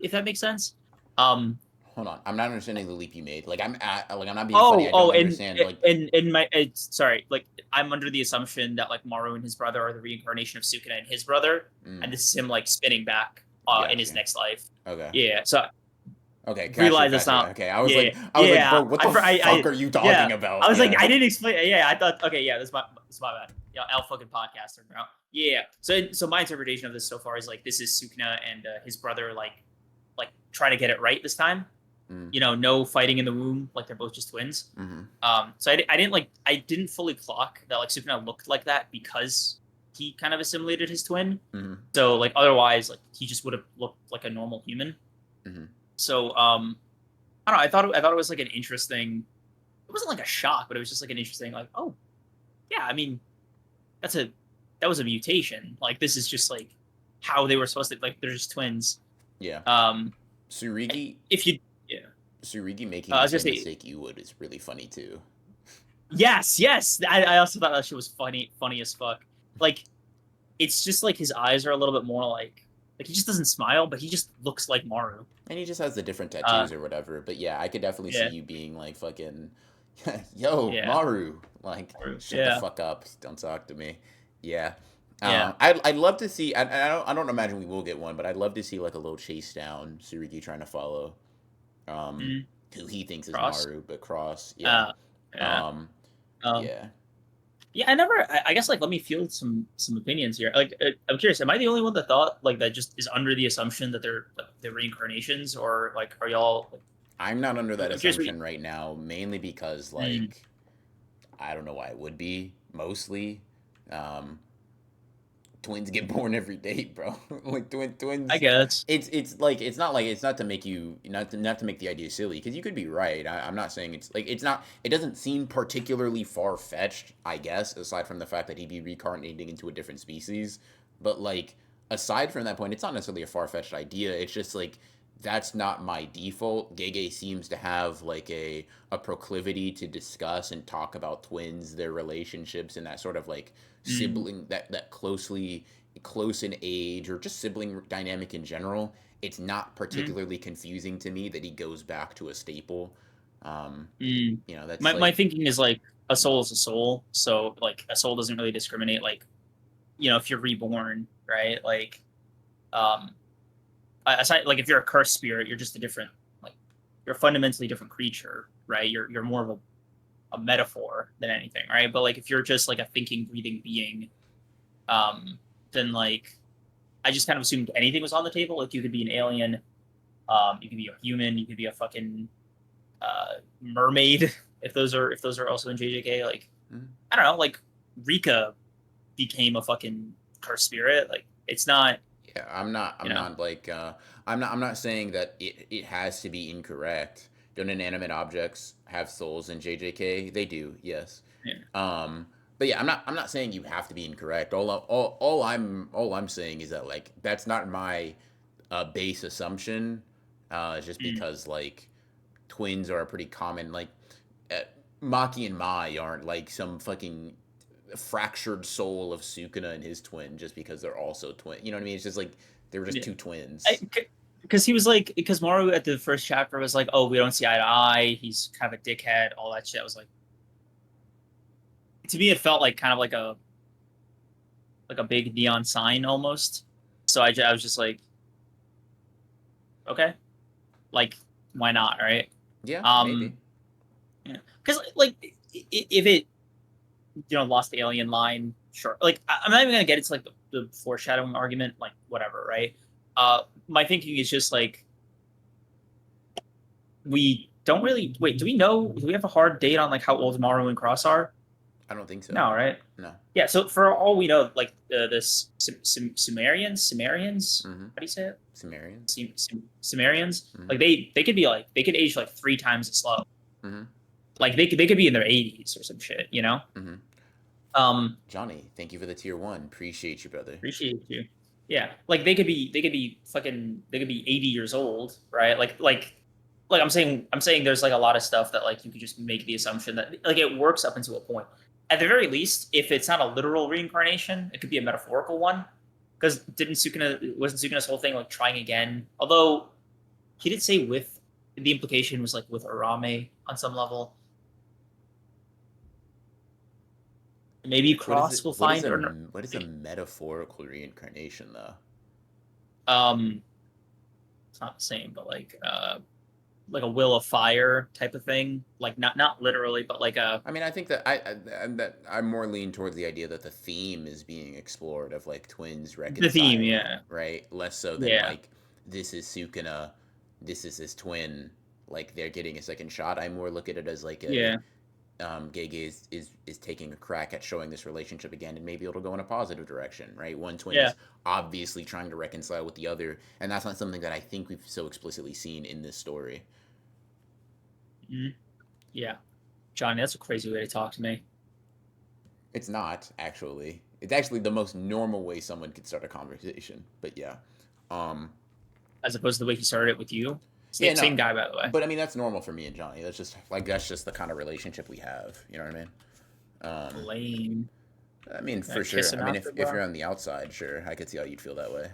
S1: if that makes sense. Um,
S2: Hold on. I'm not understanding the leap you made. I'm not being funny.
S1: Oh,
S2: I
S1: oh,
S2: don't
S1: and
S2: understand. Like,
S1: in my sorry, like I'm under the assumption that like Maru and his brother are the reincarnation of Sukuna and his brother,
S2: mm,
S1: and this is him like spinning back in his
S2: gotcha.
S1: next life.
S2: Okay.
S1: Yeah, so
S2: Okay. Gotcha.
S1: realize it's
S2: Gotcha.
S1: not.
S2: Okay.
S1: Yeah,
S2: I was like, bro,
S1: yeah.
S2: what the fuck are you
S1: Yeah.
S2: talking
S1: I
S2: about?
S1: was like,
S2: Yeah.
S1: I didn't explain. Yeah, I thought. Okay, yeah, that's my bad. Yeah, L fucking podcaster, bro. Yeah. So my interpretation of this so far is like this is Sukuna and his brother like trying to get it right this time.
S2: Mm,
S1: No fighting in the womb, like they're both just twins.
S2: mm-hmm.
S1: So I didn't fully clock that like Sukuna looked like that because he kind of assimilated his twin.
S2: Mm-hmm.
S1: So like otherwise, like he just would have looked like a normal human.
S2: Mm-hmm.
S1: So I don't know. I thought it was like an interesting. It wasn't like a shock, but it was just like an interesting like oh yeah. I mean that was a mutation. Like this is just like how they were supposed to like they're just twins.
S2: Yeah.
S1: Um,
S2: Surigi
S1: if you yeah,
S2: Surigi making
S1: I
S2: the
S1: was gonna
S2: same
S1: say
S2: mistake you would is really funny too.
S1: yes. I also thought that shit was funny as fuck. Like, it's just like his eyes are a little bit more like he just doesn't smile, but he just looks like Maru.
S2: And he just has the different
S1: Uh,
S2: tattoos or whatever. But yeah, I could definitely see
S1: yeah,
S2: you being like fucking, yo,
S1: yeah,
S2: Maru, like
S1: Maru,
S2: shut the
S1: yeah,
S2: fuck up, don't talk to me. Yeah.
S1: yeah.
S2: I'd love to see. I don't imagine we will get one, but I'd love to see like a little chase down Surigi trying to follow, um,
S1: Mm,
S2: who he thinks is
S1: Cross.
S2: Maru, but Cross. Yeah.
S1: Uh, yeah.
S2: Um,
S1: Um,
S2: yeah.
S1: yeah. I never. I guess like let me field some opinions here. Like, I'm curious. Am I the only one that thought like that just is under the assumption that they're like they're reincarnations, or like are y'all? Like,
S2: I'm not under that
S1: I'm curious.
S2: assumption right now, mainly because
S1: Mm,
S2: like I don't know why it would be mostly. Um, twins get born every day, bro. Like
S1: I
S2: twins.
S1: guess.
S2: It's like it's not to make you not to make the idea silly because you could be right. I'm not saying it's like it's not. It doesn't seem particularly far fetched, I guess, aside from the fact that he'd be reincarnating into a different species. But like aside from that point, it's not necessarily a far fetched idea. It's just like that's not my default. Gege seems to have like a proclivity to discuss and talk about twins, their relationships, and that sort of like
S1: Mm,
S2: sibling that closely close in age or just sibling dynamic in general. It's not
S1: mm,
S2: particularly confusing to me that he goes back to a staple. Um,
S1: mm.
S2: that's
S1: My
S2: like
S1: thinking is like a soul is a soul, so like a soul doesn't really discriminate. Like if you're reborn, right? Like um aside like if you're a cursed spirit, you're just a different like you're a fundamentally different creature, right? You're more of a metaphor than anything, right? But like if you're just like a thinking, breathing being, um, then like I just kind of assumed anything was on the table. Like you could be an alien, you could be a human, you could be a fucking mermaid if those are also in JJK. Like
S2: mm,
S1: I don't know, like Rika became a fucking cursed spirit. Like it's not
S2: Yeah, I'm not.
S1: You
S2: I'm
S1: know?
S2: not like. I'm not saying that it has to be incorrect. Don't inanimate objects have souls in JJK? They do. Yes.
S1: Yeah.
S2: Um. But yeah, I'm not saying you have to be incorrect. All I'm saying is that like that's not my base assumption. Just
S1: Mm.
S2: because like twins are a pretty common like uh, Maki and Mai aren't like some fucking fractured soul of Sukuna and his twin just because they're also twin. You know what I mean? It's just like they were just
S1: Yeah.
S2: two twins.
S1: Because he was like, because Maru at the first chapter was like, oh, we don't see eye to eye. He's kind of a dickhead, all that shit. I was like, to me, it felt like kind of like a big neon sign almost. So I was just like, okay, like why not, right?
S2: Yeah,
S1: Um,
S2: maybe.
S1: yeah, because like if it lost the alien line, sure. Like I'm not even gonna get into like the foreshadowing argument, like whatever, right? My thinking is just like we don't really wait. Do we know? Do we have a hard date on like how old Maru and Cross are?
S2: I don't think so.
S1: No, right?
S2: No.
S1: Yeah. So for all we know, like Sumerians,
S2: Mm-hmm.
S1: how do you say it?
S2: Sumerians.
S1: Sumerians,
S2: Mm-hmm.
S1: like they could be like they could age like 3 times as slow.
S2: Mm-hmm.
S1: Like they could be in their 80s or some shit, you know?
S2: Mm-hmm.
S1: Um,
S2: Johnny, thank you for the tier one. Appreciate you, brother.
S1: appreciate you. Yeah, like they could be fucking they could be 80 years old, right? Like I'm saying there's like a lot of stuff that like you could just make the assumption that like it works up until a point. At the very least, if it's not a literal reincarnation, it could be a metaphorical one. Because didn't Sukuna wasn't Sukuna's whole thing like trying again? Although he did say with the implication was like with Arame on some level. Maybe
S2: What is it?
S1: Cross will find or
S2: What is a metaphorical reincarnation though?
S1: um it's not the same, but like a will of fire type of thing. Like not literally, but like a
S2: I mean, I think that I'm more lean towards the idea that the theme is being explored of like twins
S1: the theme,
S2: reconciling,
S1: yeah.
S2: right? Less so than
S1: Yeah.
S2: like this is Sukuna, this is his twin, like they're getting a second shot. I more look at it as like a
S1: Yeah.
S2: Gege is taking a crack at showing this relationship again, and maybe it'll go in a positive direction, right? One twin
S1: Yeah.
S2: is obviously trying to reconcile with the other, and that's not something that I think we've so explicitly seen in this story.
S1: Mhm. Yeah. Johnny, that's a crazy way to talk to me.
S2: It's not actually. It's actually the most normal way someone could start a conversation. But yeah, um,
S1: As opposed to the way he started it with you.
S2: yeah, no.
S1: Same guy, by the way.
S2: But I mean, that's normal for me and Johnny. That's just the kind of relationship we have. You know what I mean? Um,
S1: Lame.
S2: I mean,
S1: Can I
S2: for
S1: kiss
S2: sure. I
S1: him
S2: mean,
S1: after,
S2: if
S1: bro?
S2: you're on the outside, sure, I could see how you'd feel that way.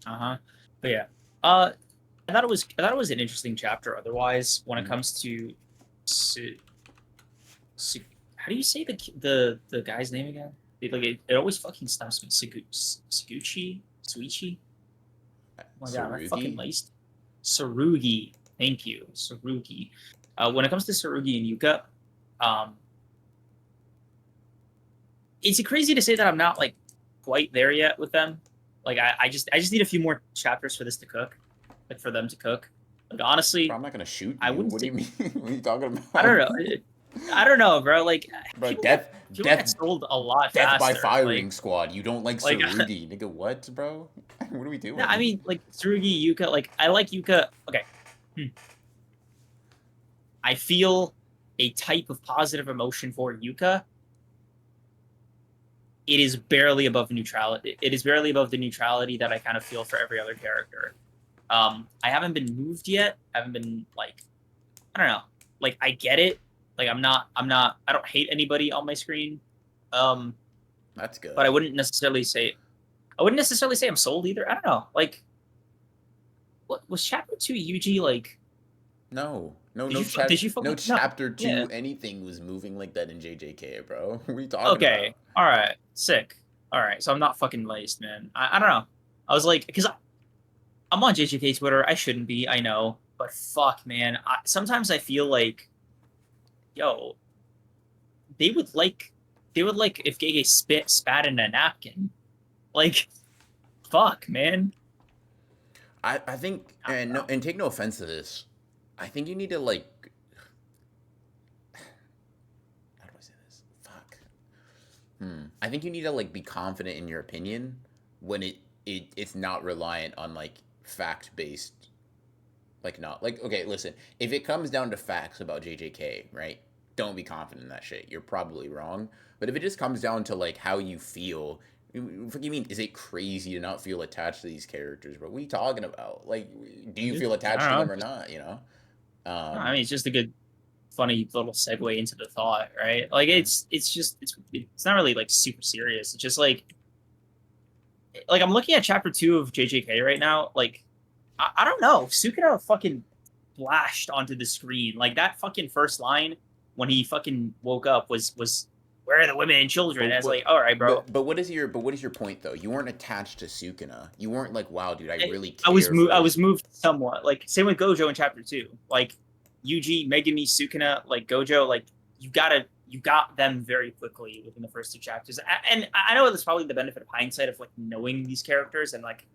S1: Uh-huh. But yeah. I thought it was an interesting chapter otherwise when it
S2: Mm-hmm.
S1: comes to Su, how do you say the guy's name again? It always fucking stops me. Suguchi? Suichi? Oh my god, am I fucking
S2: Sarugi.
S1: laced? Sarugi. Thank you. Sarugi. When it comes to Sarugi and Yuka, um, it's crazy to say that I'm not like quite there yet with them. Like I just need a few more chapters for this to cook. Like for them to cook. Like
S2: Bro,
S1: honestly,
S2: I'm not gonna shoot
S1: I
S2: you.
S1: wouldn't
S2: What do
S1: say
S2: you mean? What are you talking
S1: I don't
S2: about?
S1: know. I don't know, bro. Like
S2: Bro, death,
S1: people get
S2: death,
S1: sold a lot
S2: death by
S1: faster.
S2: firing squad. You don't like
S1: Like
S2: Sarugi, nigga? What, bro? What are we
S1: no, I
S2: doing?
S1: mean like Tsurugi, Yuka, like I like Yuka. Okay. Hmm. I feel a type of positive emotion for Yuka. It is barely above neutrality. It is barely above the neutrality that I kind of feel for every other character. I haven't been moved yet. I haven't been like I don't know. Like I get it. Like I don't hate anybody on my screen. Um,
S2: That's
S1: but
S2: good.
S1: I wouldn't necessarily say I'm sold either. I don't know. Like what was chapter 2 Yuji like
S2: No,
S1: did you
S2: no
S1: fucking no.
S2: chapter
S1: Yeah.
S2: two. Anything was moving like that in JJK, bro. What are you talking
S1: Okay.
S2: about?
S1: All right. Sick. All right. So I'm not fucking laced, man. I don't know. I was like, because I'm on JJK Twitter. I shouldn't be. I know. But fuck, man. Sometimes I feel like, yo, they would like, they would like if Gege spat in a napkin. Like, fuck, man.
S2: I think,
S1: I don't know.
S2: and take no offense to this. I think you need to like, how do I say this? Fuck. I think you need to like be confident in your opinion when it it's not reliant on like fact based, like not like okay, listen, if it comes down to facts about JJK, right? Don't be confident in that shit. You're probably wrong. But if it just comes down to like how you feel, what do you mean? Is it crazy to not feel attached to these characters, bro? What are you talking about? Like, do you feel
S1: I
S2: attached to
S1: don't
S2: them
S1: know.
S2: or not? You know?
S1: I mean,
S2: Um,
S1: it's just a good, funny little segue into the thought, right? Like it's just it's not really like super serious. It's just like I'm looking at chapter 2 of JJK right now. Like I don't know, Sukuna fucking flashed onto the screen. Like that fucking first line when he fucking woke up was where are the women and children? And
S2: but
S1: it's like, all right, bro.
S2: what is your point though? You weren't attached to Sukuna. You weren't like, wow, dude, I
S1: I,
S2: really
S1: I was
S2: care for
S1: I
S2: this.
S1: was moved somewhat. Like same with Gojo in chapter 2. Like Yuji, Megumi, Sukuna, like Gojo, like you got them very quickly within the first two chapters. And I know that's probably the benefit of hindsight of like knowing these characters and like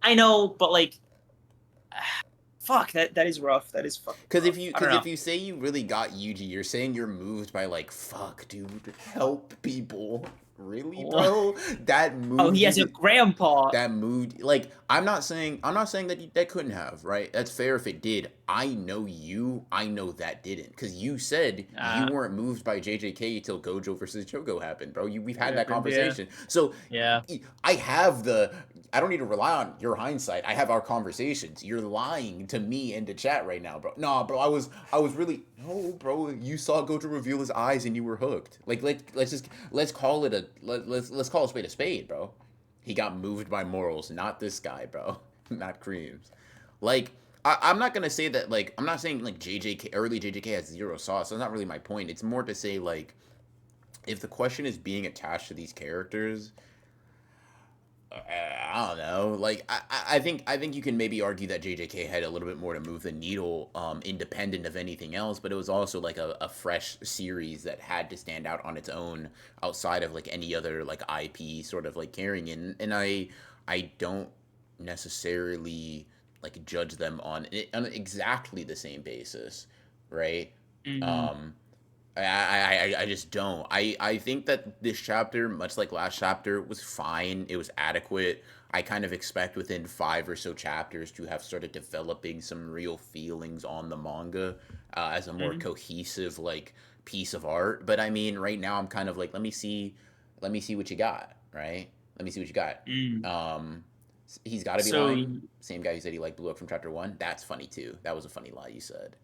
S1: I know, but like fuck that is rough. That is fucking rough. I don't
S2: Because
S1: know.
S2: if you say you really got Yuji, you're saying you're moved by like fuck, dude, help people. Really, bro? That
S1: Oh,
S2: moved
S1: he
S2: you
S1: has a
S2: to
S1: grandpa.
S2: that moved like I'm not saying that that couldn't have, right? That's fair if it did. I know you, I know that didn't, because you said you
S1: Uh,
S2: weren't moved by JJK until Gojo versus Chogo happened, bro. We've had
S1: it
S2: that
S1: happened, yeah.
S2: conversation. So
S1: Yeah.
S2: I have the I don't need to rely on your hindsight. I have our conversations. You're lying to me and to chat right now, bro. Nah, bro. I was really no, bro. You saw Gojo reveal his eyes and you were hooked. Like let's call it a let's call a spade a spade, bro. He got moved by morals, not this guy, bro. Not Creams. Like I'm not gonna say that. Like I'm not saying like JJK early JJK has zero sauce. That's not really my point. It's more to say like if the question is being attached to these characters, I don't know. Like I think you can maybe argue that JJK had a little bit more to move the needle, independent of anything else. But it was also like a fresh series that had to stand out on its own outside of like any other like IP sort of like carrying it. And I don't necessarily like judge them on on exactly the same basis, right?
S1: Mm,
S2: Um, I just don't. I think that this chapter, much like last chapter, was fine. It was adequate. I kind of expect within 5 or so chapters to have started developing some real feelings on the manga as a more
S1: mm,
S2: cohesive like piece of art. But I mean, right now I'm kind of like, let me see what you got, right? Let me see what you got.
S1: mm.
S2: Um, he's got to be
S1: So,
S2: lying. Same guy who said he liked Blue Up from chapter one. That's funny too. That was a funny lie you said.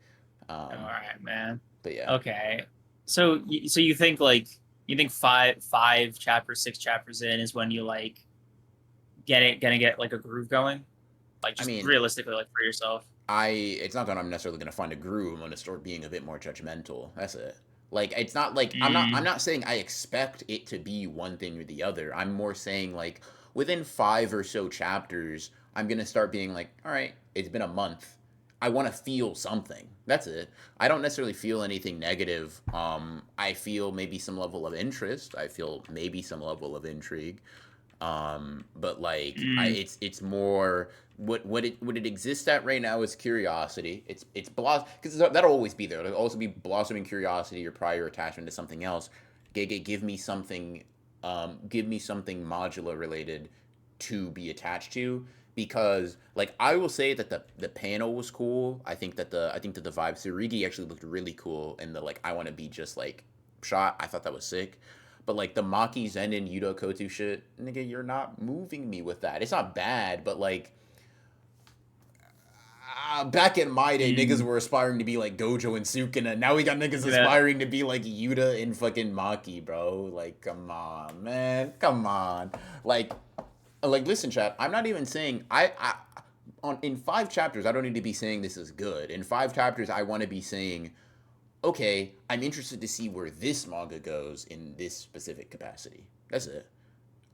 S1: all
S2: Um,
S1: right, man.
S2: but yeah.
S1: Okay. So, so you think like you think five chapters, 6 chapters in is when you like gonna get like a groove going, like
S2: I
S1: just
S2: mean,
S1: realistically, like for yourself.
S2: it's not that I'm necessarily gonna find a groove. I'm gonna start being a bit more judgmental. That's it. Like it's not like I'm
S1: Mm,
S2: not saying I expect it to be one thing or the other. I'm more saying like within 5 or so chapters, I'm gonna start being like, all right, it's been a month. I want to feel something. That's it. I don't necessarily feel anything negative. I feel maybe some level of interest. I feel maybe some level of intrigue. But like
S1: mm,
S2: it's more what it exists at right now is curiosity. It's blossom because that'll always be there. It'll also be blossoming curiosity or prior attachment to something else. Give me something modular related to be attached to, because like I will say that the panel was cool. I think that the vibe Tsurigi actually looked really cool, and the like I want to be just like shot. I thought that was sick. But like the Maki Zen and Yudo Kotu shit, nigga, you're not moving me with that. It's not bad, but like back in my day, niggas
S1: mm.
S2: were aspiring to be like Gojo and Sukuna. Now we got niggas
S1: Yeah.
S2: aspiring to be like Yuda and fucking Maki, bro. Like, come on, man, come on. Listen, chat. I'm not even saying I on in 5 chapters. I don't need to be saying this is good. In 5 chapters, I want to be saying, okay, I'm interested to see where this manga goes in this specific capacity. That's it.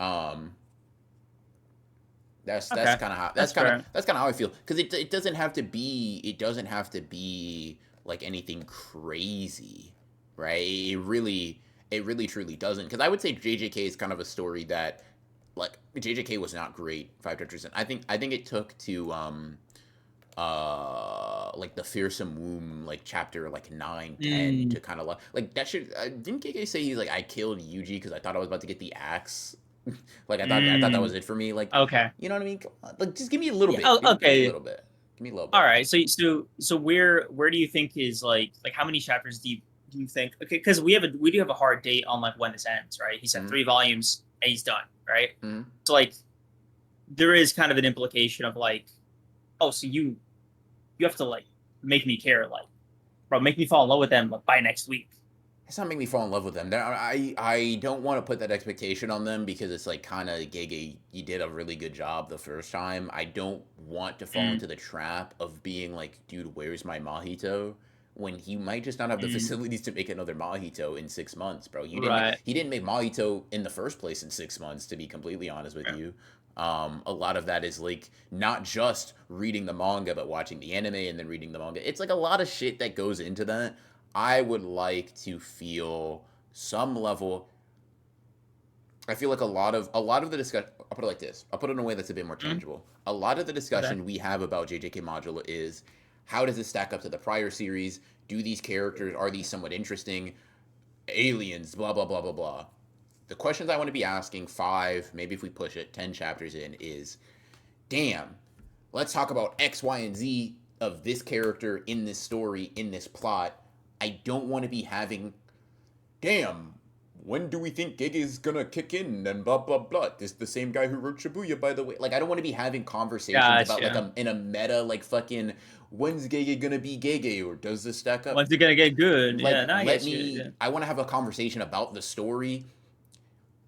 S2: Um, that's
S1: Okay.
S2: kind of how
S1: That's fair.
S2: that's kind of how I feel, because it doesn't have to be like anything crazy, right? It really truly doesn't, because I would say JJK is kind of a story that like JJK was not great 5 chapters in. I think it took to like the fearsome womb like chapter like 9, 10
S1: Mm.
S2: to kind of like that should didn't KK say he's like I killed Yuji because I thought I was about to get the axe Like I thought that was
S1: Mm,
S2: it for me. Like,
S1: okay.
S2: you know what I mean? Come on, like just give me a little
S1: Yeah.
S2: bit.
S1: Oh,
S2: Give me a
S1: okay.
S2: little bit. Give me a little
S1: All
S2: bit.
S1: right. So where do you think is like how many chapters do you think? Okay, because we do have a hard date on like when this ends, right? He said
S2: Mm-hmm.
S1: 3 volumes and he's done, right?
S2: Mm-hmm.
S1: So like there is kind of an implication of like, oh, so you have to like make me care, like, bro, make me fall in love with them like by next week.
S2: It's not make me fall in love with them. I don't want to put that expectation on them because it's like kind of Gege. You did a really good job the first time. I don't want to fall
S1: Mm,
S2: into the trap of being like, dude, where's my mojito? When he might just not have the
S1: mm,
S2: facilities to make another mojito in 6 months, bro.
S1: right.
S2: He didn't make mojito in the first place in 6 months. To be completely honest with
S1: Yeah.
S2: you, a lot of that is like not just reading the manga, but watching the anime and then reading the manga. It's like a lot of shit that goes into that. I would like to feel some level. I feel like a lot of the discussion. I'll put it like this. I'll put it in a way that's a bit more
S1: Mm,
S2: tangible. A lot of the
S1: okay.
S2: discussion we have about JJK Modulo is how does it stack up to the prior series? Do these characters are these somewhat interesting? Aliens, blah blah blah blah blah. The questions I want to be asking 5, maybe if we push it 10 chapters in, is damn. Let's talk about X, Y, and Z of this character in this story in this plot. I don't want to be having damn, when do we think Gege is gonna kick in and blah blah blah. This is the same guy who wrote Shibuya, by the way. Like I don't want to be having conversations about like
S1: Gotcha.
S2: in a meta like fucking when's Gege gonna be Gege or does this stack up?
S1: Once you're gonna get good,
S2: Like
S1: yeah. Now I
S2: let
S1: get you.
S2: me.
S1: Yeah.
S2: I want to have a conversation about the story.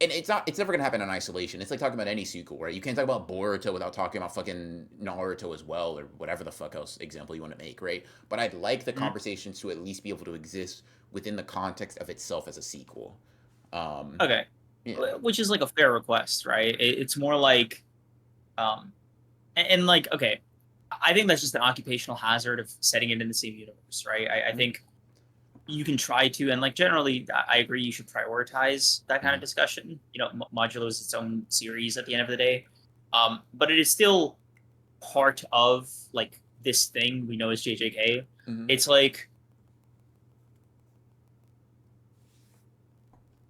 S2: And it's never gonna happen in isolation. It's like talking about any sequel, right? You can't talk about Boruto without talking about fucking Naruto as well, or whatever the fuck else example you want to make, right? But I'd like the
S1: Mm,
S2: conversations to at least be able to exist within the context of itself as a sequel. Um,
S1: okay.
S2: yeah.
S1: Which is like a fair request, right? It's more like um and like okay, I think that's just an occupational hazard of setting it in the same universe, right? I
S2: Mm-hmm.
S1: think you can try to, and like generally, I agree you should prioritize that kind
S2: Mm-hmm.
S1: of discussion. Modulo is its own series at the end of the day, but it is still part of like this thing we know as JJK.
S2: Mm-hmm.
S1: It's like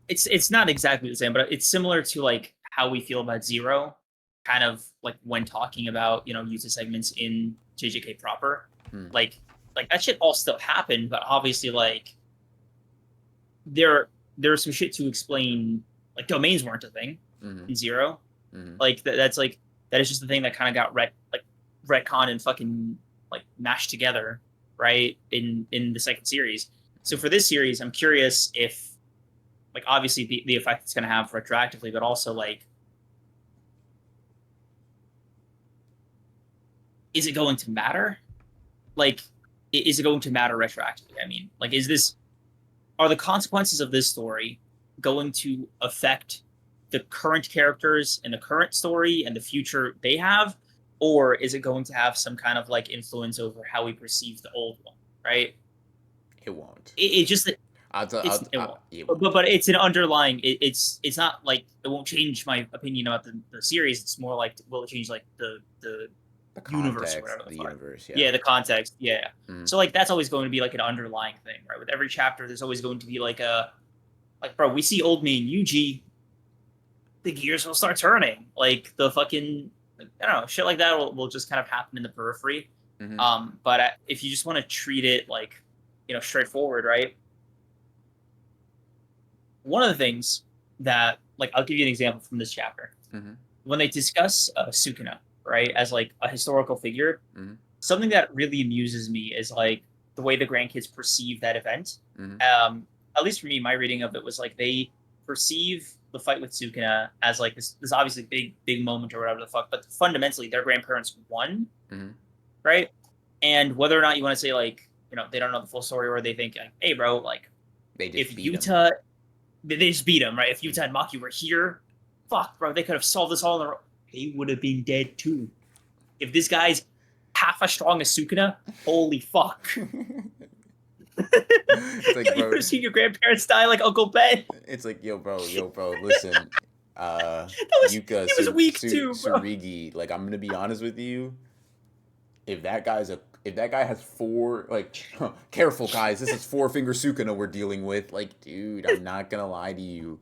S1: it's not exactly the same, but it's similar to like how we feel about Zero, kind of like when talking about user segments in JJK proper,
S2: Mm-hmm.
S1: like like that shit all still happened, but obviously like there there's some shit to explain. Like domains weren't a thing
S2: Mm-hmm.
S1: in Zero.
S2: Mm-hmm.
S1: Like that's like that is just the thing that kind of got retcon and fucking like mashed together, right? In the second series. So for this series, I'm curious if like obviously the effect it's going to have retroactively, but also like is it going to matter? Like is it going to matter retroactively? I mean, like is this are the consequences of this story going to affect the current characters in the current story and the future they have, or is it going to have some kind of like influence over how we perceive the old one, right?
S2: It won't.
S1: It just it won't,
S2: It
S1: but
S2: won't.
S1: it's an underlying. It's not like it won't change my opinion about the series. It's more like will it change like the
S2: The
S1: universe or
S2: context,
S1: whatever the
S2: the
S1: fuck.
S2: universe, yeah.
S1: Yeah, the context. Yeah.
S2: Mm-hmm.
S1: So like that's always going to be like an underlying thing, right? With every chapter, there's always going to be like a like, bro, we see old man Yuji, the gears will start turning. Like the fucking, I don't know, shit like that will just kind of happen in the periphery.
S2: Mm-hmm.
S1: But if you just want to treat it like, straightforward, right? One of the things that, like, I'll give you an example from this chapter.
S2: Mm-hmm.
S1: When they discuss Sukuna, right, as like a historical figure,
S2: Mm-hmm.
S1: something that really amuses me is like the way the grandkids perceive that event.
S2: Mm-hmm.
S1: At least for me, my reading of it was like they perceive the fight with Sukuna as like this obviously big moment or whatever the fuck, but fundamentally their grandparents won,
S2: Mm-hmm.
S1: right? And whether or not you want to say like they don't know the full story or they think like, hey bro, like
S2: They just
S1: if
S2: beat him.
S1: Yuta they just beat him, right? If Yuta
S2: Mm-hmm.
S1: and Maki were here, fuck bro, they could have solved this all on their own. They would have been dead too. If this guy's half as strong as Sukuna, holy fuck.
S2: It's like,
S1: You
S2: bro,
S1: would have seen your grandparents die like Uncle Ben.
S2: it's like, yo, bro, listen,
S1: That was
S2: Yuka
S1: he was weak too, bro.
S2: Surigi, like, I'm gonna be honest with you. If that guy has four, like, careful guys, this is four finger Sukuna we're dealing with. Like, dude, I'm not gonna lie to you.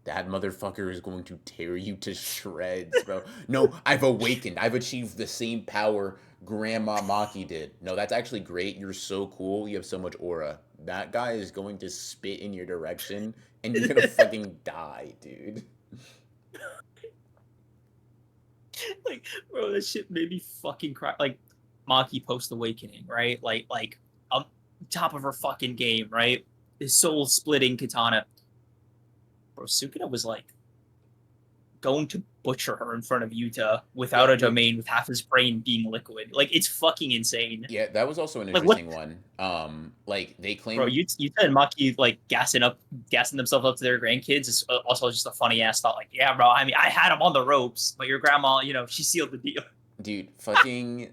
S2: That motherfucker is going to tear you to shreds, bro. No, I've awakened. I've achieved the same power Grandma Maki did. No, that's actually great. You're so cool. You have so much aura. That guy is going to spit in your direction and you're gonna fucking die, dude.
S1: Like, bro, that shit made me fucking cry. Like, Maki post awakening, right? Like, top of her fucking game, right? His soul splitting katana. Bro, Sukuna was like going to butcher her in front of Yuta without
S2: Yeah,
S1: a domain with half his brain being liquid. Like, it's fucking insane.
S2: yeah, that was also an
S1: Like, what,
S2: interesting one. Like they
S1: bro?
S2: claim
S1: Yuta and Maki like gassing themselves up to their grandkids is also just a funny ass thought. Like, yeah, bro. I mean, I had them on the ropes, but your grandma, she sealed the deal.
S2: dude, fucking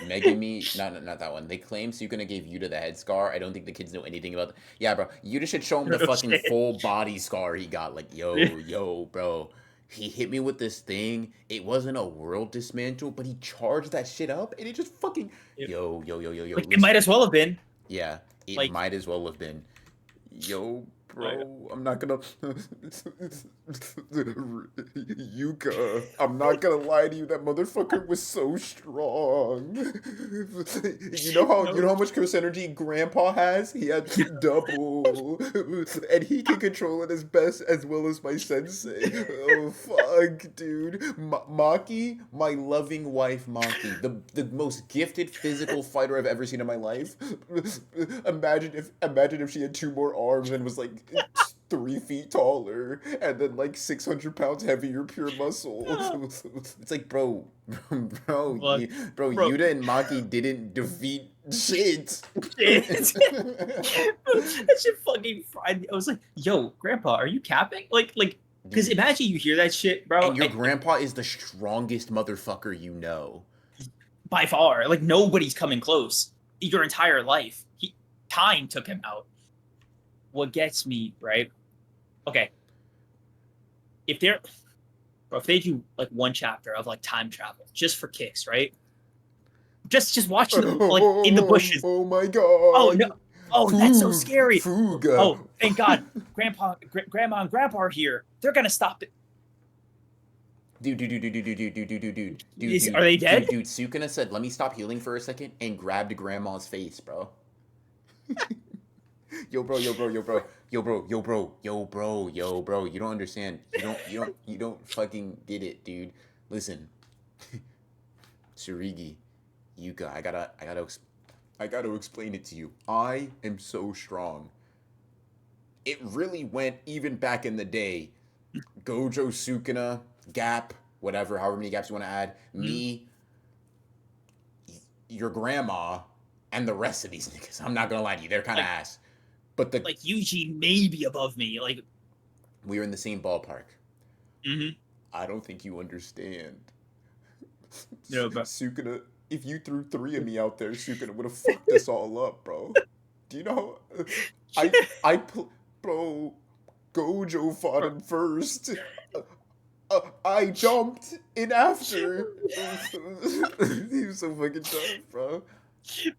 S2: Megumi, not that one. They claim Sukuna gave Yuta the head scar. I don't think the kids know anything about Yeah, bro. Yuta should show him the
S1: No
S2: fucking
S1: shit.
S2: full body scar he got. Like, yo, bro. He hit me with this thing. It wasn't a world dismantle, but he charged that shit up and it just fucking yo,
S1: Like, it might
S2: listen.
S1: as well have been.
S2: Yeah, it
S1: Like,
S2: might as well have been. Yo,
S1: like,
S2: bro, I'm not gonna. Yuka, I'm not gonna lie to you. That motherfucker was so strong. You
S1: no.
S2: know how much curse energy Grandpa has? He had double, and he can control it as best as well as my sensei. Oh fuck, dude. Maki, my loving wife, Maki, the most gifted physical fighter I've ever seen in my life. Imagine if she had two more arms and was like 3 feet taller and then like 600 pounds heavier pure muscle. It's like,
S1: But,
S2: bro,
S1: bro,
S2: Yuta and Maki didn't defeat shit.
S1: that shit fucking fried me. I was like, yo, grandpa, are you capping? Because
S2: Dude,
S1: imagine you hear that shit, bro.
S2: and your grandpa is the strongest motherfucker you know.
S1: By far, like, nobody's coming close your entire life. Time took him out. What gets me, right? Okay, if they're, bro, if they do like one chapter of like time travel just for kicks, right? Just watching them like in the bushes.
S2: Oh my
S1: Oh no!
S2: god.
S1: Oh, that's so scary.
S2: Fuga.
S1: Oh, thank God, Grandma, and Grandpa are here. They're gonna stop it. Are they dead?
S2: Sukuna said, "Let me stop healing for a second," and grabbed Grandma's face, bro. Yo, bro. You don't understand. You don't fucking get it, dude. Listen, Tsurigi, Yuka, I gotta explain it to you. I am so strong. It really went even back in the day. Gojo, Sukuna, Gap, whatever, however many gaps you want to add,
S1: Mhm.
S2: me, your grandma, and the rest of these niggas. I'm not gonna lie to you, they're kind of
S1: Like
S2: ass. But
S1: like Yuji may be above me. Like,
S2: we are in the same ballpark.
S1: mm-hmm.
S2: I don't think you understand.
S1: But
S2: Sukuna, if you threw three of me out there, Sukuna would have fucked us all up, bro. Do you know? I, bro, Gojo fought
S1: bro,
S2: him first. I jumped in after. He was so fucking tough, bro.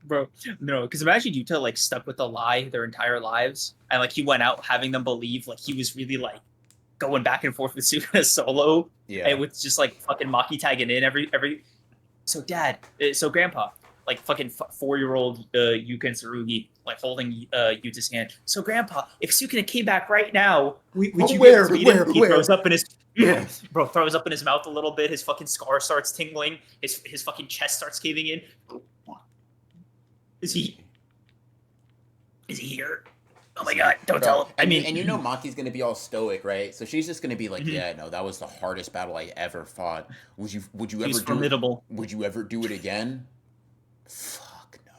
S1: bro, no, because imagine Yuta like stuck with a lie their entire lives, and like he went out having them believe like he was really like going back and forth with Sukuna solo,
S2: Yeah.
S1: and with just like fucking Maki tagging in every. So dad, so grandpa, like fucking 4-year-old Yuka and Tsurugi, like holding Yuta's hand. So grandpa, if Sukuna came back right now, would
S2: Oh,
S1: you be able to beat him? He
S2: where?
S1: throws up in his bro throws up in his mouth a little bit. His fucking scar starts tingling. His fucking chest starts caving in. Is he here? Oh my god! Don't
S2: Bro,
S1: tell him. I mean,
S2: and you know Maki's gonna be all stoic, right? So she's just gonna be like,
S1: he
S2: "Yeah, no, that was the hardest battle I ever fought. Would you ever
S1: was
S2: do it?
S1: formidable.
S2: Would you ever do it again?" Fuck no.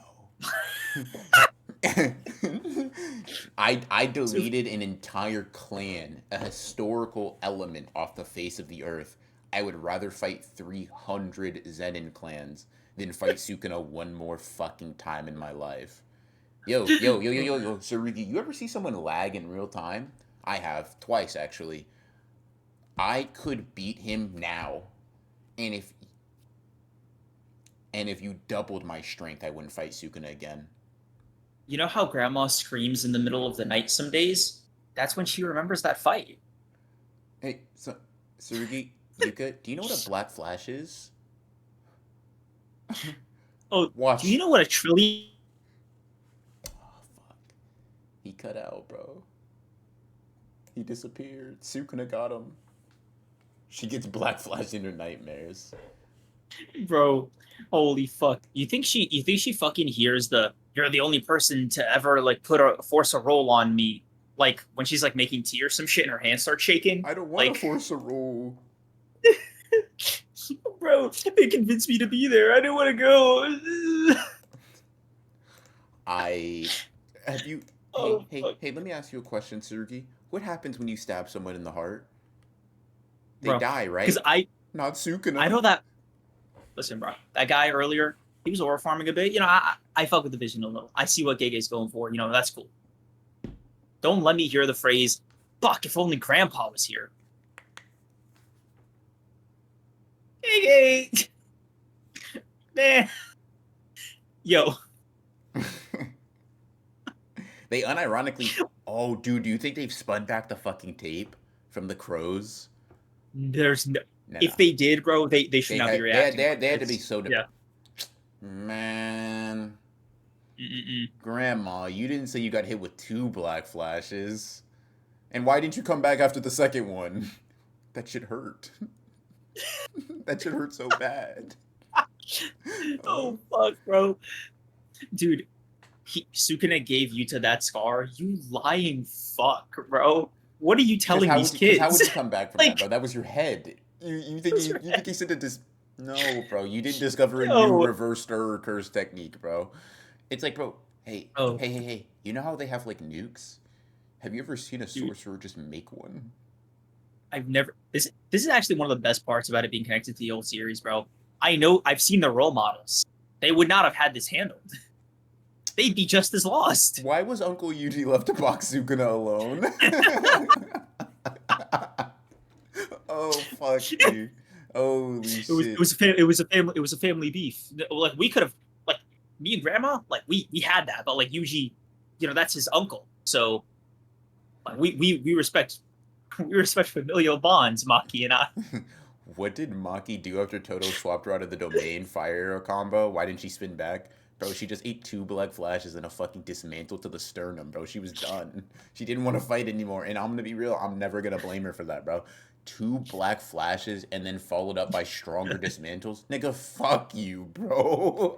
S2: I deleted an entire clan, a historical element off the face of the earth. I would rather fight 300 Zenin clans than fight Sukuna one more fucking time in my life. Sarigi, you ever see someone lag in real time? I have, twice actually. I could beat him now, and if you doubled my strength, I wouldn't fight Sukuna again.
S1: You know how Grandma screams in the middle of the night some days? That's when she remembers that fight.
S2: Hey, so, Tsurugi, Yuka, do you know what a black flash is?
S1: Oh, do you
S2: Watch.
S1: know what a trillion?
S2: Oh, fuck. He cut out, bro. He disappeared. Sukuna got him. She gets black flash in her nightmares.
S1: Bro, holy fuck. You think she fucking hears the "you're the only person to ever like force a roll on me," like when she's like making tea or some shit and her hands start shaking?
S2: I don't want to
S1: Like,
S2: force a roll.
S1: bro, they convinced me to be there. I didn't want to go.
S2: I have you. Hey,
S1: Oh
S2: hey,
S1: fuck.
S2: hey! Let me ask you a question, Tsurugi. What happens when you stab someone in the heart? They
S1: Bro.
S2: die,
S1: Because
S2: right? Not
S1: I
S2: Sukuna.
S1: know that listen, bro, that guy earlier, he was over farming a bit. I fuck with the vision a little. I see what Gege's going for. That's cool. Don't let me hear the phrase, fuck, if only grandpa was here. Gege! Man. Yo,
S2: They unironically. Oh, dude, do you think they've spun back the fucking tape from the crows?
S1: there's no.
S2: No, no.
S1: If they did, bro, they should
S2: They
S1: not be
S2: had they had
S1: reacting
S2: they
S1: like
S2: had, they had to be
S1: this.
S2: so
S1: Yeah.
S2: man.
S1: Mm-mm-mm.
S2: Grandma, you didn't say you got hit with 2 black flashes. And why didn't you come back after the second one? That shit hurt. That shit hurt so bad. Oh.
S1: Oh fuck, bro. Dude, Sukuna gave Yuta that scar. You lying fuck, bro. What are you
S2: Because
S1: telling
S2: how
S1: these
S2: would you? Because how would
S1: kids?
S2: you come back from that,
S1: Like,
S2: bro? That was your head. You think
S1: those
S2: you
S1: are
S2: you think he said it just no, bro. You didn't discover a new
S1: yo.
S2: reverse stir curse technique, bro. It's like, bro. Hey,
S1: Oh,
S2: hey, hey, hey. You know how they have like nukes? Have you ever seen a
S1: dude,
S2: sorcerer just make one?
S1: I've never. This is actually one of the best parts about it being connected to the old series, bro. I know I've seen the role models. They would not have had this handled. They'd be just as lost.
S2: Why was Uncle Yuji left to box Sukuna alone? Oh fuck, dude. Holy
S1: It was it
S2: shit.
S1: was a fam- it was a family beef. Like we could have like me and grandma like we had that, but like Yuji, that's his uncle. So like we respect we respect familial bonds, Maki and I.
S2: What did Maki do after Toto swapped her out of the domain fire combo? Why didn't she spin back? Bro, she just ate 2 black flashes and a fucking dismantle to the sternum, bro. She was done. She didn't want to fight anymore. And I'm gonna be real, I'm never gonna blame her for that, bro. 2 black flashes and then followed up by stronger dismantles? Nigga, fuck you, bro.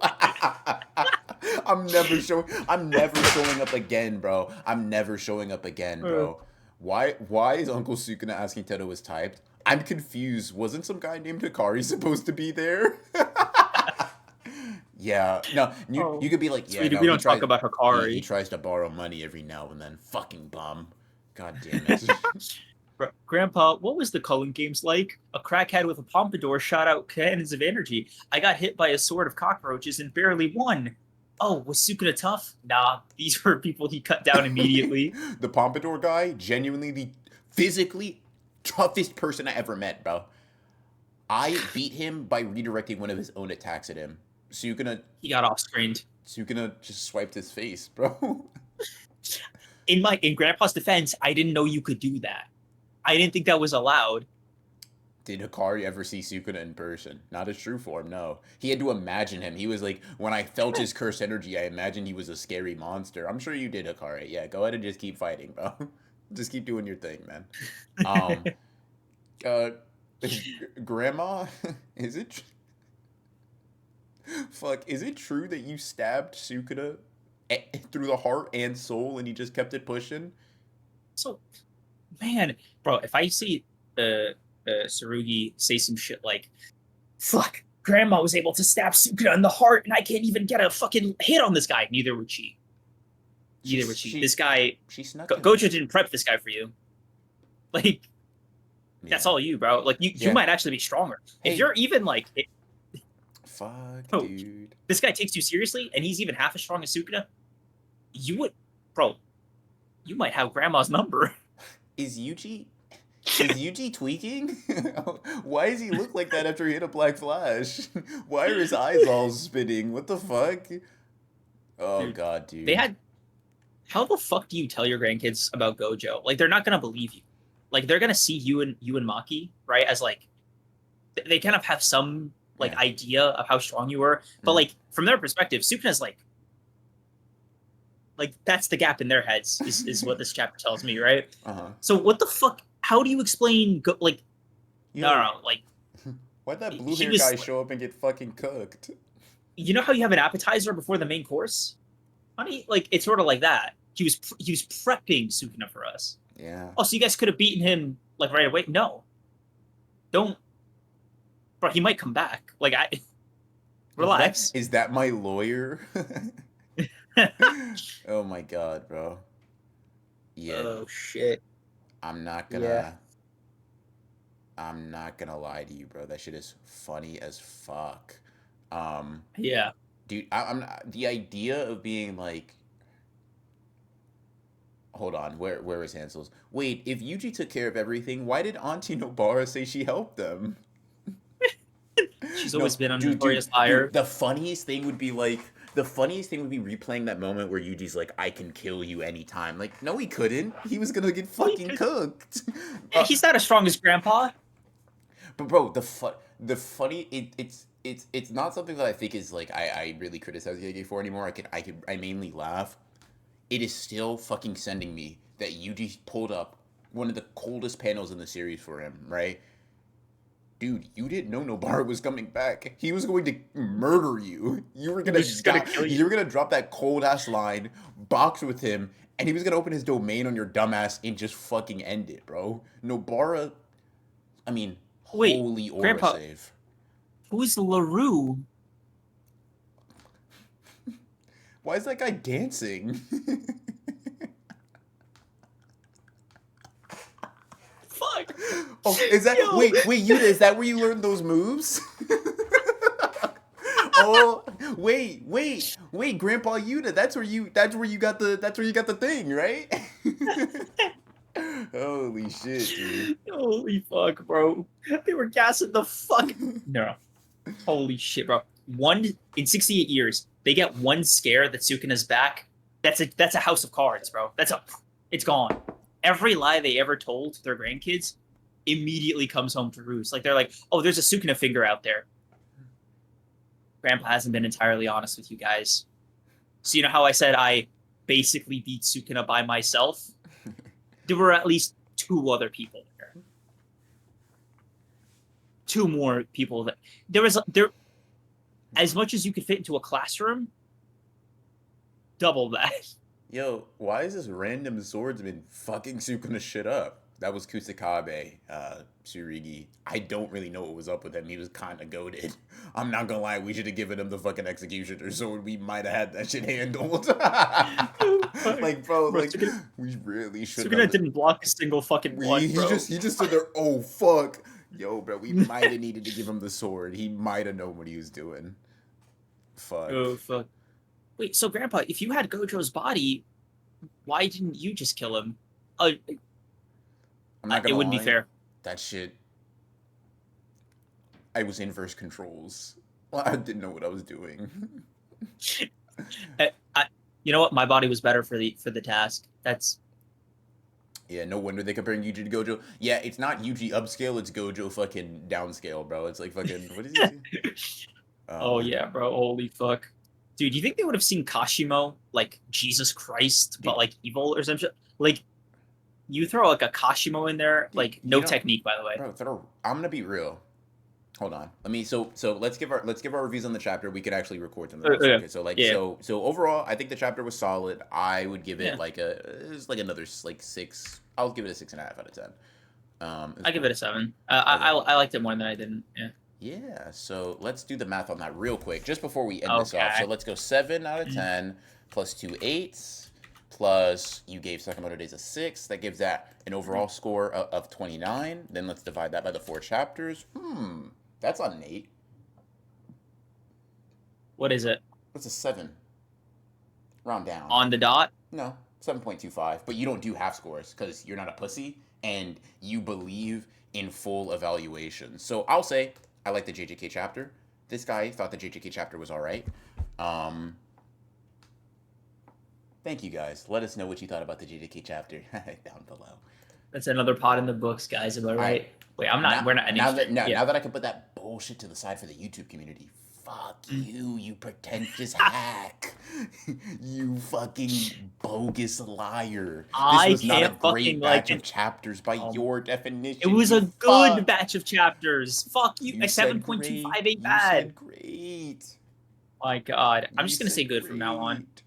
S2: I'm never showing up again, bro. I'm never showing up again, bro. Why is Uncle Sukuna asking Teto was typed? I'm confused. Wasn't some guy named Hikari supposed to be there? Yeah. No, you
S1: Oh,
S2: could be like, yeah,
S1: sweetie,
S2: no,
S1: we
S2: he
S1: don't talk
S2: tries
S1: about
S2: he
S1: Hikari.
S2: tries to borrow money every now and then. Fucking bum. God damn it.
S1: Grandpa, what was the culling games like? A crackhead with a pompadour shot out cannons of energy. I got hit by a sword of cockroaches and barely won. Oh, was Sukuna tough? Nah, these were people he cut down immediately.
S2: The Pompadour guy, genuinely the physically toughest person I ever met, bro. I beat him by redirecting one of his own attacks at him.
S1: He got off screened.
S2: Sukuna just swiped his face, bro.
S1: In Grandpa's defense, I didn't know you could do that. I didn't think that was allowed.
S2: Did Hikari ever see Sukuna in person? Not his true form, no. He had to imagine him. He was like, when I felt his curse energy, I imagined he was a scary monster. I'm sure you did, Hikari. Yeah, go ahead and just keep fighting, bro. Just keep doing your thing, man. Um, uh, Grandma, is it? Fuck, is it true that you stabbed Sukuna through the heart and soul, and he just kept it pushing?
S1: So, man, bro, if I see Sarugi say some shit like, fuck, Grandma was able to stab Sukuna in the heart, and I can't even get a fucking hit on this guy. Neither would she. Neither would she. This guy,
S2: She snuck in.
S1: Gojo didn't prep this guy for you. Like, that's
S2: Yeah.
S1: all you, bro. Like, you
S2: Yeah.
S1: might actually be stronger.
S2: Hey.
S1: If you're even like,
S2: Fuck,
S1: oh,
S2: dude.
S1: this guy takes you seriously, and he's even half as strong as Sukuna, you would, bro, you might have Grandma's number.
S2: Is Yuji tweaking? Why does he look like that after he hit a black flash? Why are his eyes all spinning? What the fuck? Oh
S1: Dude,
S2: god, dude.
S1: they had how the fuck do you tell your grandkids about Gojo? Like they're not gonna believe you. Like they're gonna see you and Maki, right, as like they kind of have some like
S2: Yeah.
S1: idea of how strong you were, but
S2: Mhm.
S1: like from their perspective, Sukuna's like that's the gap in their heads is what this chapter tells me, right?
S2: Uh-huh.
S1: So what the fuck? How do you explain like no,
S2: Yo,
S1: like
S2: why'd that blue
S1: he
S2: hair
S1: was
S2: guy show up and get fucking cooked?
S1: you know how you have an appetizer before the main course? Honey, like it's sort of like that. He was prepping Sukuna for us.
S2: Yeah.
S1: Oh, so you guys could have beaten him like right away? No, don't, bro. He might come back. Like I
S2: Is that
S1: relax.
S2: is that my lawyer? Oh my god, bro. Yeah,
S1: Oh shit.
S2: I'm not
S1: Yeah.
S2: gonna I'm not gonna lie to you, bro. That shit is funny as fuck. Um,
S1: Yeah.
S2: dude, I'm the idea of being like, hold on, where is Hansel's? Wait, if Yuji took care of everything, why did Auntie Nobara say she helped them?
S1: She's always
S2: No,
S1: been a
S2: dude,
S1: notorious liar.
S2: the funniest thing would be like, the funniest thing would be replaying that moment where Yuji's like, I can kill you anytime. Like, no, he couldn't. He was gonna get fucking cooked.
S1: Yeah, he's not as strong as Grandpa.
S2: But bro, the funny, it's not something that I think is like, I really criticize JJK for anymore. I mainly laugh. It is still fucking sending me that Yuji pulled up one of the coldest panels in the series for him, right? Dude, you didn't know Nobara was coming back. He was going to murder you.
S1: He was just gonna kill you.
S2: You were gonna drop that cold ass line, box with him, and he was gonna open his domain on your dumbass and just fucking end it, bro. Nobara, I mean,
S1: Wait,
S2: holy aura
S1: Grandpa,
S2: save.
S1: who's LaRue?
S2: Why is that guy dancing?
S1: Fuck.
S2: Oh, is that
S1: Yo.
S2: wait, Yuta, is that where you learned those moves? Oh, wait, Grandpa Yuta, that's where you got the thing, right? Holy shit, dude.
S1: Holy fuck, bro. They were gassing the fuck. No. Holy shit, bro. One in 68 years, they get one scare that Sukuna's back. That's a house of cards, bro. It's gone. Every lie they ever told their grandkids immediately comes home to roost. Like they're like, oh, there's a Sukuna finger out there. Grandpa hasn't been entirely honest with you guys. So you know how I said I basically beat Sukuna by myself? There were at least two other people there. Two more people that there as much as you could fit into a classroom, double that.
S2: Yo, why is this random swordsman fucking Sukuna shit up? That was Kusakabe, Tsurigi. I don't really know what was up with him. He was kind of goaded. I'm not gonna lie, we should have given him the fucking executioner sword. We might have had that shit handled. Like, bro,
S1: Bro,
S2: like, we really should
S1: Sukuna
S2: have.
S1: didn't block a single fucking one,
S2: He
S1: bro.
S2: just stood there. Oh fuck, yo, bro. We might have needed to give him the sword. He might have known what he was doing. Fuck.
S1: Oh fuck. Wait, so Grandpa, if you had Gojo's body, why didn't you just kill him?
S2: I'm not
S1: It
S2: gonna
S1: wouldn't be
S2: lie.
S1: fair.
S2: That shit. I was inverse controls. Well, I didn't know what I was doing.
S1: I, you know what? My body was better for the task. That's
S2: Yeah, no wonder they comparing Yuji to Gojo. Yeah, it's not Yuji upscale, it's Gojo fucking downscale, bro. It's like fucking what is he?
S1: oh
S2: Um,
S1: yeah, bro. Holy fuck. Dude, do you think they would have seen Kashimo like Jesus Christ, but
S2: dude,
S1: like evil or some shit? Like you throw like a Kashimo in there,
S2: dude,
S1: like
S2: you
S1: no
S2: know,
S1: technique, by the way.
S2: bro. I'm gonna be real. Hold on. Let me so let's give our reviews on the chapter. We could actually record something else.
S1: Yeah,
S2: Okay, so like
S1: yeah,
S2: so overall, I think the chapter was solid. I would give it
S1: yeah.
S2: like it's like another like six. I'll give it a 6.5 out of 10. It's
S1: I give
S2: cool.
S1: it a 7.
S2: Okay.
S1: I liked it more than I didn't. Yeah.
S2: Yeah, so let's do the math on that real quick, just before we end this off. So
S1: Okay.
S2: let's go 7 out of 10 plus 2 8s plus you gave Sakamoto Days a 6. That gives that an overall score of 29. Then let's divide that by the 4 chapters. That's on an 8.
S1: What is it?
S2: That's a 7. Round down.
S1: On the dot?
S2: No, 7.25. But you don't do half scores because you're not a pussy and you believe in full evaluation. So I'll say I like the JJK chapter. This guy thought the JJK chapter was all right. Thank you guys. Let us know what you thought about the JJK chapter down below.
S1: That's another pot in the books, guys. Am I
S2: All right.
S1: right? Wait, I'm not. We're not ending stream. Yeah.
S2: Now that I can put that bullshit to the side for the YouTube community, fuck
S1: Mm.
S2: you, you pretentious hack, you fucking bogus liar.
S1: I
S2: This was not a
S1: can't
S2: great
S1: fucking
S2: batch
S1: like
S2: of chapters by your
S1: it
S2: definition.
S1: was
S2: You
S1: a good
S2: fuck.
S1: batch of chapters. Fuck you.
S2: You
S1: A
S2: said
S1: 7.25
S2: great.
S1: ain't
S2: You
S1: bad.
S2: said great.
S1: My God, I'm
S2: You
S1: just gonna say
S2: said
S1: good from now on.
S2: great.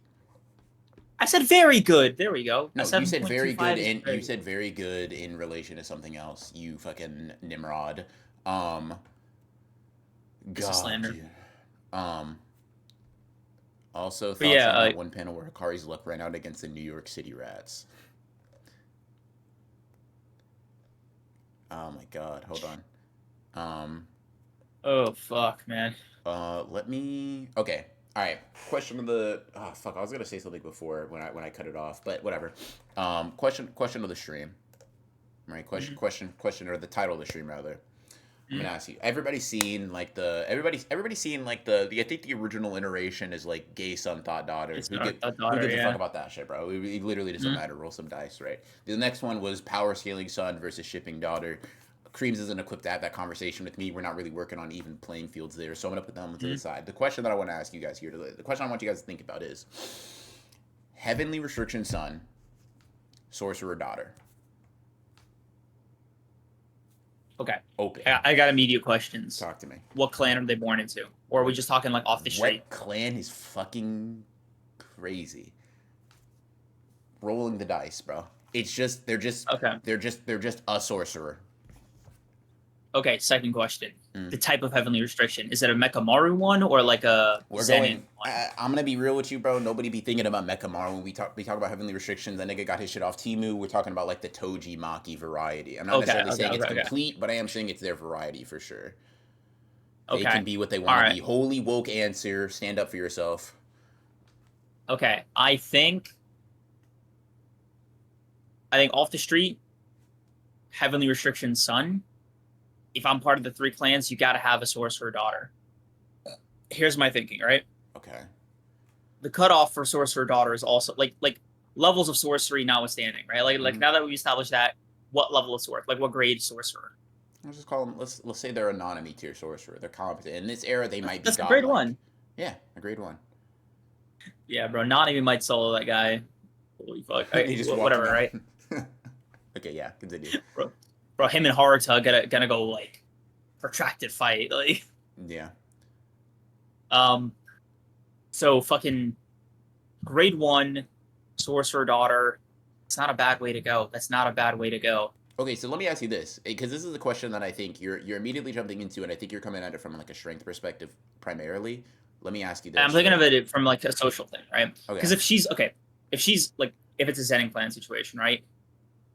S1: I said very good. There we go.
S2: No,
S1: A
S2: you said very good,
S1: 7.25 is
S2: and you
S1: great.
S2: said very good in relation to something else. You fucking Nimrod.
S1: It's a
S2: God,
S1: slander.
S2: dude. Also,
S1: But
S2: thoughts
S1: yeah,
S2: on that one panel where Hikari's luck ran out against the New York City Rats. Oh my God, hold on.
S1: Oh fuck, man.
S2: Let me. Okay, all right. Question of the. Oh fuck, I was gonna say something before when I cut it off, but whatever. Question of the stream. Right. Question or the title of the stream rather. I'm gonna ask you. Everybody's seen like everybody's seen like I think the original iteration is like gay son thought daughter.
S1: It's
S2: Who
S1: our
S2: gives
S1: daughter,
S2: a
S1: yeah.
S2: fuck about that shit, bro? It literally doesn't matter. Roll some dice, right? The next one was power scaling son versus shipping daughter. Creams isn't equipped to have that conversation with me. We're not really working on even playing fields there, so I'm gonna put them to the side. The question that I want to ask you guys here, the question I want you guys to think about is heavenly restriction son, sorcerer daughter.
S1: Okay.
S2: Open.
S1: I got immediate questions.
S2: Talk to me.
S1: What clan are they born into? Or are we just talking like off the street?
S2: What clan is fucking crazy? Rolling the dice, bro. It's just they're just a sorcerer.
S1: Okay, second question. The type of heavenly restriction. Is it a Mechamaru one or like a Zenin one?
S2: I'm gonna be real with you, bro. Nobody be thinking about Mechamaru when we talk about heavenly restrictions. That nigga got his shit off Timu. We're talking about like the Toji Maki variety. I'm not necessarily saying it's complete, but I am saying it's their variety for sure. They can be what they want to be. Holy woke answer. Stand up for yourself.
S1: Okay, I think off the street, heavenly restriction son. If I'm part of the three clans, you got to have a sorcerer daughter. Here's my thinking, right?
S2: Okay.
S1: The cutoff for sorcerer daughter is also like levels of sorcery notwithstanding, right? Like now that we established that, what level of sorcerer, like what grade sorcerer?
S2: Let's just call them. Let's say they're an anonymity tier sorcerer. They're competent in this era. They might be.
S1: That's a grade 1.
S2: Yeah, a grade 1.
S1: Yeah, bro. Nanami might solo that guy. Holy fuck! Whatever, right?
S2: Okay, yeah. Continue.
S1: Bro, him and Haruta gonna go like protracted fight, like.
S2: Yeah.
S1: So fucking grade 1 sorcerer daughter. It's not a bad way to go. That's not a bad way to go.
S2: Okay, so let me ask you this, because this is a question that I think you're immediately jumping into, and I think you're coming at it from like a strength perspective primarily. Let me ask you this.
S1: I'm thinking of it from like a social thing, right?
S2: Okay.
S1: Because if she's like if it's a Zenin clan situation, right?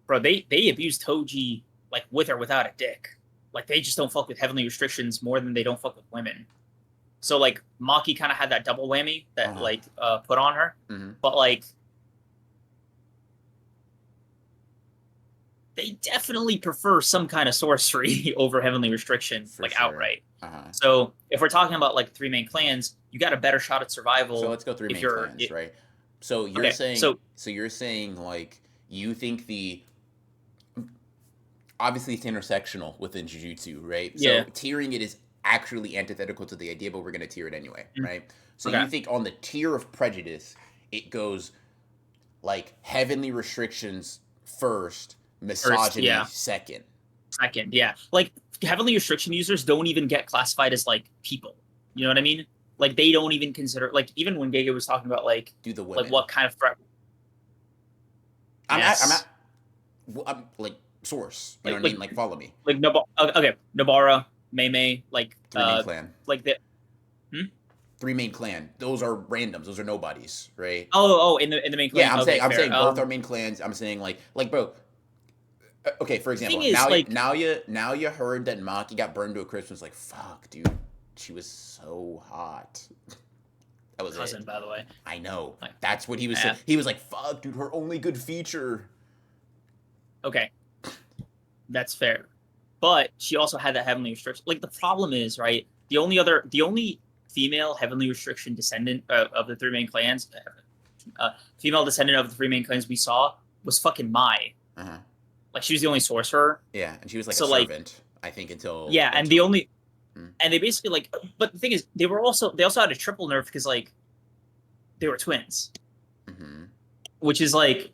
S1: Bro, they abuse Toji like with or without a dick. Like they just don't fuck with heavenly restrictions more than they don't fuck with women. So like Maki kind of had that double whammy that like put on her, but like they definitely prefer some kind of sorcery over heavenly restriction, outright. So if we're talking about like 3 main clans, you got a better shot at survival.
S2: So let's go 3 main clans, right? So you're saying so you're saying like you think obviously it's intersectional within Jujutsu, right?
S1: Yeah.
S2: So tiering it is actually antithetical to the idea, but we're going to tier it anyway, right? So you think on the tier of prejudice, it goes like heavenly restrictions first, misogyny second.
S1: Second, yeah. Like heavenly restriction users don't even get classified as like people. You know what I mean? Like they don't even consider like even when Gege was talking about like
S2: do the women.
S1: Like what kind of threat?
S2: I'm like source. You know what I mean? Like follow me.
S1: Like Nobara, Mei, like
S2: 3 main clan.
S1: Like the
S2: 3 main clan. Those are randoms. Those are nobodies, right?
S1: Oh, in the main clan.
S2: Yeah, I'm saying both are main clans. I'm saying like bro. Okay, for example, now you heard that Maki got burned to a crisp. Was like, fuck, dude, she was so hot. That was
S1: Cousin, by the way.
S2: I know. That's what he was saying. He was like, fuck, dude, her only good feature.
S1: Okay, that's fair, but she also had that heavenly restriction. Like the problem is, right? The only female heavenly restriction descendant of the 3 main clans, female descendant of the three main clans we saw was fucking Mai.
S2: Uh-huh.
S1: Like she was the only sorcerer.
S2: Yeah, and she was like a
S1: So like
S2: servant, I think, until
S1: yeah, and the only
S2: mm,
S1: and they basically like but the thing is they also had a triple nerf because like they were twins,
S2: mm-hmm.
S1: which is like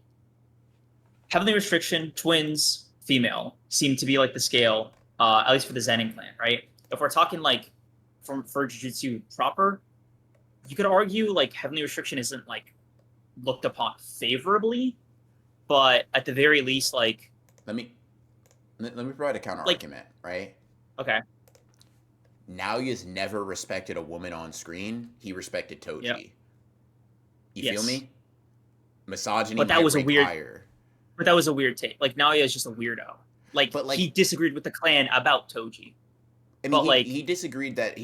S1: heavenly restriction, twins, female seem to be like the scale, at least for the Zenin clan, right? If we're talking like for Jujutsu proper, you could argue like heavenly restriction isn't like looked upon favorably, but at the very least,
S2: Let me provide a counter
S1: like
S2: argument, right?
S1: okay,
S2: Naoya's never respected a woman on screen. He respected
S1: yeah,
S2: Toji. You feel
S1: yes,
S2: me? Misogyny
S1: but that
S2: might
S1: was a
S2: rank
S1: weird,
S2: higher.
S1: but that was a weird take. Like Naoya is just a weirdo. Like
S2: But
S1: he
S2: like,
S1: disagreed with the clan about Toji,
S2: I mean,
S1: but like
S2: he disagreed that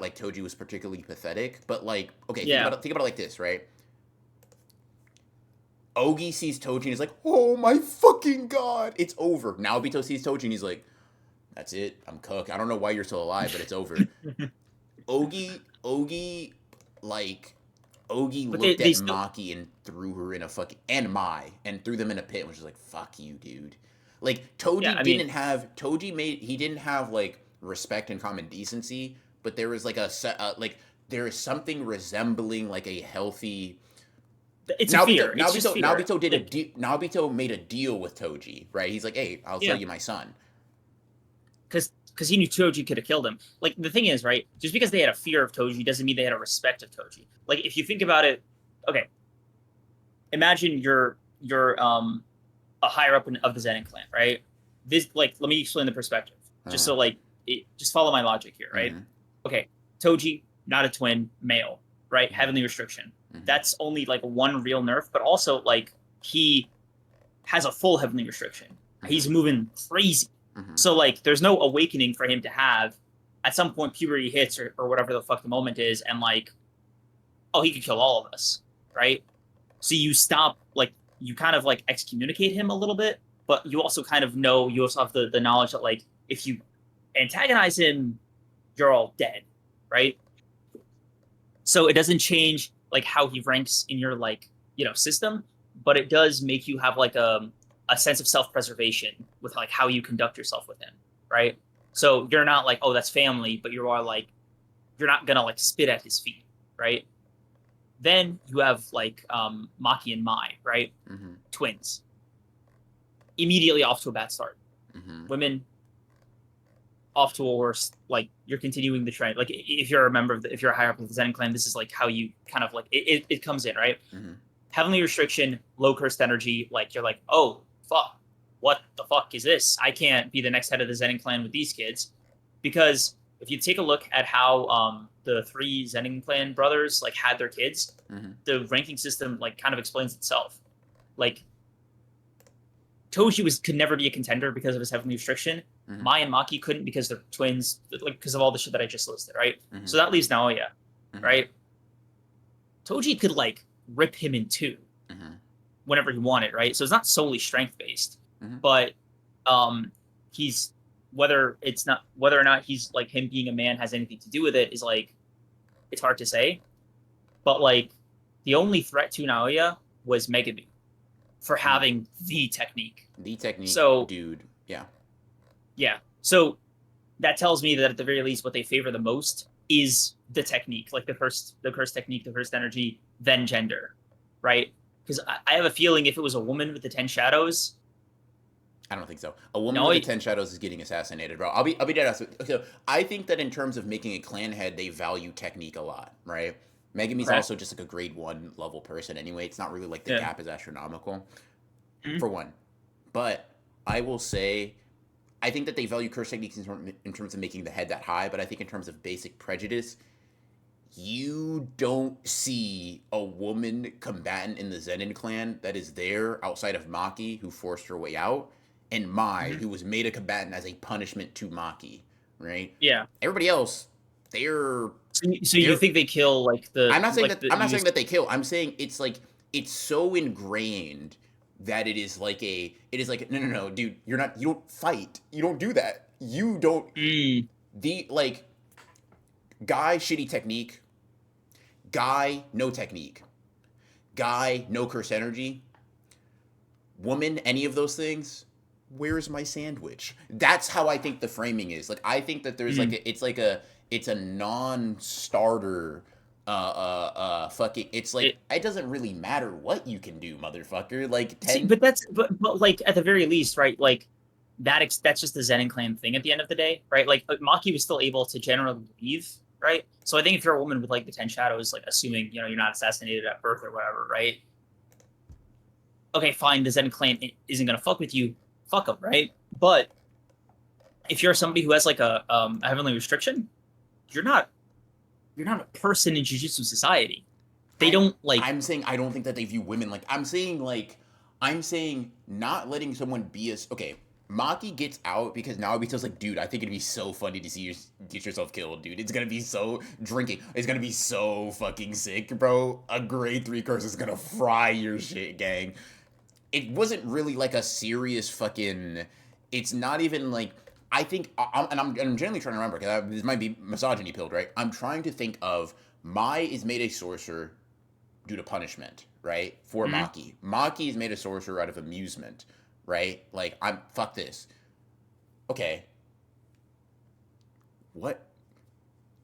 S2: like Toji was particularly pathetic. But like, okay,
S1: yeah,
S2: think about it like this, right? Ogi sees Toji and he's like, "Oh my fucking god, it's over." Naobito sees Toji and he's like, "That's it, I'm cooked. I don't know why you're still alive, but it's over." Ogi, like, Ogi
S1: but
S2: looked
S1: they
S2: at
S1: still
S2: Maki and threw her in a fucking and Mai and threw them in a pit and was just like, "Fuck you, dude." Like
S1: yeah.
S2: Toji
S1: I mean,
S2: didn't have Toji made he didn't have like respect and common decency, but there was like like there is something resembling like a healthy.
S1: it's a fear. It's just fear.
S2: Naobito
S1: Like
S2: Naobito made a deal with Toji, right? He's like, "Hey, I'll sell
S1: yeah,
S2: you my son."
S1: because he knew Toji could have killed him. Like the thing is, right? Just because they had a fear of Toji doesn't mean they had a respect of Toji. Like if you think about it, okay, imagine you're a higher up of the Zenin clan, right? This like let me explain the perspective, just
S2: Uh-huh.
S1: so like just follow my logic here, right?
S2: Mm-hmm.
S1: Okay, Toji, not a twin, male, right?
S2: Mm-hmm.
S1: Heavenly restriction.
S2: Mm-hmm.
S1: That's only like one real nerf, but also like he has a full heavenly restriction.
S2: Mm-hmm.
S1: He's moving crazy.
S2: Mm-hmm.
S1: So like there's no awakening for him to have. At some point puberty hits or whatever the fuck the moment is, and like, oh, he could kill all of us, right? So you stop like you kind of like excommunicate him a little bit, but you also kind of know you also have the knowledge that like if you antagonize him, you're all dead, right? So it doesn't change like how he ranks in your like system, but it does make you have like a sense of self preservation with like how you conduct yourself with him, right? So you're not like, oh, that's family, but you are like you're not gonna like spit at his feet, right? Then you have like Maki and Mai, right?
S2: Mm-hmm.
S1: Twins. Immediately off to a bad start.
S2: Mm-hmm.
S1: Women off to a worse. Like you're continuing the trend. Like if you're a member of if you're a higher up of the Zen clan, this is like how you kind of like it comes in, right?
S2: Mm-hmm.
S1: Heavenly restriction, low cursed energy. Like you're like, oh fuck, what the fuck is this? I can't be the next head of the Zen clan with these kids, because if you take a look at how the three Zenin clan brothers like had their kids,
S2: Mm-hmm.
S1: the ranking system like kind of explains itself. Like Toji could never be a contender because of his heavenly restriction.
S2: Mm-hmm.
S1: Mai and Maki couldn't because they're twins, like because of all the shit that I just listed, right?
S2: Mm-hmm.
S1: So that leaves Naoya,
S2: Mm-hmm.
S1: right? Toji could like rip him in two
S2: Mm-hmm.
S1: whenever he wanted, right? So it's not solely strength based,
S2: Mm-hmm.
S1: but he's whether or not he's like him being a man has anything to do with it is like it's hard to say. But like the only threat to Naoya was Megumi for having the technique.
S2: The technique,
S1: So
S2: dude. Yeah.
S1: yeah, so that tells me that at the very least, what they favor the most is the technique, like the first technique, the first energy, then gender, right? Because I have a feeling if it was a woman with the 10 shadows,
S2: I don't think so. A woman
S1: no,
S2: with the 10 shadows is getting assassinated, bro. I'll be dead ass. So I think that in terms of making a clan head, they value technique a lot, right? Megumi's
S1: okay,
S2: also just like a grade 1 level person anyway. It's not really like the
S1: yeah,
S2: gap is astronomical,
S1: mm-hmm.
S2: for one. But I will say, I think that they value curse techniques in terms of making the head that high, but I think in terms of basic prejudice, you don't see a woman combatant in the Zenin clan that is there outside of Maki, who forced her way out, and Mai,
S1: Mm-hmm.
S2: who was made a combatant as a punishment to Maki, right?
S1: Yeah.
S2: Everybody else, they're
S1: So you
S2: they're.
S1: think they kill like
S2: I'm not
S1: you
S2: saying that they kill. I'm saying it's like it's so ingrained that it is like no, dude, you don't fight, you don't do that, you don't
S1: mm,
S2: the like guy shitty technique, guy no technique. guy, no curse energy, woman, any of those things, where's my sandwich? That's how I think the framing is. Like I think that there's
S1: Mm.
S2: it's a non-starter fucking it's like
S1: It,
S2: it doesn't really matter what you can do, motherfucker. Like
S1: see,
S2: 10.
S1: but like at the very least, right? Like that's just the Zen clan thing at the end of the day, right? Like Maki was still able to generally leave, right? So I think if you're a woman with like the 10 shadows, like assuming you're not assassinated at birth or whatever, right? Okay, fine, the Zen clan isn't gonna fuck with you, fuck them, right? But if you're somebody who has like a heavenly restriction, you're not you're not a person in Jujutsu society. They
S2: I
S1: don't like
S2: I'm saying I don't think that they view women like I'm saying not letting someone be as okay. Maki gets out because now he feels like, dude, I think it'd be so funny to see you get yourself killed, dude. It's gonna be so drinking. It's gonna be so fucking sick, bro. A grade 3 curse is gonna fry your shit, gang. It wasn't really like a serious fucking. It's not even like I think, I'm generally trying to remember because this might be misogyny pilled, right? I'm trying to think of Mai is made a sorcerer due to punishment, right? For
S1: mm,
S2: Maki. Maki is made a sorcerer out of amusement, right? Like I'm fuck this. Okay, what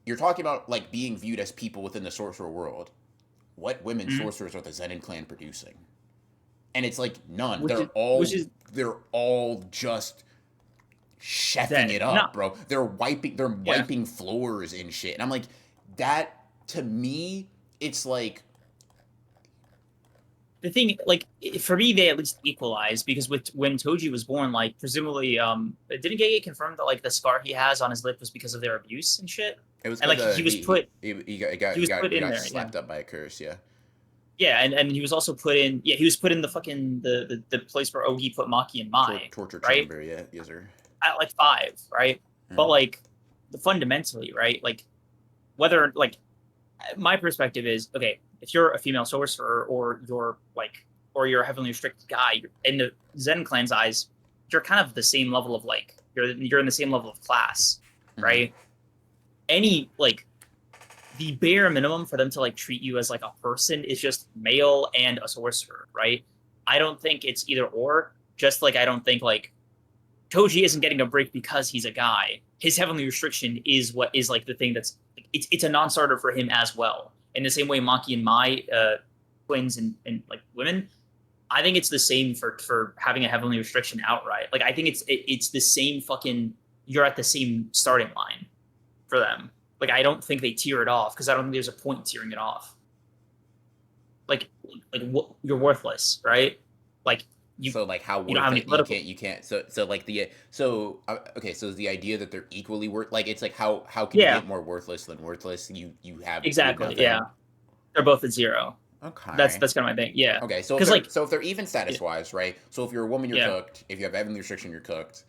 S2: you're talking about like being viewed as people within the sorcerer world. What women
S1: mm,
S2: sorcerers are the Zenin clan producing? And it's like none.
S1: which is
S2: They're all just chefing
S1: that
S2: it
S1: not
S2: up, bro. They're
S1: yeah.
S2: wiping floors and shit. And I'm like, that to me, it's like
S1: The thing, like for me, they at least equalize because with when Toji was born, like presumably, didn't Gege confirm that like the scar he has on his lip was because of their abuse and shit,
S2: it was
S1: and
S2: because
S1: like he was put
S2: he
S1: he
S2: got
S1: there, yeah.
S2: slapped up by a curse, yeah.
S1: Yeah, and he was also put in. Yeah, he was put in the fucking the place where Ogi put Maki and Mai,
S2: Torture
S1: right?
S2: chamber, yeah, yes sir.
S1: At like 5, right? But
S2: Mm.
S1: like the fundamentally, right? Like whether like my perspective is okay. If you're a female sorcerer or you're like or you're a heavily restricted guy, in the Zen clan's eyes, you're kind of the same level of like you're in the same level of class,
S2: Mm-hmm.
S1: right? Any like the bare minimum for them to like treat you as like a person is just male and a sorcerer, right? I don't think it's either or. Just like I don't think like Toji isn't getting a break because he's a guy. His heavenly restriction is what is like the thing that's it's a non-starter for him as well. In the same way, Maki and Mai, twins and like women, I think it's the same for having a heavenly restriction outright. Like I think it's the same fucking. You're at the same starting line for them. Like I don't think they tear it off because I don't think there's a point tearing it off. Like you're worthless, right? Like you
S2: So like how
S1: you don't
S2: worth
S1: have any
S2: it
S1: political.
S2: you can't so like the so okay, so is the idea that they're equally worth like it's like how can you
S1: Yeah,
S2: get more worthless than worthless? You have
S1: exactly. Yeah,
S2: nothing.
S1: they're both at 0. That's
S2: Okay.
S1: that's kind of my thing. Yeah,
S2: Okay,
S1: because like
S2: so if they're even status wise, right? So if you're a woman, you're
S1: yeah,
S2: cooked. If you have heavenly restriction, you're cooked.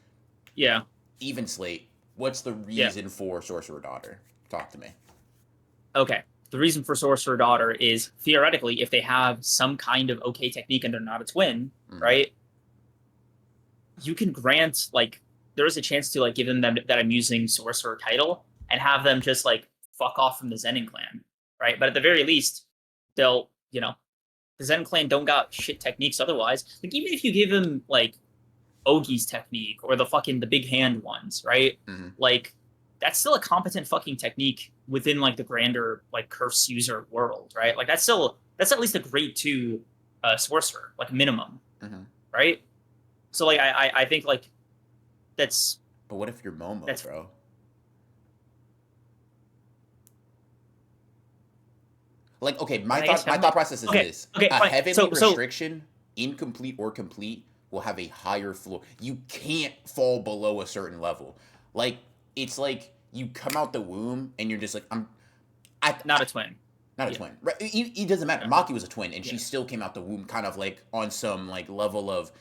S1: yeah,
S2: Even slate. What's the
S1: yeah.
S2: reason for sorcerer daughter? Talk to me.
S1: Okay. The reason for sorcerer daughter is theoretically if they have some kind of okay technique and they're not a twin,
S2: Mm-hmm.
S1: right? You can grant like there is a chance to like give them that amusing sorcerer title and have them just like fuck off from the Zenin clan, right? But at the very least, they'll the Zen clan don't got shit techniques otherwise. Like even if you give them like Ogi's technique or the big hand ones, right?
S2: Mm-hmm.
S1: Like that's still a competent fucking technique within like the grander like curse user world, right? Like that's at least a grade 2 sorcerer, like minimum,
S2: Mm-hmm.
S1: right? So like I think like that's
S2: But what if you're Momo,
S1: that's
S2: bro? Like, okay,
S1: I guess
S2: my
S1: heavenly.
S2: thought process is
S1: Okay,
S2: this:
S1: okay,
S2: a
S1: fine.
S2: heavenly
S1: So
S2: restriction, incomplete or complete, will have a higher floor. You can't fall below a certain level. Like, it's like you come out the womb and you're just like,
S1: not
S2: I
S1: a twin.
S2: not a
S1: Yeah,
S2: twin. Right? It doesn't matter.
S1: yeah,
S2: Maki was a twin, and she
S1: yeah.
S2: still came out the womb kind of like on some like level of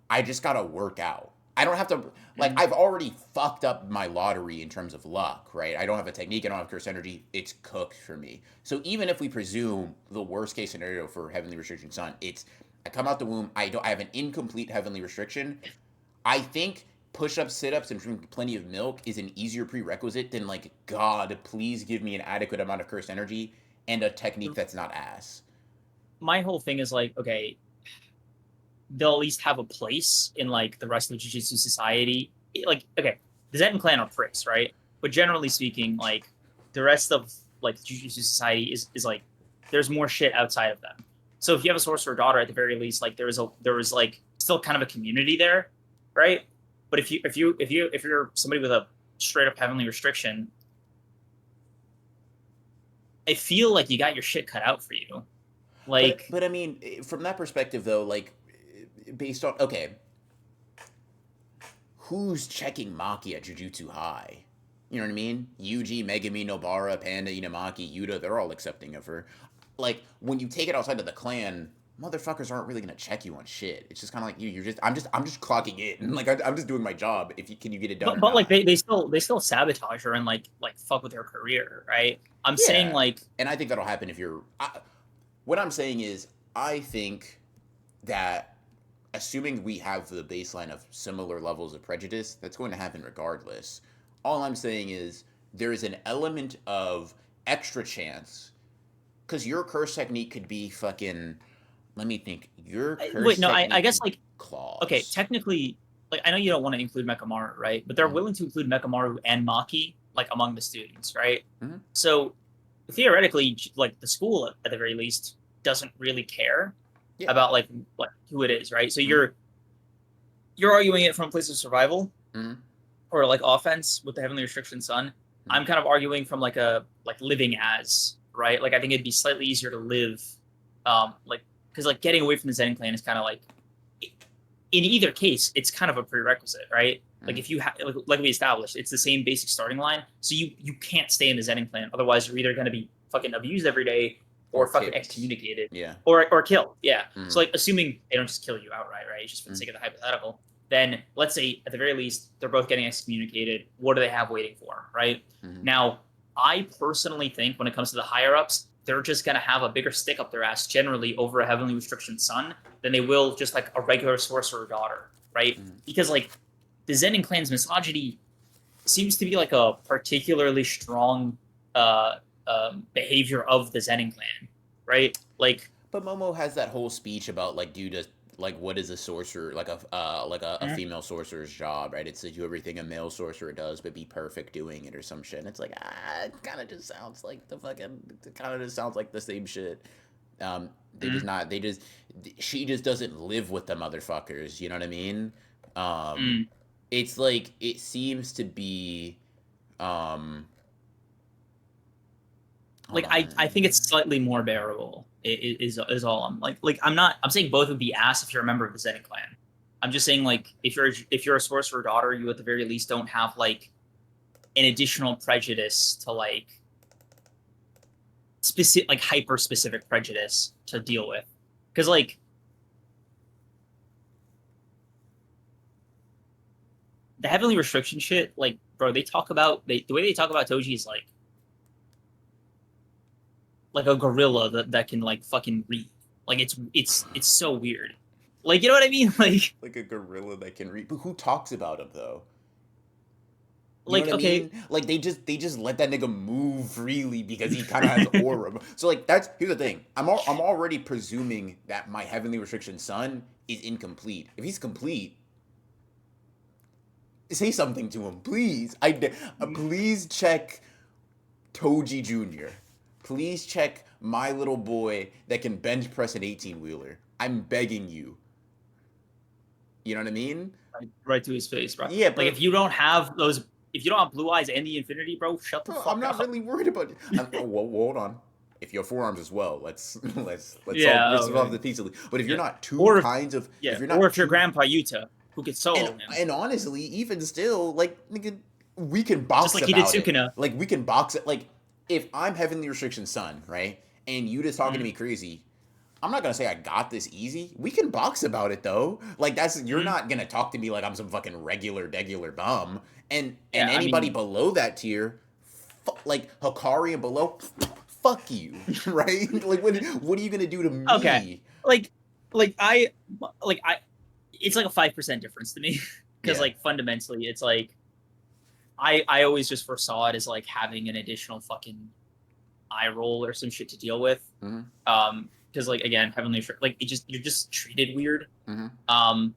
S2: I just gotta work out. I don't have to like
S1: Mm,
S2: I've already fucked up my lottery in terms of luck, right? I don't have a technique, I don't have curse energy. It's cooked for me. So even if we presume the worst case scenario for heavenly restriction sun, it's I come out the womb, I have an incomplete heavenly restriction. I think push-ups, sit-ups, and drinking plenty of milk is an easier prerequisite than like God, please give me an adequate amount of curse energy and a technique that's not ass.
S1: my whole thing is like, okay, they'll at least have a place in like the rest of the Jujutsu society. Like, okay, the Zen clan are pricks, right? But generally speaking, like the rest of like Jujutsu society is like there's more shit outside of them. So if you have a sorcerer daughter, at the very least, like there was like still kind of a community there, right? But if you're somebody with a straight up heavenly restriction, I feel like you got your shit cut out for you. Like,
S2: But I mean, from that perspective though, like based on okay, who's checking Maki at Jujutsu High? You know what I mean? Yuji, Megumi, Nobara, Panda, Inamaki, Yuta, they're all accepting of her. Like, when you take it outside of the clan, motherfuckers aren't really gonna check you on shit. It's just kind of like you're just I'm just clocking in. Like I'm just doing my job. If you can you get it done or
S1: but like
S2: not?
S1: they still sabotage her and like fuck with her career, right? I'm saying
S2: Yeah,
S1: like
S2: and I think that'll happen if you're. What I'm saying is, I think that assuming we have the baseline of similar levels of prejudice, that's going to happen regardless. All I'm saying is there is an element of extra chance because your curse technique could be fucking. Let me think. Your
S1: wait,
S2: curse
S1: no, I
S2: technique
S1: guess
S2: could
S1: like okay,
S2: claws.
S1: technically, like I know you don't want to include Mekamaru, right? But they're
S2: Mm-hmm.
S1: willing to include Mekamaru and Maki like among the students, right?
S2: Mm-hmm.
S1: So theoretically, like the school at the very least doesn't really care
S2: Yeah.
S1: about like who it is, right? So
S2: Mm-hmm.
S1: you're arguing it from a place of survival
S2: Mm-hmm.
S1: or like offense with the heavenly restriction sun. I'm kind of arguing from like a like living as, right? Like I think it'd be slightly easier to live like because like getting away from the Zen clan is kind of like in either case it's kind of a prerequisite, right? Like
S2: Mm-hmm.
S1: if you like we established, it's the same basic starting line, so you can't stay in the Zen clan, otherwise you're either going to be fucking abused every day or
S2: Or
S1: fucking
S2: kicked.
S1: excommunicated
S2: Yeah.
S1: or killed. Yeah.
S2: Mm-hmm.
S1: So like assuming they don't just kill you outright, right? Just for the
S2: Mm-hmm.
S1: sake of the hypothetical, then let's say at the very least they're both getting excommunicated. What do they have waiting for, right?
S2: Mm-hmm.
S1: Now, I personally think when it comes to the higher ups, they're just going to have a bigger stick up their ass generally over a heavenly restriction son than they will just like a regular sorcerer daughter, right?
S2: Mm-hmm.
S1: Because like the Zenin clan's misogyny seems to be like a particularly strong behavior of the Zenin clan, right? Like,
S2: But Momo has that whole speech about like, dude, like what is a sorcerer like a female sorcerer's job, right? It's to do everything a male sorcerer does, but be perfect doing it or some shit. And it's like it kind of just sounds like the fucking. It kind of just sounds like the same shit. They just not. They just. She just doesn't live with the motherfuckers. You know what I mean? Um, it's like it seems to be. Um, Hold
S1: like I think
S2: on.
S1: it's slightly more bearable. Is all I'm like I'm saying both would be ass if you're a member of the Zenin clan. I'm just saying like if you're a sorcerer daughter, you at the very least don't have like an additional prejudice to like specific like hyper specific prejudice to deal with because like the heavenly restriction shit, like bro, they talk about the way they talk about Toji is like a gorilla that can like fucking read. Like it's so weird. Like you know what I mean?
S2: Like a gorilla that can read. But who talks about him though? You know
S1: Like
S2: what I
S1: okay,
S2: mean? Like they just let that nigga move freely because he kind of has aura. So like that's here's the thing. I'm already presuming that my heavenly restriction son is incomplete. If he's complete, say something to him, please. Please check Toji Jr. Please check my little boy that can bench press an 18 wheeler. I'm begging you. You know what I mean?
S1: right to his face, bro.
S2: Yeah,
S1: Like
S2: but
S1: if you don't have those, if you don't have blue eyes and the infinity, bro, shut the
S2: bro, I'm
S1: fuck
S2: not
S1: up.
S2: really worried about it. Hold on. If you have forearms as well, let's solve
S1: Yeah,
S2: let's solve
S1: okay.
S2: the peacefully. But if you're
S1: Yeah.
S2: not two
S1: Or if
S2: kinds of
S1: yeah,
S2: if you're
S1: or
S2: not
S1: if your
S2: two
S1: grandpa Yuta who could solo him,
S2: and honestly, even still, like nigga, we can
S1: just
S2: box
S1: like he did
S2: about it.
S1: Sukuna.
S2: Like we can box it. Like if I'm heavenly restriction son, right, and you just talking to
S1: Mm,
S2: me crazy, I'm not gonna say I got this easy. We can box about it though. Like that's you're
S1: mm.
S2: not gonna talk to me like I'm some fucking regular bum. And
S1: Yeah, I
S2: anybody
S1: mean,
S2: below that tier, like Hikari and below, fuck you, right? Like what are you gonna do to
S1: okay,
S2: me?
S1: like like I like I, it's like a 5% difference to me because
S2: Yeah.
S1: like fundamentally, it's like I always just foresaw it as like having an additional fucking eye roll or some shit to deal with.
S2: Mm-hmm.
S1: because like again, heavenly like you're just treated weird.
S2: Mm-hmm.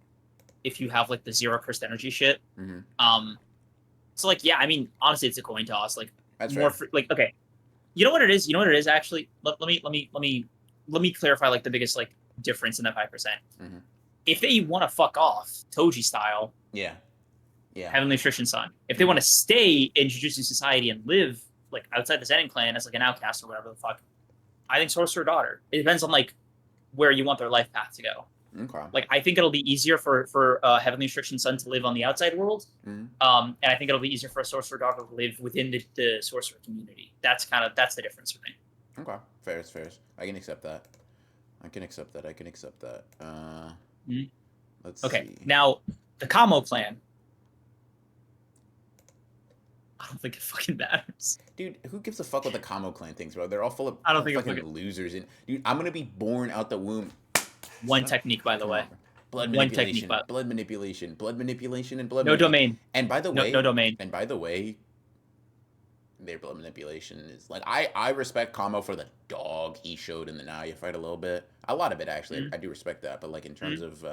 S1: If you have like the zero cursed energy shit.
S2: Mm-hmm.
S1: So like yeah, I mean honestly, it's a coin toss. Like
S2: That's
S1: more
S2: fair.
S1: like okay, you know what it is. You know what it is actually. Let me clarify like the biggest like difference in that 5%.
S2: Mm-hmm.
S1: If they want to fuck off Toji style,
S2: Yeah. Yeah.
S1: Heavenly Restriction Sun. If they
S2: Mm-hmm.
S1: want to stay in Jujutsu Society and live like outside the Zenin clan as like an outcast or whatever the fuck, I think Sorcerer Daughter. It depends on like where you want their life path to go.
S2: Okay.
S1: Like I think it'll be easier for Heavenly Restriction Sun to live on the outside world,
S2: Mm-hmm.
S1: and I think it'll be easier for a Sorcerer Daughter to live within the Sorcerer community. That's the difference for me.
S2: Okay. Fair. Fair. I can accept that. I can accept that. I can accept that.
S1: Mhm.
S2: Let's
S1: Okay,
S2: see.
S1: now the Kamo clan. I don't think it fucking matters.
S2: Dude, who gives a fuck what the Kamo clan thinks, bro? They're all full of
S1: I don't think it
S2: fucking
S1: fucking
S2: losers. And dude, I'm gonna be born out the womb.
S1: one technique, by the
S2: Come
S1: way.
S2: on, bro. Blood
S1: One technique,
S2: manipulation,
S1: but
S2: blood manipulation, blood manipulation, and blood
S1: no
S2: manipulation.
S1: domain.
S2: And by the
S1: No
S2: way,
S1: domain.
S2: their blood manipulation is like I respect Kamo for the dog he showed in the Naya fight a little bit, a lot of it actually.
S1: Mm-hmm.
S2: I do respect that, but like in terms of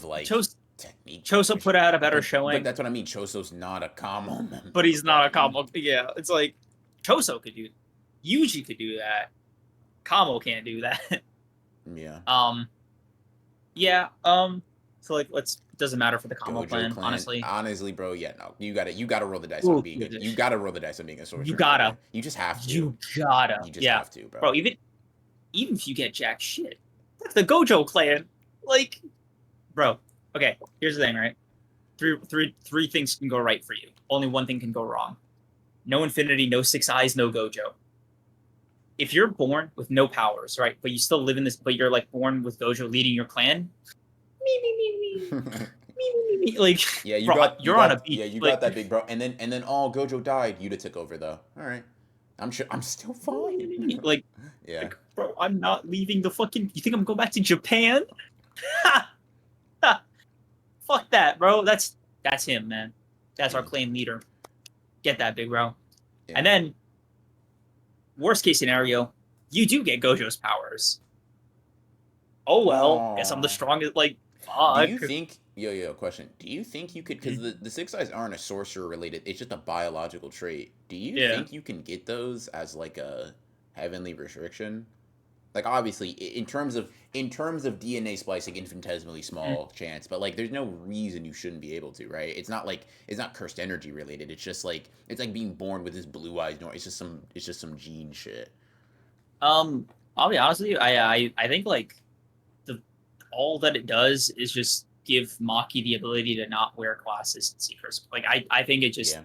S2: like technique,
S1: Choso put out a better showing,
S2: but that's what I mean. Choso's not a Kamo member,
S1: but he's
S2: bro.
S1: not a Kamo. Yeah, it's like Choso could do, Yuji could do that. Kamo can't do that.
S2: Yeah.
S1: Yeah. So like, doesn't matter for the Kamo
S2: Gojo
S1: clan,
S2: clan.
S1: honestly.
S2: Honestly, bro, yeah, no. You gotta roll the dice
S1: Ooh,
S2: on being good. You gotta roll the dice on being a sorcerer.
S1: You gotta.
S2: Bro. You just have to.
S1: You gotta.
S2: You just
S1: Yeah,
S2: have to, bro.
S1: bro. Even if you get jack shit, that's the Gojo clan. Like, bro. Okay, here's the thing, right? Three things can go right for you. Only one thing can go wrong. No infinity, no six eyes, no Gojo. If you're born with no powers, right, but you still live in this, but you're like born with Gojo leading your clan, like,
S2: Yeah,
S1: bro, you're on a beach.
S2: yeah, you
S1: like,
S2: got that big bro. And then all Gojo died, Yuta took over though. All right. I'm sure I'm still fine.
S1: like,
S2: Yeah.
S1: like, bro, I'm not leaving the fucking. You think I'm going back to Japan? Fuck that, bro. That's him, man. That's our clan leader. Get that, big bro.
S2: Yeah.
S1: And then, worst case scenario, you do get Gojo's powers. Oh well, guess I'm the strongest. Like, fuck.
S2: Do you think? Yo, question. Do you think you could? Because the six eyes aren't a sorcerer related. It's just a biological trait. Do you think you can get those as like a heavenly restriction? Like obviously, in terms of DNA splicing, infinitesimally small chance, but like there's no reason you shouldn't be able to, right? It's not cursed energy related. It's just like being born with this blue eyes. No, it's just some gene shit.
S1: I'll be honest with you. I think like all that it does is just give Maki the ability to not wear glasses and see Chris. Like I think it just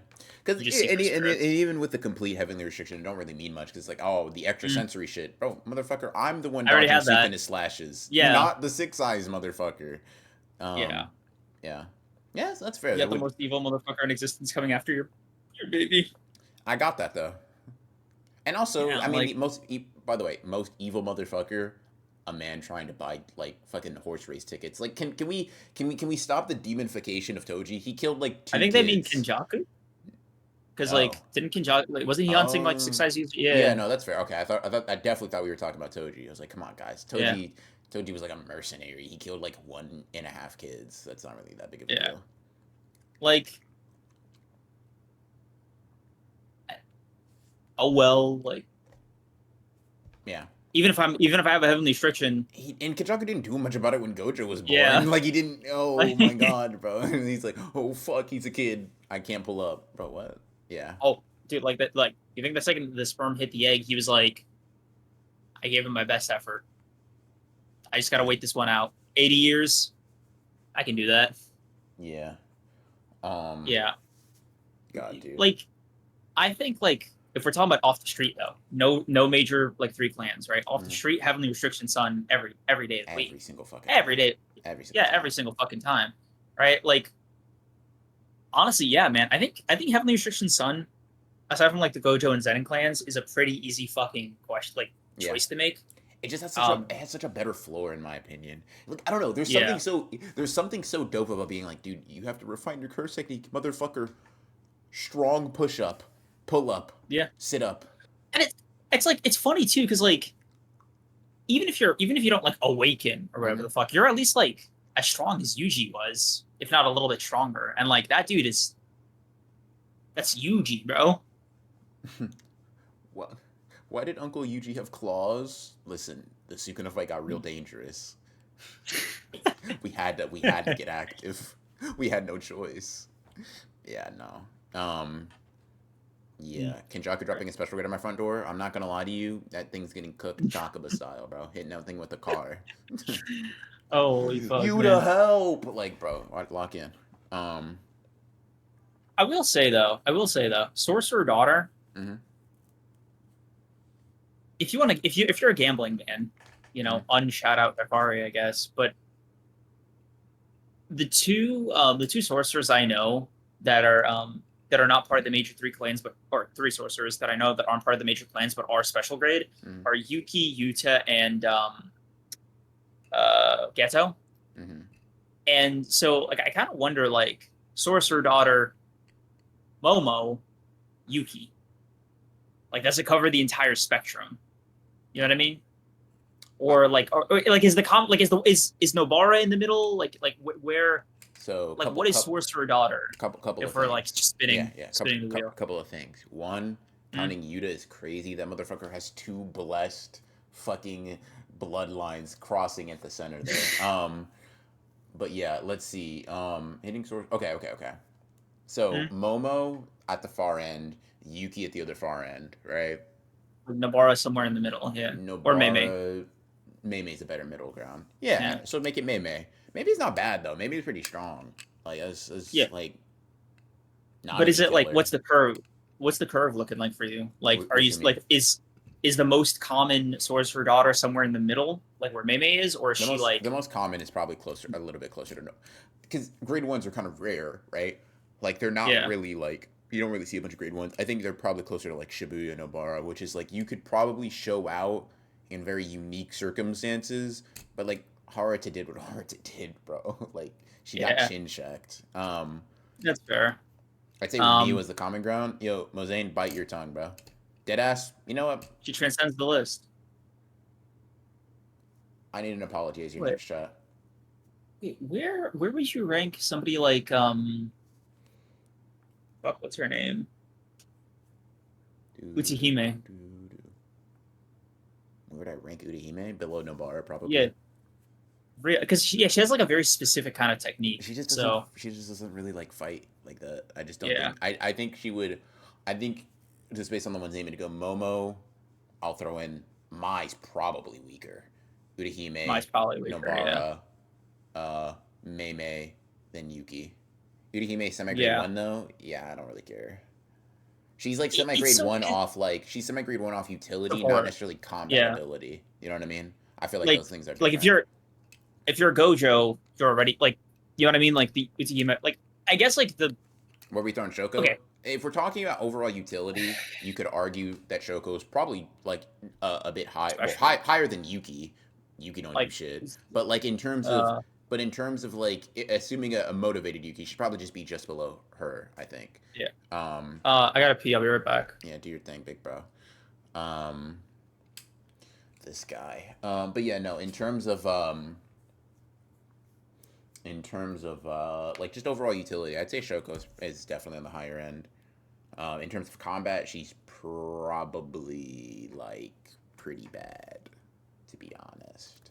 S2: because even with the complete heavenly restriction, it don't really mean much because like the extra sensory shit, bro, motherfucker, I'm the one dodging synchronous slashes, not the six eyes, motherfucker. Yeah, that's fair.
S1: Yeah, the most evil motherfucker in existence coming after your baby.
S2: I got that though, and also I mean by the way, most evil motherfucker. A man trying to buy like fucking horse race tickets. Like, can we stop the demonification of Toji? He killed like 2
S1: I think
S2: kids.
S1: they mean Kenjaku. Because like didn't Kenjaku like wasn't he on something like six eyes?
S2: Yeah, no, that's fair. Okay, I definitely thought we were talking about Toji. I was like, come on, guys. Toji was like a mercenary. He killed like 1.5 kids. That's not really that big of a deal.
S1: Like, oh well, like,
S2: yeah.
S1: Even if I have a heavenly restriction,
S2: and Kenjaku didn't do much about it when Gojo was born. Yeah. Like he didn't. Oh my god, bro. And he's like, oh fuck, he's a kid. I can't pull up, bro. What? Yeah.
S1: Oh, dude, like that. Like, you think the second the sperm hit the egg, he was like, I gave him my best effort. I just gotta wait this one out. 80 years, I can do that.
S2: Yeah.
S1: Yeah.
S2: God, dude.
S1: Like, I think like. If we're talking about off the street though, no major like 3 clans, right? Off the street, heavenly restriction sun every day of the week.
S2: Every single fucking
S1: every day. Every single fucking time. Right? Like honestly, yeah, man. I think heavenly restriction sun, aside from like the Gojo and Zenin clans, is a pretty easy fucking choice to make.
S2: It just has such a better floor in my opinion. Like I don't know, there's something so dope about being like, dude, you have to refine your curse technique, motherfucker. Strong push up. Pull up.
S1: Yeah.
S2: Sit up.
S1: And it's like it's funny too because like even if you don't like awaken or whatever
S2: Hmm.
S1: the fuck, you're at least like as strong as Yuji was, if not a little bit stronger. And like that dude is that's Yuji, bro.
S2: What? Why did Uncle Yuji have claws? Listen, the Sukuna fight got real dangerous. We had to get active. We had no choice. Yeah, no. Yeah. Kenjaku dropping a special raid on my front door. I'm not gonna lie to you, that thing's getting cooked Takaba style, bro. Hitting that thing with a car.
S1: Holy fuck,
S2: You to
S1: man.
S2: help, like, bro. Lock in. Um.
S1: I will say though, Sorcerer Daughter,
S2: Mm-hmm,
S1: if you want to, if you're a gambling man, you
S2: mm-hmm,
S1: know, unshout out Hikari, I guess. But the two sorcerers I know that are not part of the major three clans, but or three sorcerers that I know that aren't part of the major clans but are special grade
S2: mm-hmm,
S1: are Yuki, Yuta, and Geto.
S2: mm-hmm.
S1: And so like I kind of wonder like Sorcerer Daughter, Momo, Yuki. Like does it cover the entire spectrum? You know what I mean? Or like is the like is Nobara in the middle? Where
S2: So,
S1: like what is Sorcerer Daughter
S2: couple of
S1: if we're like
S2: things.
S1: just
S2: Yeah, yeah.
S1: spinning the wheel?
S2: Couple of things. One,
S1: Mm,
S2: counting Yuta is crazy. That motherfucker has two blessed fucking bloodlines crossing at the center there. But yeah, let's see. Hitting source. Okay, okay, okay. So
S1: mm.
S2: Momo at the far end, Yuki at the other far end, right?
S1: Nobara somewhere in the middle, yeah, or Mei.
S2: Nobara, Mei's a better middle ground. Yeah,
S1: Yeah,
S2: so make it Mei. Maybe it's not bad though. Maybe it's pretty strong. Like
S1: yeah.
S2: it's like not
S1: But
S2: as
S1: is
S2: a
S1: it like
S2: killer.
S1: what's the curve? What's the curve looking like for you? Like, are
S2: What
S1: you
S2: you mean?
S1: like is the most common Sorcerer Daughter somewhere in the middle, like where Mei is, or is she
S2: The
S1: like
S2: most common is probably closer, a little bit closer to no, because grade ones are kind of rare, right? Like they're not
S1: yeah,
S2: really like you don't really see a bunch of grade ones. I think they're probably closer to like Shibuya Nobara, which is like you could probably show out in very unique circumstances, but like Haruta did what Haruta did, bro. Like she got
S1: yeah,
S2: chin checked.
S1: that's fair.
S2: I'd say with me
S1: Um,
S2: was the common ground. Yo, Mozane, bite your tongue, bro. Deadass. You know what?
S1: she transcends the list.
S2: I need an apology as your
S1: Wait,
S2: next shot.
S1: where would you rank somebody like fuck, what's her name?
S2: Do, do,
S1: Utahime.
S2: do, do. Where would I rank Udahime? Below Nobara,
S1: Yeah,
S2: probably.
S1: because she has like a very specific kind of technique. So
S2: She just doesn't really like fight like that. I just don't
S1: yeah,
S2: think. I think she would. I think just based on the ones naming to go, Momo. I'll throw in Mai's probably weaker. Udahime,
S1: Mai's probably weaker. Yeah,
S2: Nobara, Mei, then Yuki. Udahime semi grade
S1: yeah.
S2: one though. Yeah, I don't really care. She's like semi
S1: It's
S2: grade
S1: so
S2: one off like she's semi grade one off utility, not
S1: support.
S2: necessarily combat
S1: Yeah,
S2: ability. You know what I mean? I feel like
S1: like
S2: those things are
S1: like
S2: different.
S1: if you're Gojo, you're already like you know what I mean. Like the Utahime, like I guess like the
S2: Where we throwing Shoko?
S1: okay,
S2: If we're talking about overall utility, you could argue that Shoko is probably like a bit high, well,
S1: especially
S2: higher than Yuki. Yuki don't do
S1: like
S2: shit, but like in terms of,
S1: uh
S2: but in terms of like assuming a motivated Yuki, she'd probably just be just below her. I think.
S1: yeah.
S2: Um,
S1: I gotta pee. I'll be right back.
S2: yeah, do your thing, big bro. Um, this guy. But yeah, no. In terms of like just overall utility, I'd say Shoko is definitely on the higher end. In terms of combat, she's probably like pretty bad, to be honest.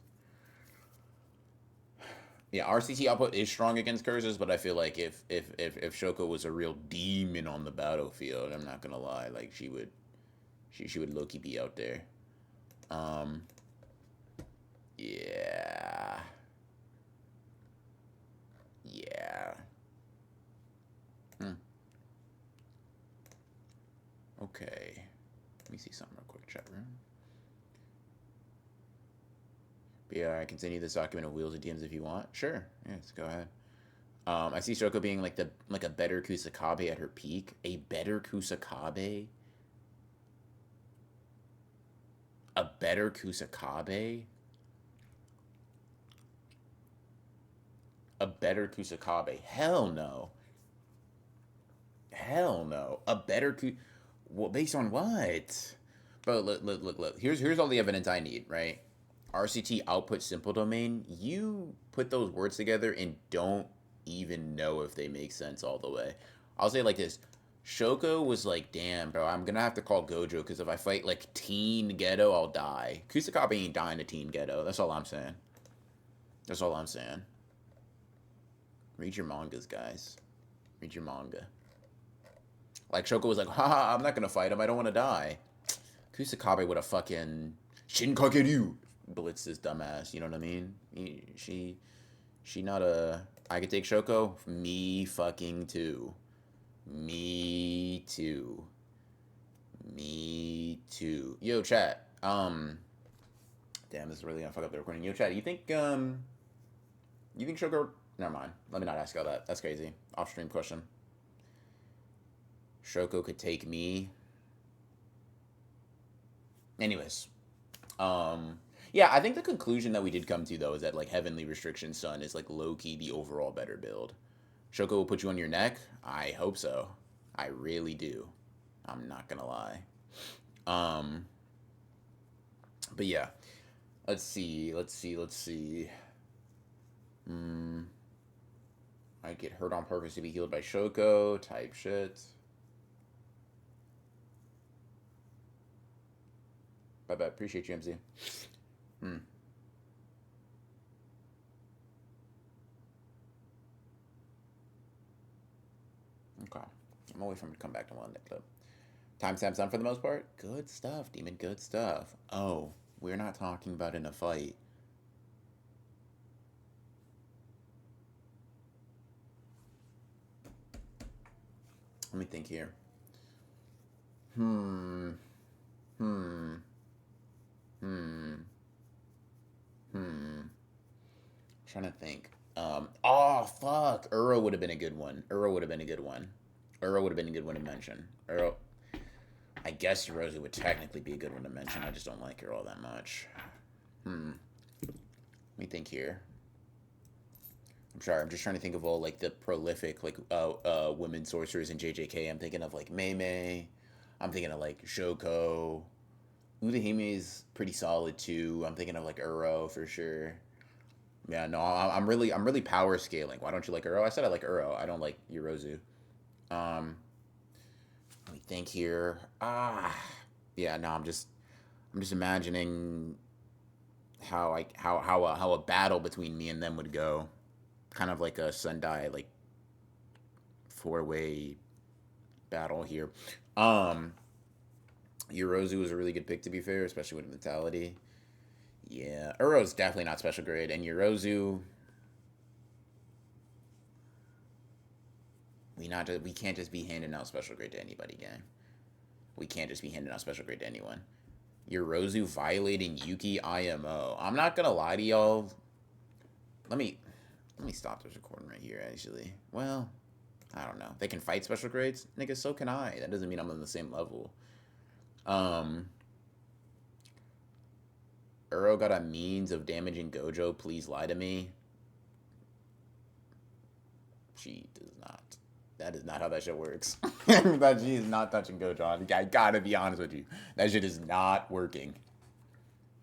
S2: Yeah, RCT output is strong against curses, but I feel like if Shoko was a real demon on the battlefield, I'm not gonna lie, like she would low key be out there. Um, yeah, yeah. Hmm. Okay, let me see something real quick, chat room. But yeah, I can send you this document of Wheels of DMs if you want. Sure. Yes, go ahead. I see Shoko being like a better Kusakabe at her peak. A better Kusakabe? A better Kusakabe? A better Kusakabe? Hell no. Hell no. A better Ku. Well, based on what? Bro, look. Here's all the evidence I need, right? RCT output simple domain. You put those words together and don't even know if they make sense all the way. I'll say it like this. Shoko was like, damn, bro, I'm gonna have to call Gojo because if I fight like Teen Ghetto, I'll die. Kusakabe ain't dying to Teen Ghetto. That's all I'm saying. That's all I'm saying. Read your mangas, guys. Read your manga. Like Shoko was like, haha, I'm not gonna fight him. I don't want to die. Kusakabe would have fucking Shinkageryu blitzed his dumbass. You know what I mean? She not a. I could take Shoko. Me fucking too. Me too. Me too. Yo, chat. Damn, this is really gonna fuck up the recording. Yo, chat. You think Shoko? Never mind. Let me not ask all that. That's crazy. Off stream question. Shoko could take me. Anyways, yeah, I think the conclusion that we did come to though is that like Heavenly Restriction Sun is like low key the overall better build. Shoko will put you on your neck. I hope so. I really do. I'm not gonna lie. But yeah, let's see. I get hurt on purpose to be healed by Shoko. Type shit. Bye. Appreciate you, MC. Okay. I'm gonna wait for him to come back to one clip. Timestamps on for the most part. Good stuff, Demon. Good stuff. Oh, we're not talking about in a fight. Let me think here. Trying to think. Oh fuck. Uro would have been a good one. Uro would have been a good one to mention. Uro. I guess Rosie would technically be a good one to mention. I just don't like her all that much. Let me think here. I'm sorry. I'm just trying to think of all like the prolific like women sorcerers in JJK. I'm thinking of like Mei Mei. I'm thinking of like Shoko. Udahime is pretty solid too. I'm thinking of like Uro for sure. Yeah, no, I'm really power scaling. Why don't you like Uro? I said I like Uro. I don't like Yorozu. Let me think here. Yeah, no, I'm just imagining how a battle between me and them would go. Kind of like a Sendai like 4-way battle here. Yorozu was a really good pick to be fair, especially with mentality. Yeah, Uro's definitely not special grade, and Yorozu, we can't just be handing out special grade to anybody, gang. We can't just be handing out special grade to anyone. Yorozu violating Yuki IMO. I'm not gonna lie to y'all. Let me stop this recording right here. Actually, well, I don't know. They can fight special grades, nigga. So can I. That doesn't mean I'm on the same level. Uro got a means of damaging Gojo. Please lie to me. She does not. That is not how that shit works. That she is not touching Gojo. I gotta be honest with you. That shit is not working.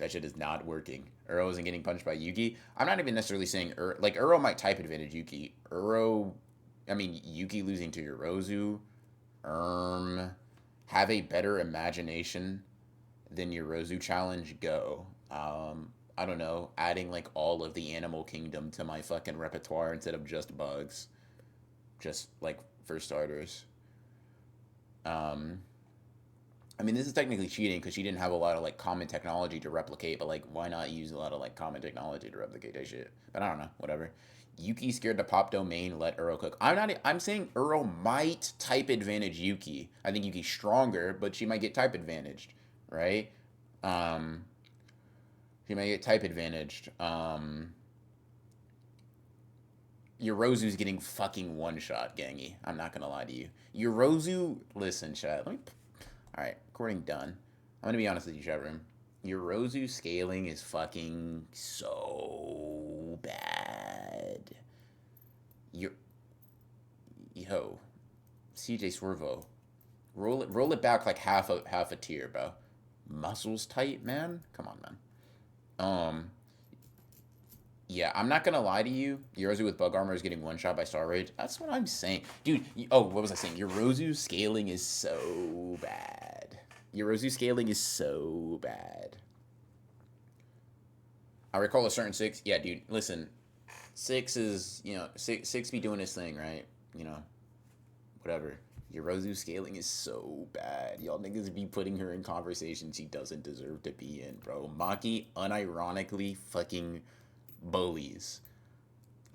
S2: Uro isn't getting punched by Yuki. I'm not even necessarily saying Uro might type advantage Yuki. Yuki losing to Yorozu. Have a better imagination than Yorozu challenge. Go. I don't know, adding like all of the animal kingdom to my fucking repertoire instead of just bugs. Just like for starters. This is technically cheating because she didn't have a lot of like common technology to replicate, but like why not use a lot of like common technology to replicate that shit? But I don't know, whatever. Yuki scared to pop domain, let Uro cook. I'm saying Uro might type advantage Yuki. I think Yuki's stronger, but she might get type advantaged, right? She might get type advantaged. Yorozu's getting fucking one shot, gangy. I'm not gonna lie to you. Yorozu, listen, chat. Alright, recording done. I'm gonna be honest with you, chat room. Yorozu scaling is fucking so bad. Yo, CJ Swervo, roll it back like half a tier, bro. muscles tight, man. Come on, man. Um, yeah, I'm not gonna lie to you. Yorozu with bug armor is getting one shot by Star Rage. That's what I'm saying, dude. Oh, what was I saying? Yorozu scaling is so bad. Yorozu scaling is so bad. I recall a certain six. Yeah, dude. Listen, six is six be doing his thing, right? You know, whatever. Yorozu scaling is so bad. Y'all niggas be putting her in conversations she doesn't deserve to be in, bro. Maki unironically fucking bullies.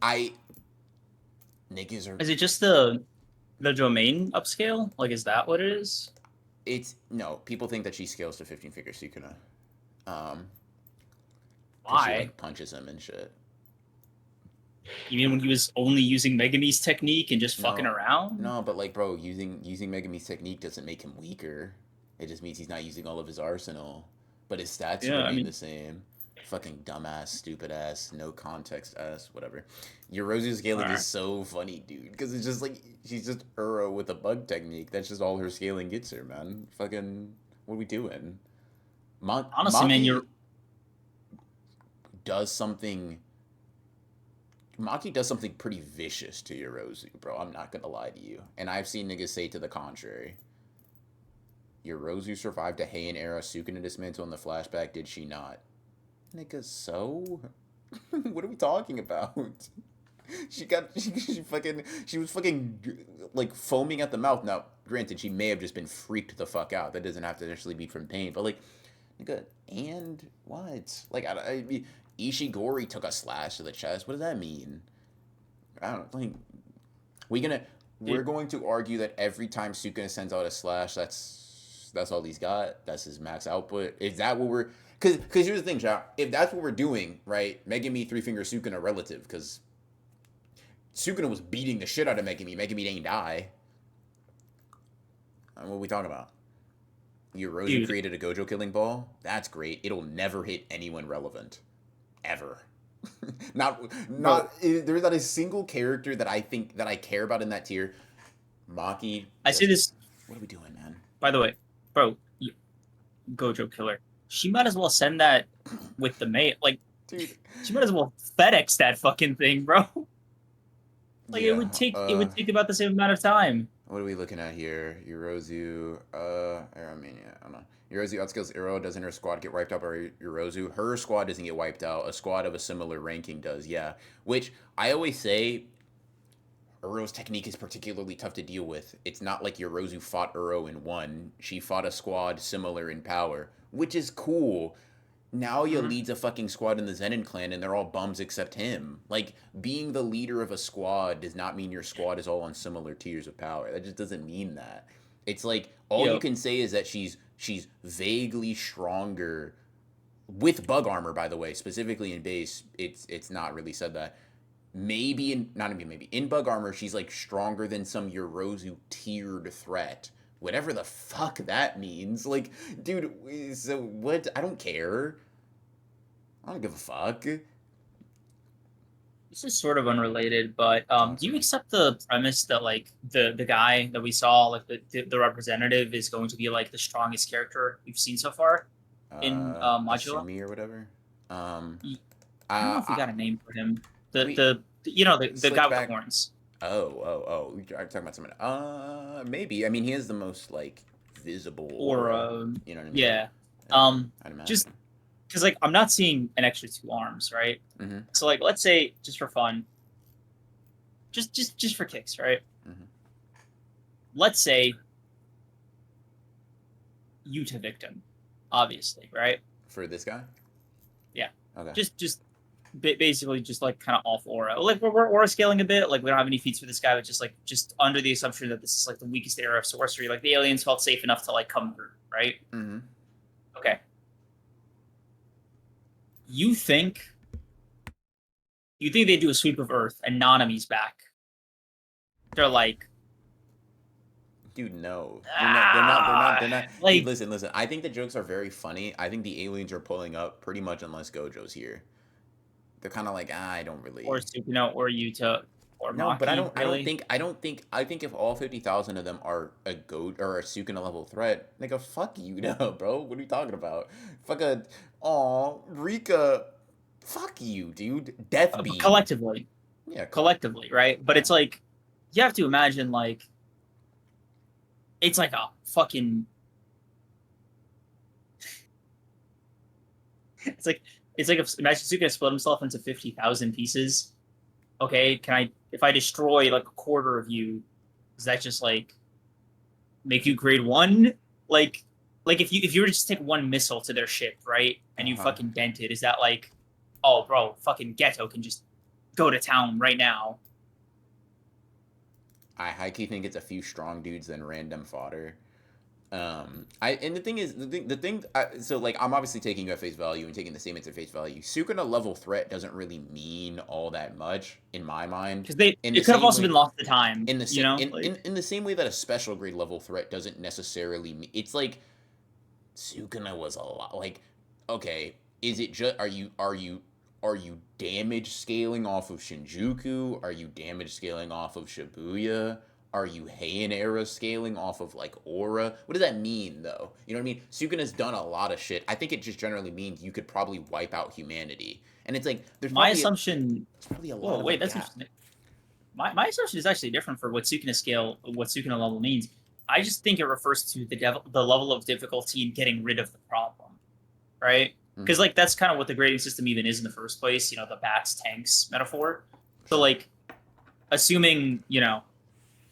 S2: I niggas are.
S1: Is it just the domain upscale? Like, is that what it is?
S2: It's no. People think that she scales to 15 figure Sukuna, um, because she
S1: Why?
S2: like punches him and shit.
S1: Even when he was only using Megumi's technique and just fucking
S2: No,
S1: around?
S2: no, but like, bro, using Megumi's technique doesn't make him weaker. It just means he's not using all of his arsenal, but his stats
S1: Yeah, I
S2: remain the
S1: mean,
S2: same. Fucking dumbass, stupid ass, no context ass, whatever. Yorozu's
S1: all
S2: scaling is
S1: right.
S2: so funny, dude, because it's just like she's just Uro with a bug technique. That's just all her scaling gets her, man. Fucking, what are we doing?
S1: Honestly, man,
S2: Maki
S1: you're
S2: does something. Maki does something pretty vicious to Yorozu, bro. I'm not gonna lie to you. And I've seen niggas say to the contrary. Yorozu survived a Heian era Sukuna dismantle in the flashback, did she not? Nigga, so? What are we talking about? She was fucking like foaming at the mouth. Now, granted, she may have just been freaked the fuck out. That doesn't have to necessarily be from pain, but like, nigga, and what? Like, Ishigori took a slash to the chest. What does that mean? I don't think we gonna we're
S1: dude.
S2: going to argue that every time Sukuna sends out a slash, that's all he's got. That's his max output. Is that what we're? Because here's the thing, Jack. If that's what we're doing, right? Megumi three finger Sukuna relative, because Sukuna was beating the shit out of Megumi. Megumi didn't die. What are we talking about? Yorozu
S1: Dude,
S2: created a Gojo killing ball. That's great. It'll never hit anyone relevant, ever.
S1: bro,
S2: There's not a single character that I think that I care about in that tier. Maki
S1: I say
S2: just
S1: this,
S2: what are we doing, man?
S1: by the way, bro, Gojo Killer. She might as well send that with the mail. Like,
S2: Dude.
S1: she might as well FedEx that fucking thing, bro. Like,
S2: Yeah.
S1: it would take about the same amount of time.
S2: What are we looking at here? Yorozu. I mean, yeah, I don't know. Yorozu outskills Iro. Doesn't her squad get wiped out by Yorozu? Her squad doesn't get wiped out. A squad of a similar ranking does, yeah. Which I always say Uro's technique is particularly tough to deal with. It's not like Yorozu fought Uro in one. She fought a squad similar in power, which is cool. Naoya
S1: Mhm.
S2: leads a fucking squad in the Zenin clan and they're all bums except him. Like, being the leader of a squad does not mean your squad is all on similar tiers of power. That just doesn't mean that. It's like all you
S1: Yo,
S2: can say is that she's vaguely stronger with bug armor, by the way, specifically in base. It's not really said that. Maybe in not even maybe in bug armor, she's like stronger than some Yorozu tiered threat. Whatever the fuck that means. Like, dude, so what? I don't care. I don't give a fuck.
S1: this is sort of unrelated, but
S2: Talk
S1: do
S2: to
S1: you
S2: me.
S1: accept the premise that like the guy that we saw, like the representative, is going to be like the strongest character we've seen so far in Modulo?
S2: Asumi or whatever. Um,
S1: I don't know if we
S2: I
S1: got a name for him.
S2: we
S1: The guy
S2: slicked
S1: with the
S2: back.
S1: horns.
S2: Oh. I'm talking about someone. Maybe. I mean, he is the most like visible
S1: Or
S2: aura. You know what I mean?
S1: yeah.
S2: Yeah, I'd
S1: Just
S2: imagine.
S1: because like I'm not seeing an extra two arms, right?
S2: Mm-hmm.
S1: So like let's say just for fun, just for kicks, right?
S2: Mm-hmm.
S1: Let's say Utah victim, obviously, right?
S2: For this guy.
S1: Yeah.
S2: Okay.
S1: Just basically just like kind of off aura. Like we're aura scaling a bit. Like we don't have any feats for this guy, but just under the assumption that this is like the weakest era of sorcery. Like the aliens felt safe enough to like come through, right?
S2: Mm-hmm.
S1: Okay. You think they do a sweep of Earth and Nanami's back? They're like,
S2: Dude, no. They're not. Dude,
S1: like
S2: listen. I think the jokes are very funny. I think the aliens are pulling up pretty much unless Gojo's here. They're kind of like, I don't
S1: or
S2: really.
S1: Sukino or Yuta. or
S2: No, but
S1: Maki, really.
S2: I think if all 50,000 of them are a goat or a Sukuna level threat, nigga, fuck you, no, bro. What are you talking about? Fuck a, aw, Rika, fuck you, dude. Death
S1: But
S2: Beam.
S1: collectively,
S2: Yeah,
S1: right? But
S2: yeah.
S1: it's like you have to imagine like it's like a fucking it's like if imagine Suka split himself into 50,000 pieces. Okay, can I if I destroy like a quarter of you, does that just like make you grade one? Like if you were to just take one missile to their ship, right, and you
S2: Uh-huh.
S1: fucking dent it, is that like, oh bro, fucking Ghetto can just go to town right now?
S2: I high key think it's a few strong dudes than random fodder. I and the thing is so like I'm obviously taking you at face value and taking the statements at face value. Sukuna level threat doesn't really mean all that much in my mind.
S1: Because
S2: In the
S1: it could have
S2: same
S1: also been
S2: way,
S1: lost to time,
S2: in the
S1: you
S2: same
S1: know, like
S2: in the same way that a special grade level threat doesn't necessarily mean it's like Sukuna was a lot like okay, is it just are you damage scaling off of Shinjuku? Are you damage scaling off of Shibuya? Are you Heian era scaling off of like Aura? What does that mean though? You know what I mean? Sukuna's done a lot of shit. I think it just generally means you could probably wipe out humanity. And it's like
S1: my assumption.
S2: there's probably a lot
S1: Whoa,
S2: of a
S1: wait, that's
S2: gap.
S1: interesting. My assumption is actually different for what Sukuna scale, what Sukuna level means. I just think it refers to the level of difficulty in getting rid of the problem, right? Because
S2: Mm-hmm.
S1: like that's kind of what the grading system even is in the first place. You know, the bats tanks metaphor. So
S2: Sure.
S1: like, assuming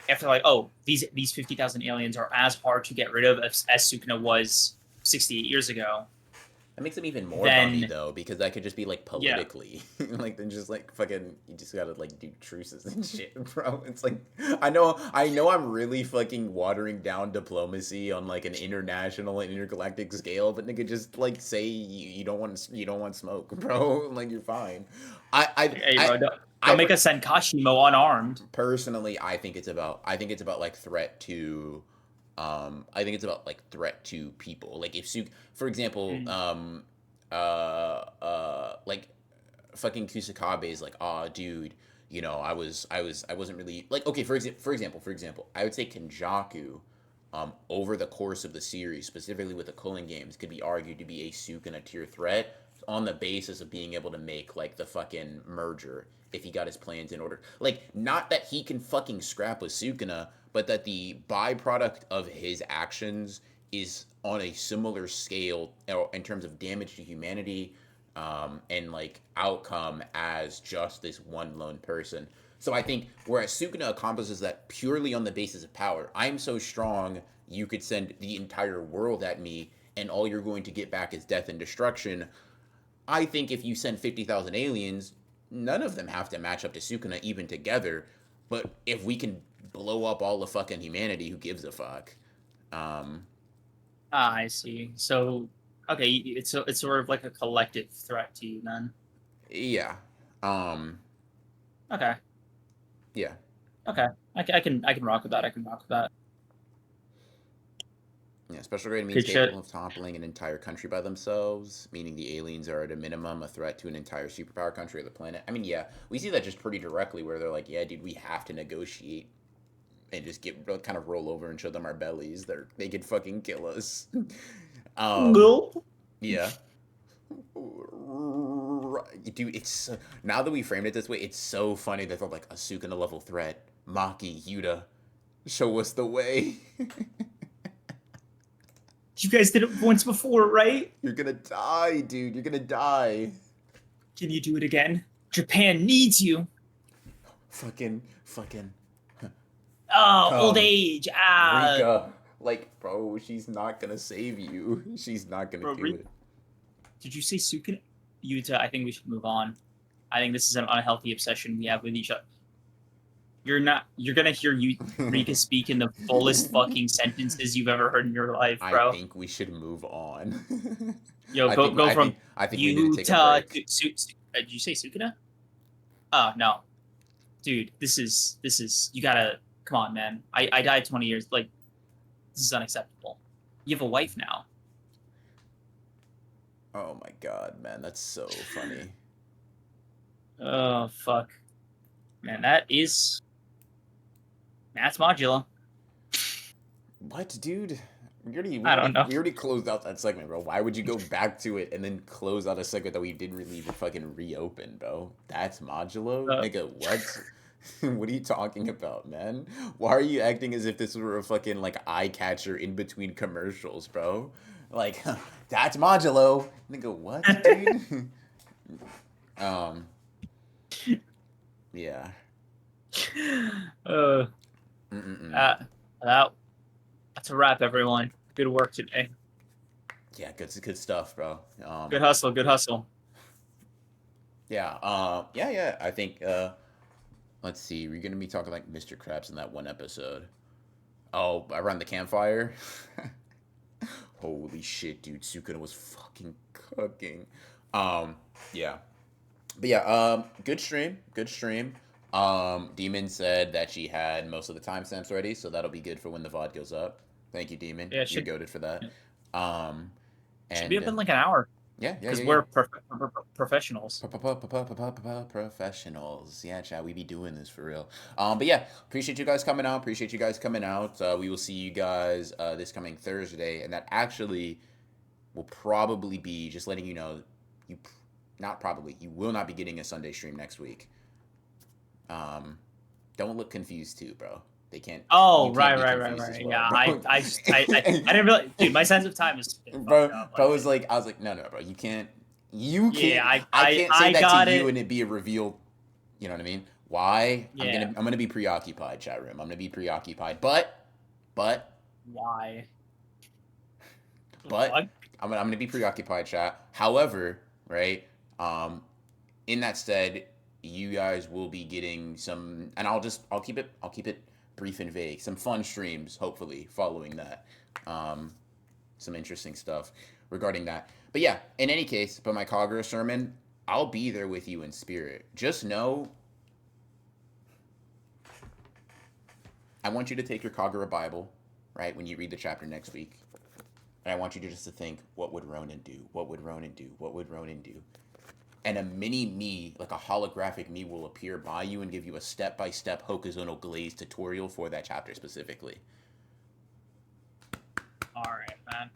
S1: after like, oh, these 50,000 aliens are as hard to get rid of as Sukuna was 68 years ago,
S2: That makes them even more bummy
S1: then
S2: though, because that could just be like
S1: yeah,
S2: politically, like then just like fucking you just gotta like do truces and shit, bro. It's like I know I'm really fucking watering down diplomacy on like an international and intergalactic scale, but nigga just like say you don't want smoke, bro. Like you're fine.
S1: hey
S2: I
S1: bro,
S2: I
S1: don't make
S2: per-
S1: a Senkashimo unarmed.
S2: personally I think it's about like threat to I think it's about like threat to people. Like if for example,
S1: Mm.
S2: like fucking Kusakabe is like, "Oh, dude, you know, I wasn't really like okay, for example, I would say Kenjaku over the course of the series, specifically with the Culling games, could be argued to be a Suke and a tier threat on the basis of being able to make like the fucking merger if he got his plans in order. Like, not that he can fucking scrap with Sukuna, but that the byproduct of his actions is on a similar scale in terms of damage to humanity and like outcome as just this one lone person. So I think whereas Sukuna accomplishes that purely on the basis of power, I'm so strong you could send the entire world at me and all you're going to get back is death and destruction. I think if you send 50,000 aliens, none of them have to match up to Sukuna even together. But if we can blow up all the fucking humanity, who gives a fuck? Um,
S1: Ah, I see. So okay, it's sort of like a collective threat to you then.
S2: yeah. Um,
S1: Okay,
S2: yeah.
S1: okay, I can rock with that. I can rock with that.
S2: Yeah, special grade means
S1: Good shit.
S2: capable of toppling an entire country by themselves, meaning the aliens are at a minimum a threat to an entire superpower country or the planet. I mean, yeah, we see that just pretty directly where they're like, yeah, dude, we have to negotiate and just get kind of roll over and show them our bellies. They could fucking kill us. um,
S1: Gulp.
S2: yeah. Dude, now that we framed it this way, it's so funny that they're like a Sukuna level threat. Maki, Yuta, show us the way.
S1: You guys did it once before, right?
S2: You're gonna die, dude. You're gonna die.
S1: Can you do it again? Japan needs you.
S2: Fucking,
S1: Oh, old
S2: come,
S1: age. Ah,
S2: Rika. Like, bro, she's not gonna save you. She's not gonna
S1: bro.
S2: do it.
S1: Did you say Sukuna? Yuta, I think we should move on. I think this is an unhealthy obsession we have with each other. You're gonna hear Rika speak in the fullest fucking sentences you've ever heard in your life,
S2: I
S1: bro.
S2: think we should move on.
S1: Yo, go from
S2: I think we need to take a
S1: Yuta
S2: break.
S1: to did you say Sukuna? Oh no, dude, this is you gotta come on, man. I died 20 years. Like this is unacceptable. You have a wife now.
S2: Oh my god, man, that's so funny.
S1: Oh fuck. Man, that's Modulo.
S2: What, dude?
S1: I don't know.
S2: We already closed out that segment, bro. Why would you go back to it and then close out a segment that we didn't really even fucking reopen, bro? That's Modulo?
S1: Uh,
S2: Nigga, what? What are you talking about, man? Why are you acting as if this were a fucking like eye catcher in between commercials, bro? Like, that's Modulo. Nigga, what, dude? um, yeah.
S1: uh,
S2: Mm-mm-mm.
S1: that, that, that's a wrap, everyone. Good work today.
S2: Yeah, good stuff, bro.
S1: Good hustle. Good hustle.
S2: Yeah, yeah. I think let's see. We're gonna be talking like Mr. Krabs in that one episode. Oh, around the campfire. Holy shit, dude! Sukuna was fucking cooking. Um, yeah, but yeah. Good stream. Good stream. Demon said that she had most of the timestamps ready, so that'll be good for when the VOD goes up. Thank you, Demon.
S1: Yeah,
S2: You're goaded for that. Um,
S1: should be up
S2: and
S1: in like an hour
S2: yeah, yeah,
S1: because
S2: yeah, yeah.
S1: we're professionals.
S2: Professionals. Yeah, Chad, we be doing this for real. But yeah, appreciate you guys coming out. Appreciate you guys coming out. We will see you guys this coming Thursday, and that actually will probably be just letting you know. You not probably you will not be getting a Sunday stream next week. Um, don't look confused too, bro. They can't. You
S1: Oh,
S2: can't
S1: right,
S2: be
S1: right, right,
S2: confused as
S1: right.
S2: well,
S1: Yeah,
S2: bro.
S1: I didn't realize, dude. My sense of time is fucked up.
S2: Bro
S1: Like,
S2: was like, I was like, no, no, bro, you can't. You
S1: yeah,
S2: can't. I can't say
S1: I
S2: that to
S1: got
S2: you
S1: it.
S2: and it be a reveal. You know what I mean? Why?
S1: Yeah,
S2: I'm gonna be preoccupied, chat room. I'm gonna be preoccupied. But
S1: why? The
S2: but
S1: fuck?
S2: I'm gonna be preoccupied, chat. However, right? In that said, you guys will be getting some, and I'll keep it brief and vague. Some fun streams, hopefully, following that. Um, some interesting stuff regarding that. But yeah, in any case, but my Kagura sermon, I'll be there with you in spirit. Just know, I want you to take your Kagura Bible, right, when you read the chapter next week. And I want you to just to think, what would Ronan do? What would Ronan do? What would Ronan do? And a mini me, like a holographic me, will appear by you and give you a step-by-step Hokuzono Glaze tutorial for that chapter specifically.
S1: All right, man.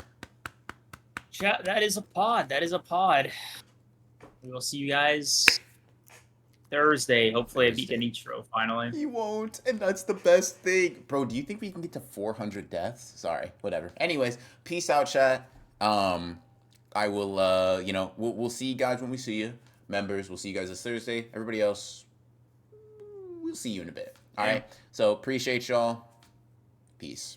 S1: Chat. That is a pod. That is a pod. We will see you guys Thursday. Hopefully, I beat
S2: Thursday.
S1: Genichiro finally.
S2: You won't, and that's the best thing. Bro, do you think we can get to 400 deaths? Sorry, whatever. Anyways, peace out, chat. I will, we'll see you guys when we see you. Members, we'll see you guys this Thursday. Everybody else, we'll see you in a bit. All right? So, appreciate y'all. Peace.